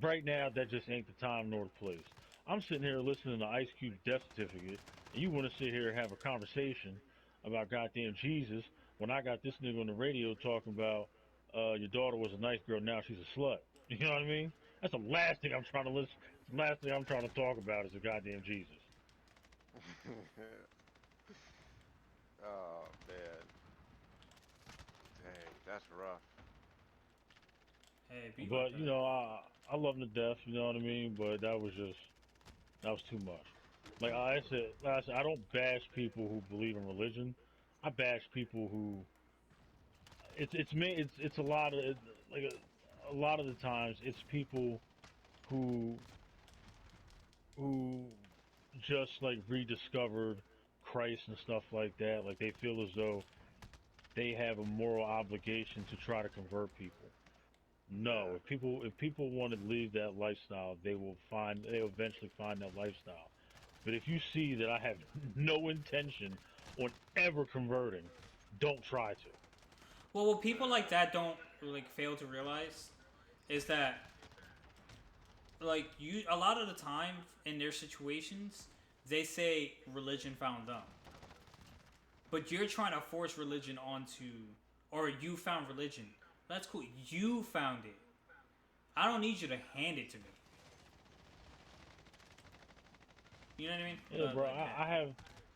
[SPEAKER 2] Right now, that just ain't the time nor the place. I'm sitting here listening to Ice Cube's death certificate, and you want to sit here and have a conversation about goddamn Jesus when I got this nigga on the radio talking about your daughter was a nice girl, now she's a slut. You know what I mean? That's the last thing I'm trying to listen. The last thing I'm trying to talk about is the goddamn Jesus.
[SPEAKER 3] Oh man, dang, that's rough.
[SPEAKER 1] Hey, be like
[SPEAKER 2] But
[SPEAKER 1] that.
[SPEAKER 2] I love him to death. You know what I mean? But that was too much. Like I said, I don't bash people who believe in religion. I bash people who it's a lot of like a lot of the times it's people who who just like rediscovered Christ and stuff like that. Like they feel as though they have a moral obligation to try to convert people. No,
[SPEAKER 3] Yeah.
[SPEAKER 2] if people want to leave that lifestyle, they'll eventually find that lifestyle. But if you see that I have no intention on ever converting, don't try to.
[SPEAKER 1] Well, what people like that don't like fail to realize is that like you a lot of the time in their situations they say religion found them, but you're trying to force religion onto, or you found religion. That's cool. You found it. I don't need you to hand it to me. You know what I mean?
[SPEAKER 2] Yeah, bro,
[SPEAKER 1] Yeah.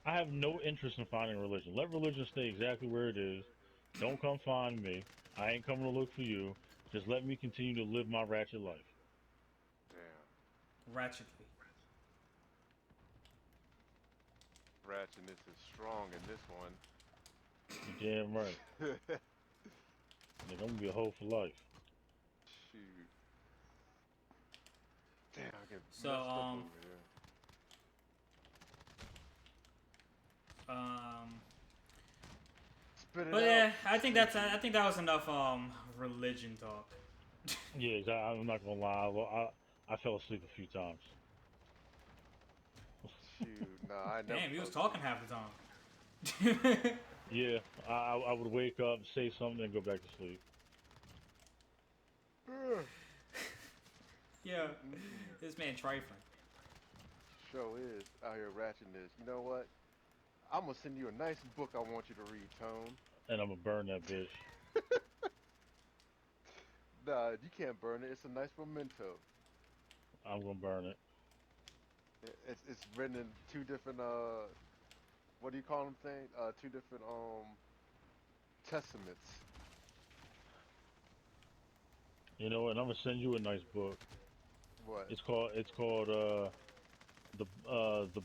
[SPEAKER 2] I have no interest in finding religion. Let religion stay exactly where it is. Don't come find me. I ain't coming to look for you. Just let me continue to live my ratchet life.
[SPEAKER 3] Damn.
[SPEAKER 1] Ratchetly.
[SPEAKER 3] Ratchetness is strong in this one.
[SPEAKER 2] You damn right. Nigga, I'm gonna be a hoe for life.
[SPEAKER 3] Shoot. Damn, I get
[SPEAKER 1] So
[SPEAKER 3] messed up over here.
[SPEAKER 1] um
[SPEAKER 3] Spit it
[SPEAKER 1] but
[SPEAKER 3] out,
[SPEAKER 1] yeah, I
[SPEAKER 3] Stinky.
[SPEAKER 1] think that was enough religion talk.
[SPEAKER 2] Yeah, I'm not gonna lie. I fell asleep a few times.
[SPEAKER 3] Shoot, nah, I never
[SPEAKER 1] Damn, he
[SPEAKER 3] fell
[SPEAKER 1] was talking
[SPEAKER 3] asleep.
[SPEAKER 1] half the time.
[SPEAKER 2] Yeah, I would wake up, say something, and go back to sleep.
[SPEAKER 1] Yeah,
[SPEAKER 3] Mm-mm-mm.
[SPEAKER 1] this man trifling.
[SPEAKER 3] Show is out here ratchetness. You know what? I'm gonna send you a nice book I want you to read, Tone.
[SPEAKER 2] And I'm gonna burn that bitch.
[SPEAKER 3] Nah, you can't burn it. It's a nice memento.
[SPEAKER 2] I'm gonna burn it.
[SPEAKER 3] It's written in two different what do you call them thing? Two different testaments.
[SPEAKER 2] You know, and I'm gonna send you a nice book.
[SPEAKER 3] What?
[SPEAKER 2] It's called the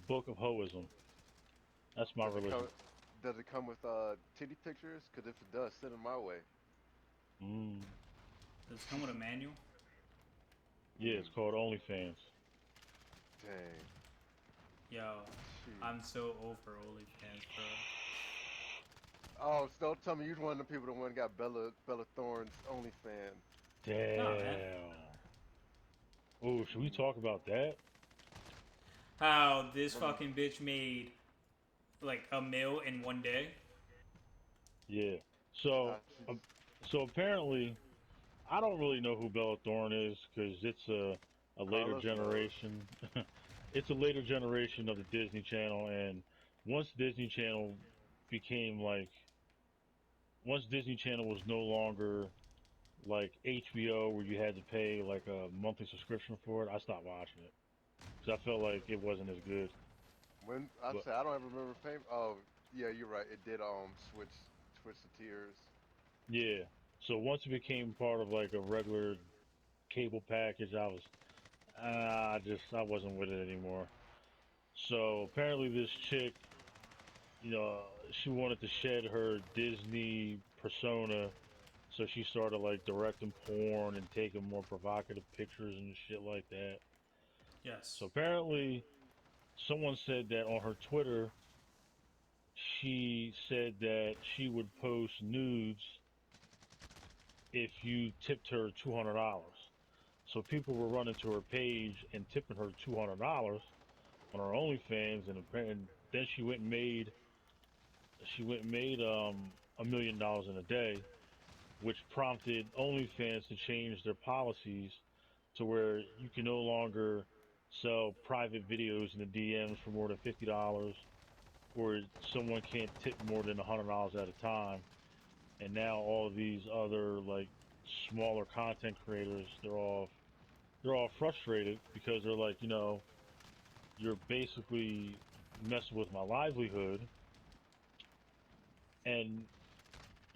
[SPEAKER 2] Book of Hoism. That's my
[SPEAKER 3] Does it
[SPEAKER 2] religion.
[SPEAKER 3] come? Does it come with titty pictures? Cause if it does, send them my way.
[SPEAKER 2] Mm.
[SPEAKER 1] Does it come with a manual?
[SPEAKER 2] Yeah, it's called OnlyFans.
[SPEAKER 3] Dang.
[SPEAKER 1] Yo,
[SPEAKER 3] Shoot.
[SPEAKER 1] I'm so over OnlyFans, bro.
[SPEAKER 3] Oh, so don't tell me you're one of the people that went and got Bella Thorne's OnlyFans.
[SPEAKER 1] No, man.
[SPEAKER 2] Damn. Oh, should we
[SPEAKER 3] Mm.
[SPEAKER 2] talk about that?
[SPEAKER 1] How this
[SPEAKER 3] Let me.
[SPEAKER 1] fucking bitch made like a meal in one day?
[SPEAKER 2] Yeah. So,
[SPEAKER 3] How she's.
[SPEAKER 2] uh, so apparently, I don't really know who Bella Thorne is because it's a later
[SPEAKER 3] Carlos knows.
[SPEAKER 2] generation. It's a later generation of the Disney Channel, and once Disney Channel became like, once Disney Channel was no longer like HBO where you had to pay like a monthly subscription for it, I stopped watching it because I felt like it wasn't as good.
[SPEAKER 3] When I
[SPEAKER 2] But
[SPEAKER 3] say I don't ever remember paying. Oh, yeah, you're right. It did switch the tiers.
[SPEAKER 2] yeah, so once it became part of like a regular cable package, I wasn't with it anymore. So apparently this chick, you know, she wanted to shed her Disney persona, so she started like directing porn and taking more provocative pictures and shit like that.
[SPEAKER 1] Yes.
[SPEAKER 2] So apparently someone said that on her Twitter, she said that she would post nudes if you tipped her $200. So people were running to her page and tipping her $200 on her OnlyFans, and then she went and made $1 million in a day, which prompted OnlyFans to change their policies to where you can no longer sell private videos in the DMs for more than $50, or someone can't tip more than $100 at a time. And now all of these other like smaller content creators, they're all frustrated because they're like, you're basically messing with my livelihood. And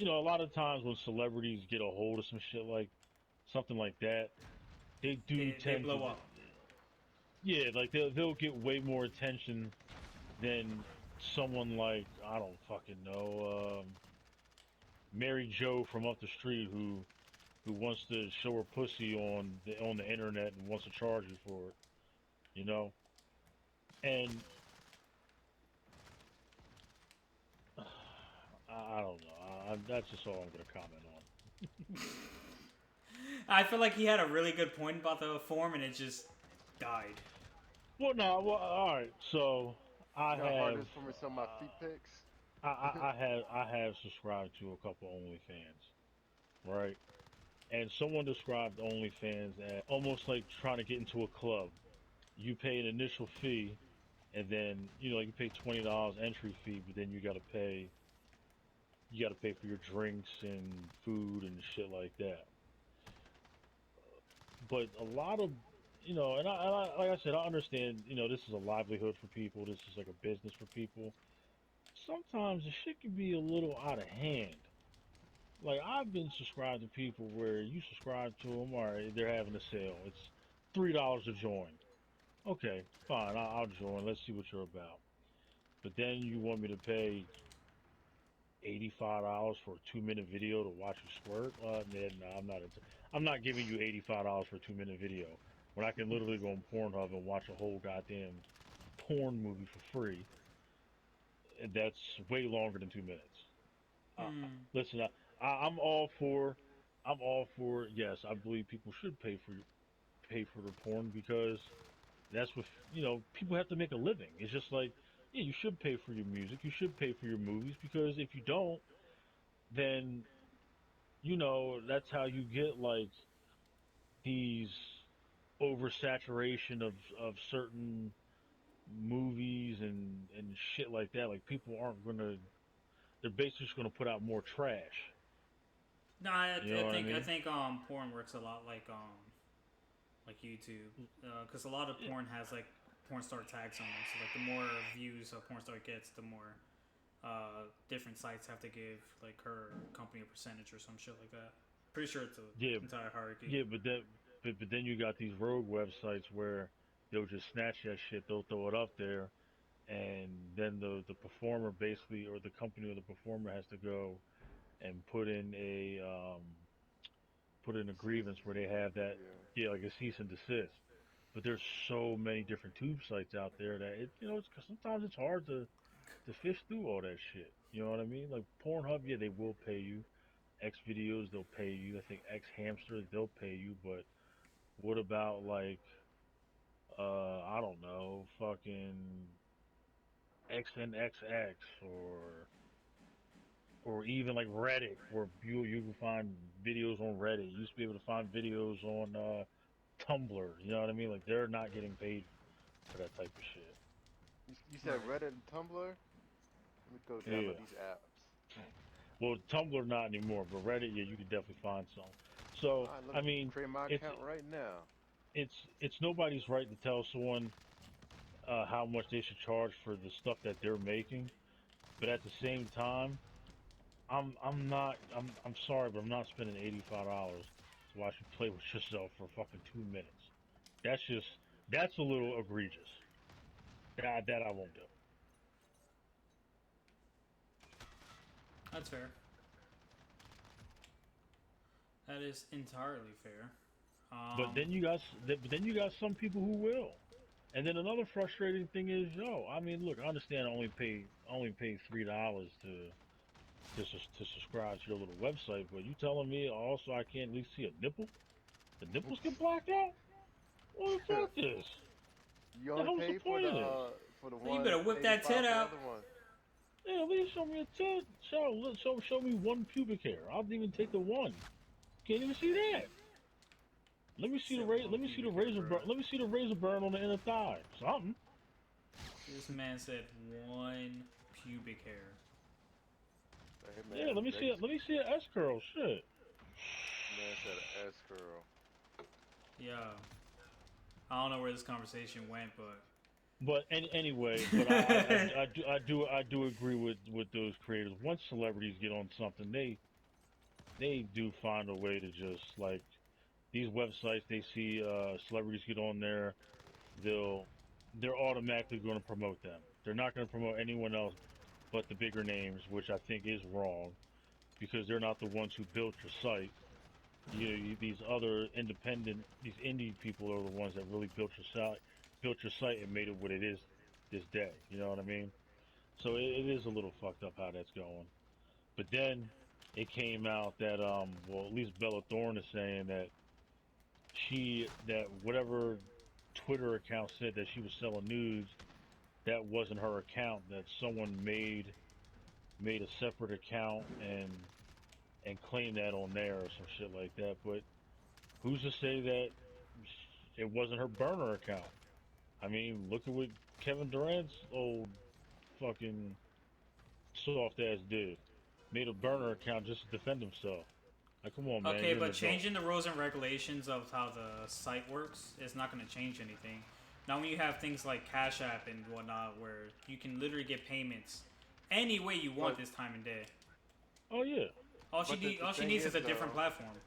[SPEAKER 2] a lot of times when celebrities get a hold of some shit like something like that, they do
[SPEAKER 1] They
[SPEAKER 2] tend to,
[SPEAKER 1] blow up.
[SPEAKER 2] yeah, like they'll get way more attention than someone like, I don't fucking know, Mary Joe from up the street who wants to show her pussy on the internet and wants to charge you for it, you know. And I don't know. That's just all I'm gonna comment on.
[SPEAKER 1] I feel like he had a really good point about the form, and it just died.
[SPEAKER 2] Well, no, well, all right. So I
[SPEAKER 3] You know how hard it
[SPEAKER 2] have,
[SPEAKER 3] is for me to sell my feet pics?
[SPEAKER 2] I have subscribed to a couple OnlyFans, right? And someone described OnlyFans as almost like trying to get into a club. You pay an initial fee, and then like you pay $20 entry fee, but then you got to pay for your drinks and food and shit like that. But a lot of and I like I said, I understand. This is a livelihood for people. This is like a business for people. Sometimes the shit can be a little out of hand. Like I've been subscribed to people where you subscribe to them, or they're having a sale. It's $3 to join. Okay, fine, I'll join. Let's see what you're about. But then you want me to pay $85 for a 2 minute video to watch you squirt? Man, no, I'm not. I'm not giving you $85 for a 2 minute video when I can literally go on Pornhub and watch a whole goddamn porn movie for free. And that's way longer than 2 minutes.
[SPEAKER 1] Hmm.
[SPEAKER 2] Listen, I'm all for. I'm all for. Yes, I believe people should pay for the porn because that's what people have to make a living. It's just like, yeah, you should pay for your music, you should pay for your movies, because if you don't, then that's how you get like these oversaturation of certain movies and shit like that. Like people aren't gonna, they're basically just gonna put out more trash.
[SPEAKER 1] No,
[SPEAKER 2] You know what I
[SPEAKER 1] I
[SPEAKER 2] mean?
[SPEAKER 1] think porn works a lot like YouTube, because a lot of porn has like porn star tags on them. So like the more views a porn star gets, the more different sites have to give like her company a percentage or some shit like that. Pretty sure it's an
[SPEAKER 2] Yeah,
[SPEAKER 1] entire hierarchy.
[SPEAKER 2] yeah, but then you got these rogue websites where they'll just snatch that shit, they'll throw it up there, and then the performer basically, or the company or the performer, has to go and put in a grievance where they have that,
[SPEAKER 3] Yeah.
[SPEAKER 2] yeah, like a cease and desist. But there's so many different tube sites out there that sometimes it's hard to fish through all that shit. You know what I mean? Like Pornhub, yeah, they will pay you. X videos, they'll pay you. I think X hamster, they'll pay you. But what about like I don't know, fucking XNXX, or even like Reddit, where you can find videos on Reddit. You used to be able to find videos on Tumblr. You know what I mean? Like they're not getting paid for that type of shit.
[SPEAKER 3] You said
[SPEAKER 1] Right.
[SPEAKER 3] Reddit and Tumblr? Let me go
[SPEAKER 2] Yeah.
[SPEAKER 3] download these apps.
[SPEAKER 2] Well, Tumblr not anymore, but Reddit, yeah, you can definitely find some. So,
[SPEAKER 3] Alright, let
[SPEAKER 2] I
[SPEAKER 3] me
[SPEAKER 2] mean,
[SPEAKER 3] create my
[SPEAKER 2] it's
[SPEAKER 3] account right now.
[SPEAKER 2] it's nobody's right to tell someone how much they should charge for the stuff that they're making, but at the same time, I'm sorry, but I'm not spending $85 to watch you play with yourself for fucking 2 minutes. That's just that's a little egregious. That I won't do.
[SPEAKER 1] That's fair. That is entirely fair.
[SPEAKER 2] But
[SPEAKER 1] Um,
[SPEAKER 2] then you got some people who will. And then another frustrating thing is, I mean, look, I understand I only pay $3 to subscribe to your little website, but you telling me also I can't at least see a nipple? The nipples get blacked out? What the fuck this?
[SPEAKER 3] You
[SPEAKER 2] The
[SPEAKER 3] only
[SPEAKER 2] hell's the
[SPEAKER 3] pay
[SPEAKER 2] point of this?
[SPEAKER 3] for the
[SPEAKER 1] so you better whip that
[SPEAKER 3] 185
[SPEAKER 1] tit
[SPEAKER 3] for the
[SPEAKER 1] out.
[SPEAKER 3] other one.
[SPEAKER 2] Yeah, at least show me a tit. Show me one pubic hair. I'll even take the one. Can't even see that. Let me see the
[SPEAKER 1] Said one
[SPEAKER 2] let me see the
[SPEAKER 1] pubic hair,
[SPEAKER 2] razor
[SPEAKER 1] bro.
[SPEAKER 2] burn. Let me see the razor burn on the inner thigh. Something.
[SPEAKER 1] This man said one pubic hair.
[SPEAKER 3] Hey
[SPEAKER 2] Yeah,
[SPEAKER 3] man,
[SPEAKER 2] let me see
[SPEAKER 3] Vegas
[SPEAKER 2] it. Let me see an S curl. Shit.
[SPEAKER 3] man said a S curl.
[SPEAKER 1] Yeah. I don't know where this conversation went, but
[SPEAKER 2] But anyway, but I do agree with those creators. Once celebrities get on something, they do find a way to just like these websites. They see celebrities get on there, they'll they're automatically going to promote them. They're not going to promote anyone else but the bigger names, which I think is wrong because they're not the ones who built your site. These other these indie people are the ones that really built your site and made it what it is this day. You know what I mean? So it is a little fucked up how that's going. But then it came out that well, at least Bella Thorne is saying that that whatever Twitter account said that she was selling nudes, that wasn't her account. That someone made a separate account and claimed that on there or some shit like that. But who's to say that it wasn't her burner account? I mean, look at what Kevin Durant's old fucking soft ass did. Made a burner
[SPEAKER 3] Yeah.
[SPEAKER 2] account just to defend himself. Like, come on, man,
[SPEAKER 1] Okay,
[SPEAKER 2] you're an
[SPEAKER 1] but
[SPEAKER 2] adult.
[SPEAKER 1] changing the rules and regulations of how the site works is not going to change anything. Now, when you have things like Cash App and whatnot, where you can literally get payments any way you want
[SPEAKER 3] But
[SPEAKER 1] this time and day,
[SPEAKER 2] Oh yeah,
[SPEAKER 3] the
[SPEAKER 1] all she
[SPEAKER 3] thing
[SPEAKER 1] needs is
[SPEAKER 3] is
[SPEAKER 1] a different
[SPEAKER 3] though,
[SPEAKER 1] platform.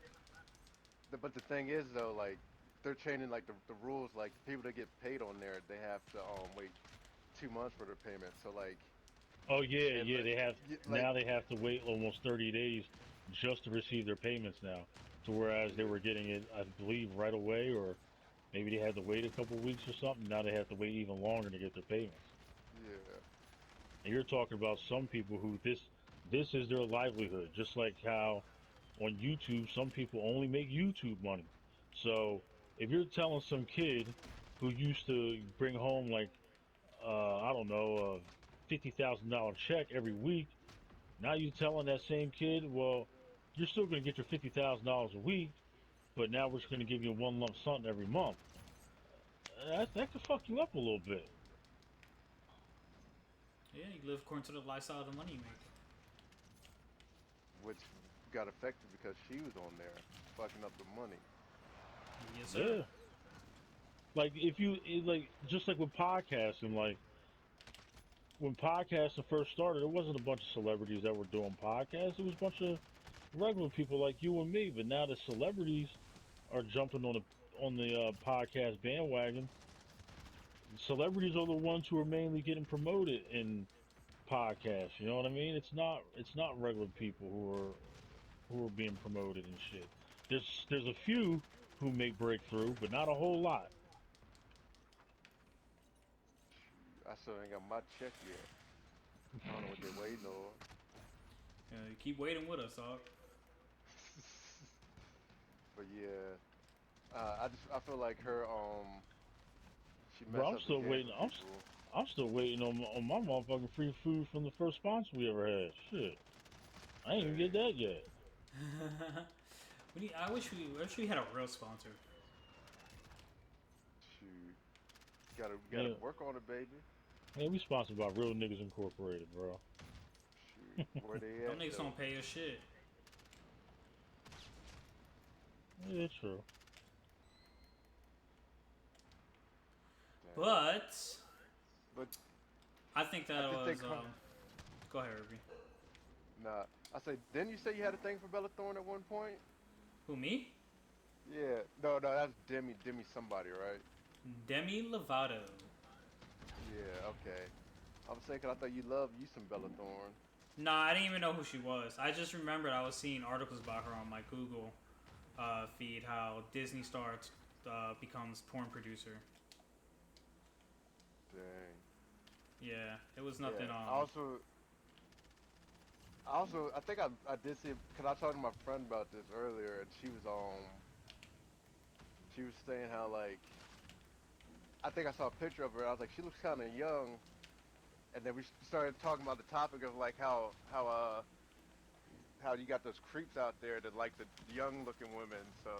[SPEAKER 3] but the thing is though, like they're changing like the rules. Like people that get paid on there, they have to wait 2 months for their payment. So
[SPEAKER 2] oh yeah,
[SPEAKER 3] and
[SPEAKER 2] yeah. They have
[SPEAKER 3] like
[SPEAKER 2] now they have to wait almost 30 days just to receive their payments now. To whereas they
[SPEAKER 3] yeah,
[SPEAKER 2] were getting it, I believe, right away, or maybe they had to wait a couple weeks or something. Now they have to wait even longer to get their payments.
[SPEAKER 3] yeah,
[SPEAKER 2] And you're talking about some people who this is their livelihood, just like how on YouTube some people only make YouTube money. So if you're telling some kid who used to bring home like I don't know, a $50,000 check every week, now you're telling that same kid, well, you're still going to get your $50,000 a week, but now we're just going to give you one lump sum every month. That could fuck you up a little bit.
[SPEAKER 1] Yeah, you live according to the lifestyle of the money you make.
[SPEAKER 3] which got affected because she was on there fucking up the money.
[SPEAKER 1] Yes, sir.
[SPEAKER 2] Yeah. Like if you like just like with podcasting, like when podcasting first started, it wasn't a bunch of celebrities that were doing podcasts. It was a bunch of regular people like you and me. But now the celebrities are jumping on the podcast bandwagon. Celebrities are the ones who are mainly getting promoted in podcasts. You know what I mean? It's not regular people who are being promoted and shit. There's a few who make breakthrough, but not a whole lot.
[SPEAKER 3] I still ain't got my check yet. I don't know what they're waiting on.
[SPEAKER 1] You keep waiting with us, dog.
[SPEAKER 3] But yeah, I feel like her she
[SPEAKER 2] Bro,
[SPEAKER 3] messed up the game for people.
[SPEAKER 2] I'm still waiting on my motherfucking free food from the first sponsor we ever had. Shit, I ain't even get
[SPEAKER 3] Dang,
[SPEAKER 2] that yet.
[SPEAKER 1] I wish we had a real sponsor.
[SPEAKER 3] shoot, gotta
[SPEAKER 2] Man,
[SPEAKER 3] work on it, baby.
[SPEAKER 2] man, we sponsored by Real Niggas Incorporated, bro.
[SPEAKER 3] Shoot, where they
[SPEAKER 1] Them
[SPEAKER 3] at
[SPEAKER 1] niggas
[SPEAKER 3] though?
[SPEAKER 1] don't pay us shit.
[SPEAKER 2] Yeah, true.
[SPEAKER 3] Dang,
[SPEAKER 1] But
[SPEAKER 3] but
[SPEAKER 1] I think
[SPEAKER 3] I
[SPEAKER 1] that
[SPEAKER 3] think they
[SPEAKER 1] was.
[SPEAKER 3] come.
[SPEAKER 1] Go ahead, Ruby.
[SPEAKER 3] Nah, I say, didn't you say you had a thing for Bella Thorne at one point?
[SPEAKER 1] Who, me?
[SPEAKER 3] Yeah, no, that's Demi somebody, right?
[SPEAKER 1] Demi Lovato.
[SPEAKER 3] Yeah, okay. I was saying 'cause I thought you loved you some Bella Thorne.
[SPEAKER 1] Nah, I didn't even know who she was. I just remembered I was seeing articles about her on my Google feed. How Disney Star becomes porn producer.
[SPEAKER 3] Dang.
[SPEAKER 1] Yeah, it was
[SPEAKER 3] Yeah.
[SPEAKER 1] nothing.
[SPEAKER 3] I think I did see because I talked to my friend about this earlier, and she was saying how like I think I saw a picture of her. I was like, she looks kind of young, and then we started talking about the topic of like how you got those creeps out there that like the young looking women. So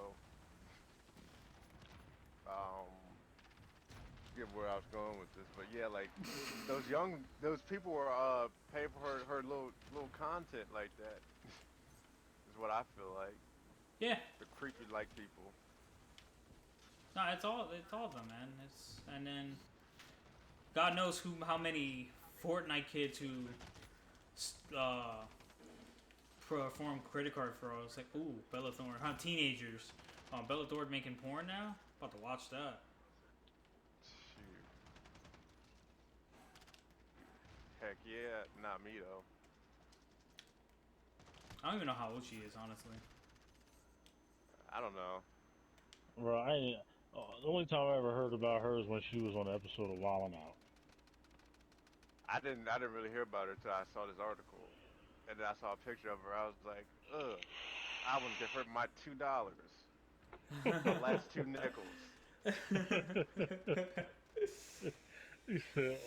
[SPEAKER 3] forget where I was going with this, but yeah, like those people were paying for her little content like that. Is what I feel like.
[SPEAKER 1] Yeah,
[SPEAKER 3] The creepy like people.
[SPEAKER 1] no, it's all of them, man. It's and then God knows how many Fortnite kids who uh, perform credit card fraud. It's like, ooh, Bella Thorne, huh? Teenagers. Bella Thorne making porn now. About to watch that.
[SPEAKER 3] Shoot. Heck yeah, not me though.
[SPEAKER 1] I don't even know how old she is, honestly.
[SPEAKER 3] I don't know.
[SPEAKER 2] Bro, I ain't, the only time I ever heard about her is when she was on an episode of Wildin' Out.
[SPEAKER 3] I didn't really hear about her until I saw this article, and then I saw a picture of her. I was like, ugh. I want to give her my $2. My last two nickels.
[SPEAKER 2] He said,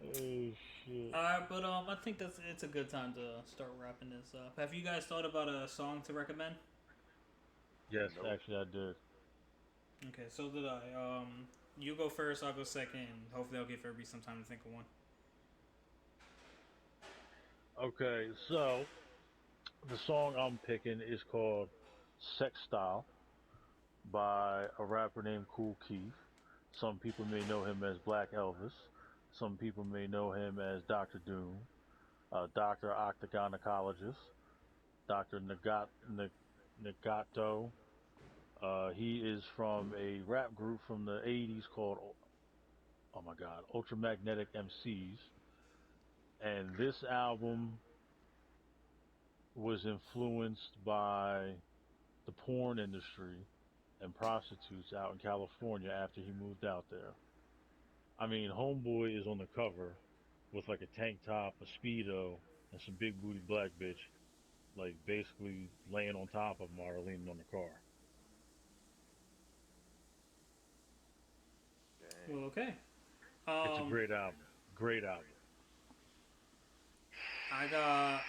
[SPEAKER 2] oh shit.
[SPEAKER 1] Alright, but I think it's a good time to start wrapping this up. Have you guys thought about a song to recommend?
[SPEAKER 2] Yes,
[SPEAKER 3] Nope.
[SPEAKER 2] actually I did.
[SPEAKER 1] Okay, so did I. You go first, I'll go second, and hopefully I'll give everybody some time to think of one.
[SPEAKER 2] Okay, so the song I'm picking is called Sex Style by a rapper named Cool Keith. Some people may know him as Black Elvis. Some people may know him as Dr. Doom, Dr. Octagonacologist, Dr. Nagato. He is from a rap group from the 80s called, oh my god, Ultramagnetic MCs. And this album was influenced by the porn industry and prostitutes out in California after he moved out there. I mean, Homeboy is on the cover with like a tank top, a speedo, and some big booty black bitch, like basically laying on top of him or leaning on the car.
[SPEAKER 3] Dang.
[SPEAKER 1] Well, okay.
[SPEAKER 2] It's a
[SPEAKER 1] Um,
[SPEAKER 2] great album. Great album.
[SPEAKER 1] I got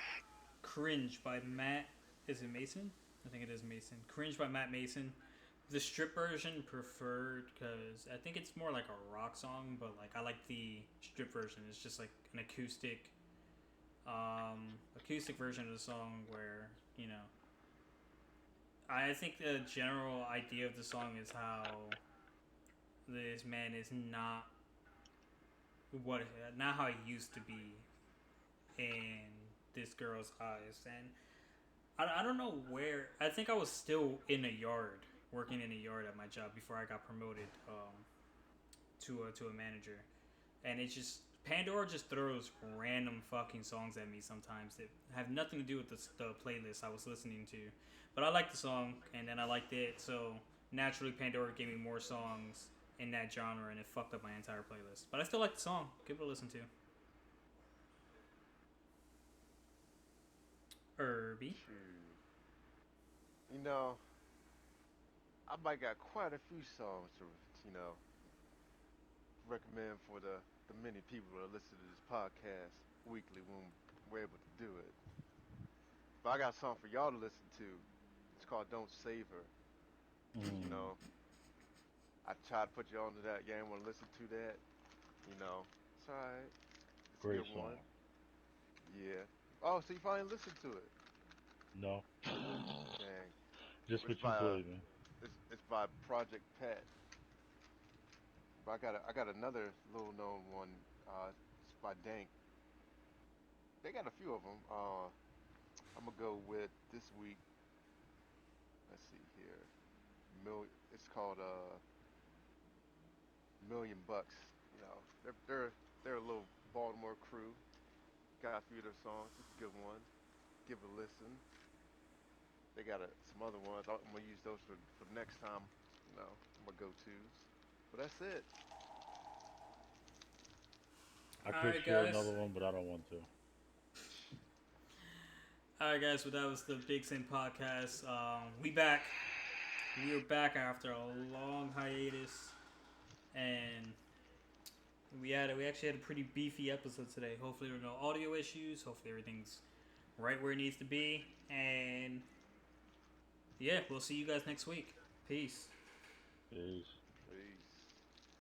[SPEAKER 1] Cringe by Matt. Is it Mason? I think it is Mason. Cringe by Matt Mason. The strip version preferred because I think it's more like a rock song, but like I like the strip version. It's just like an acoustic version of the song where I think the general idea of the song is how this man is what not how he used to be in this girl's eyes, and I don't know where. I think I was still in a yard, working in a yard at my job before I got promoted to a manager, and it just Pandora just throws random fucking songs at me sometimes that have nothing to do with the playlist I was listening to, but I liked the song and then I liked it, so naturally Pandora gave me more songs in that genre and it fucked up my entire playlist. But I still like the song. Give it a listen to. Irby.
[SPEAKER 3] Shoot. You know, I might got quite a few songs to, you know, recommend for the many people that listen to this podcast weekly when we're able to do it. But I got something for y'all to listen to. It's called Don't Save Her. You
[SPEAKER 2] Mm,
[SPEAKER 3] know, I tried to put you onto that. You ain't want to listen to that. You know, it's alright. It's a
[SPEAKER 2] great
[SPEAKER 3] good one.
[SPEAKER 2] song.
[SPEAKER 3] Yeah. Oh, so you finally listened to it?
[SPEAKER 2] No,
[SPEAKER 3] Dang.
[SPEAKER 2] just
[SPEAKER 3] It's
[SPEAKER 2] what you
[SPEAKER 3] by
[SPEAKER 2] played, man.
[SPEAKER 3] it's by Project Pat. But I got another little known one. It's by Dank. They got a few of them. I'm gonna go with this week. Let's see here. It's called Million Bucks. You know, they're a little Baltimore crew. Got a few of their songs. It's a good one. Give it a listen. They got some other ones. I'm gonna use those for next time. You know, my go-tos. But that's it.
[SPEAKER 2] I
[SPEAKER 1] All
[SPEAKER 2] could
[SPEAKER 1] right,
[SPEAKER 2] share another
[SPEAKER 1] guys.
[SPEAKER 2] one, but I don't want to.
[SPEAKER 1] All right, guys. Well, that was the Big Sin podcast. We back. We are back after a long hiatus, and we actually had a pretty beefy episode today. Hopefully, there are no audio issues. Hopefully, everything's right where it needs to be. And yeah, we'll see you guys next week. Peace.
[SPEAKER 2] Peace.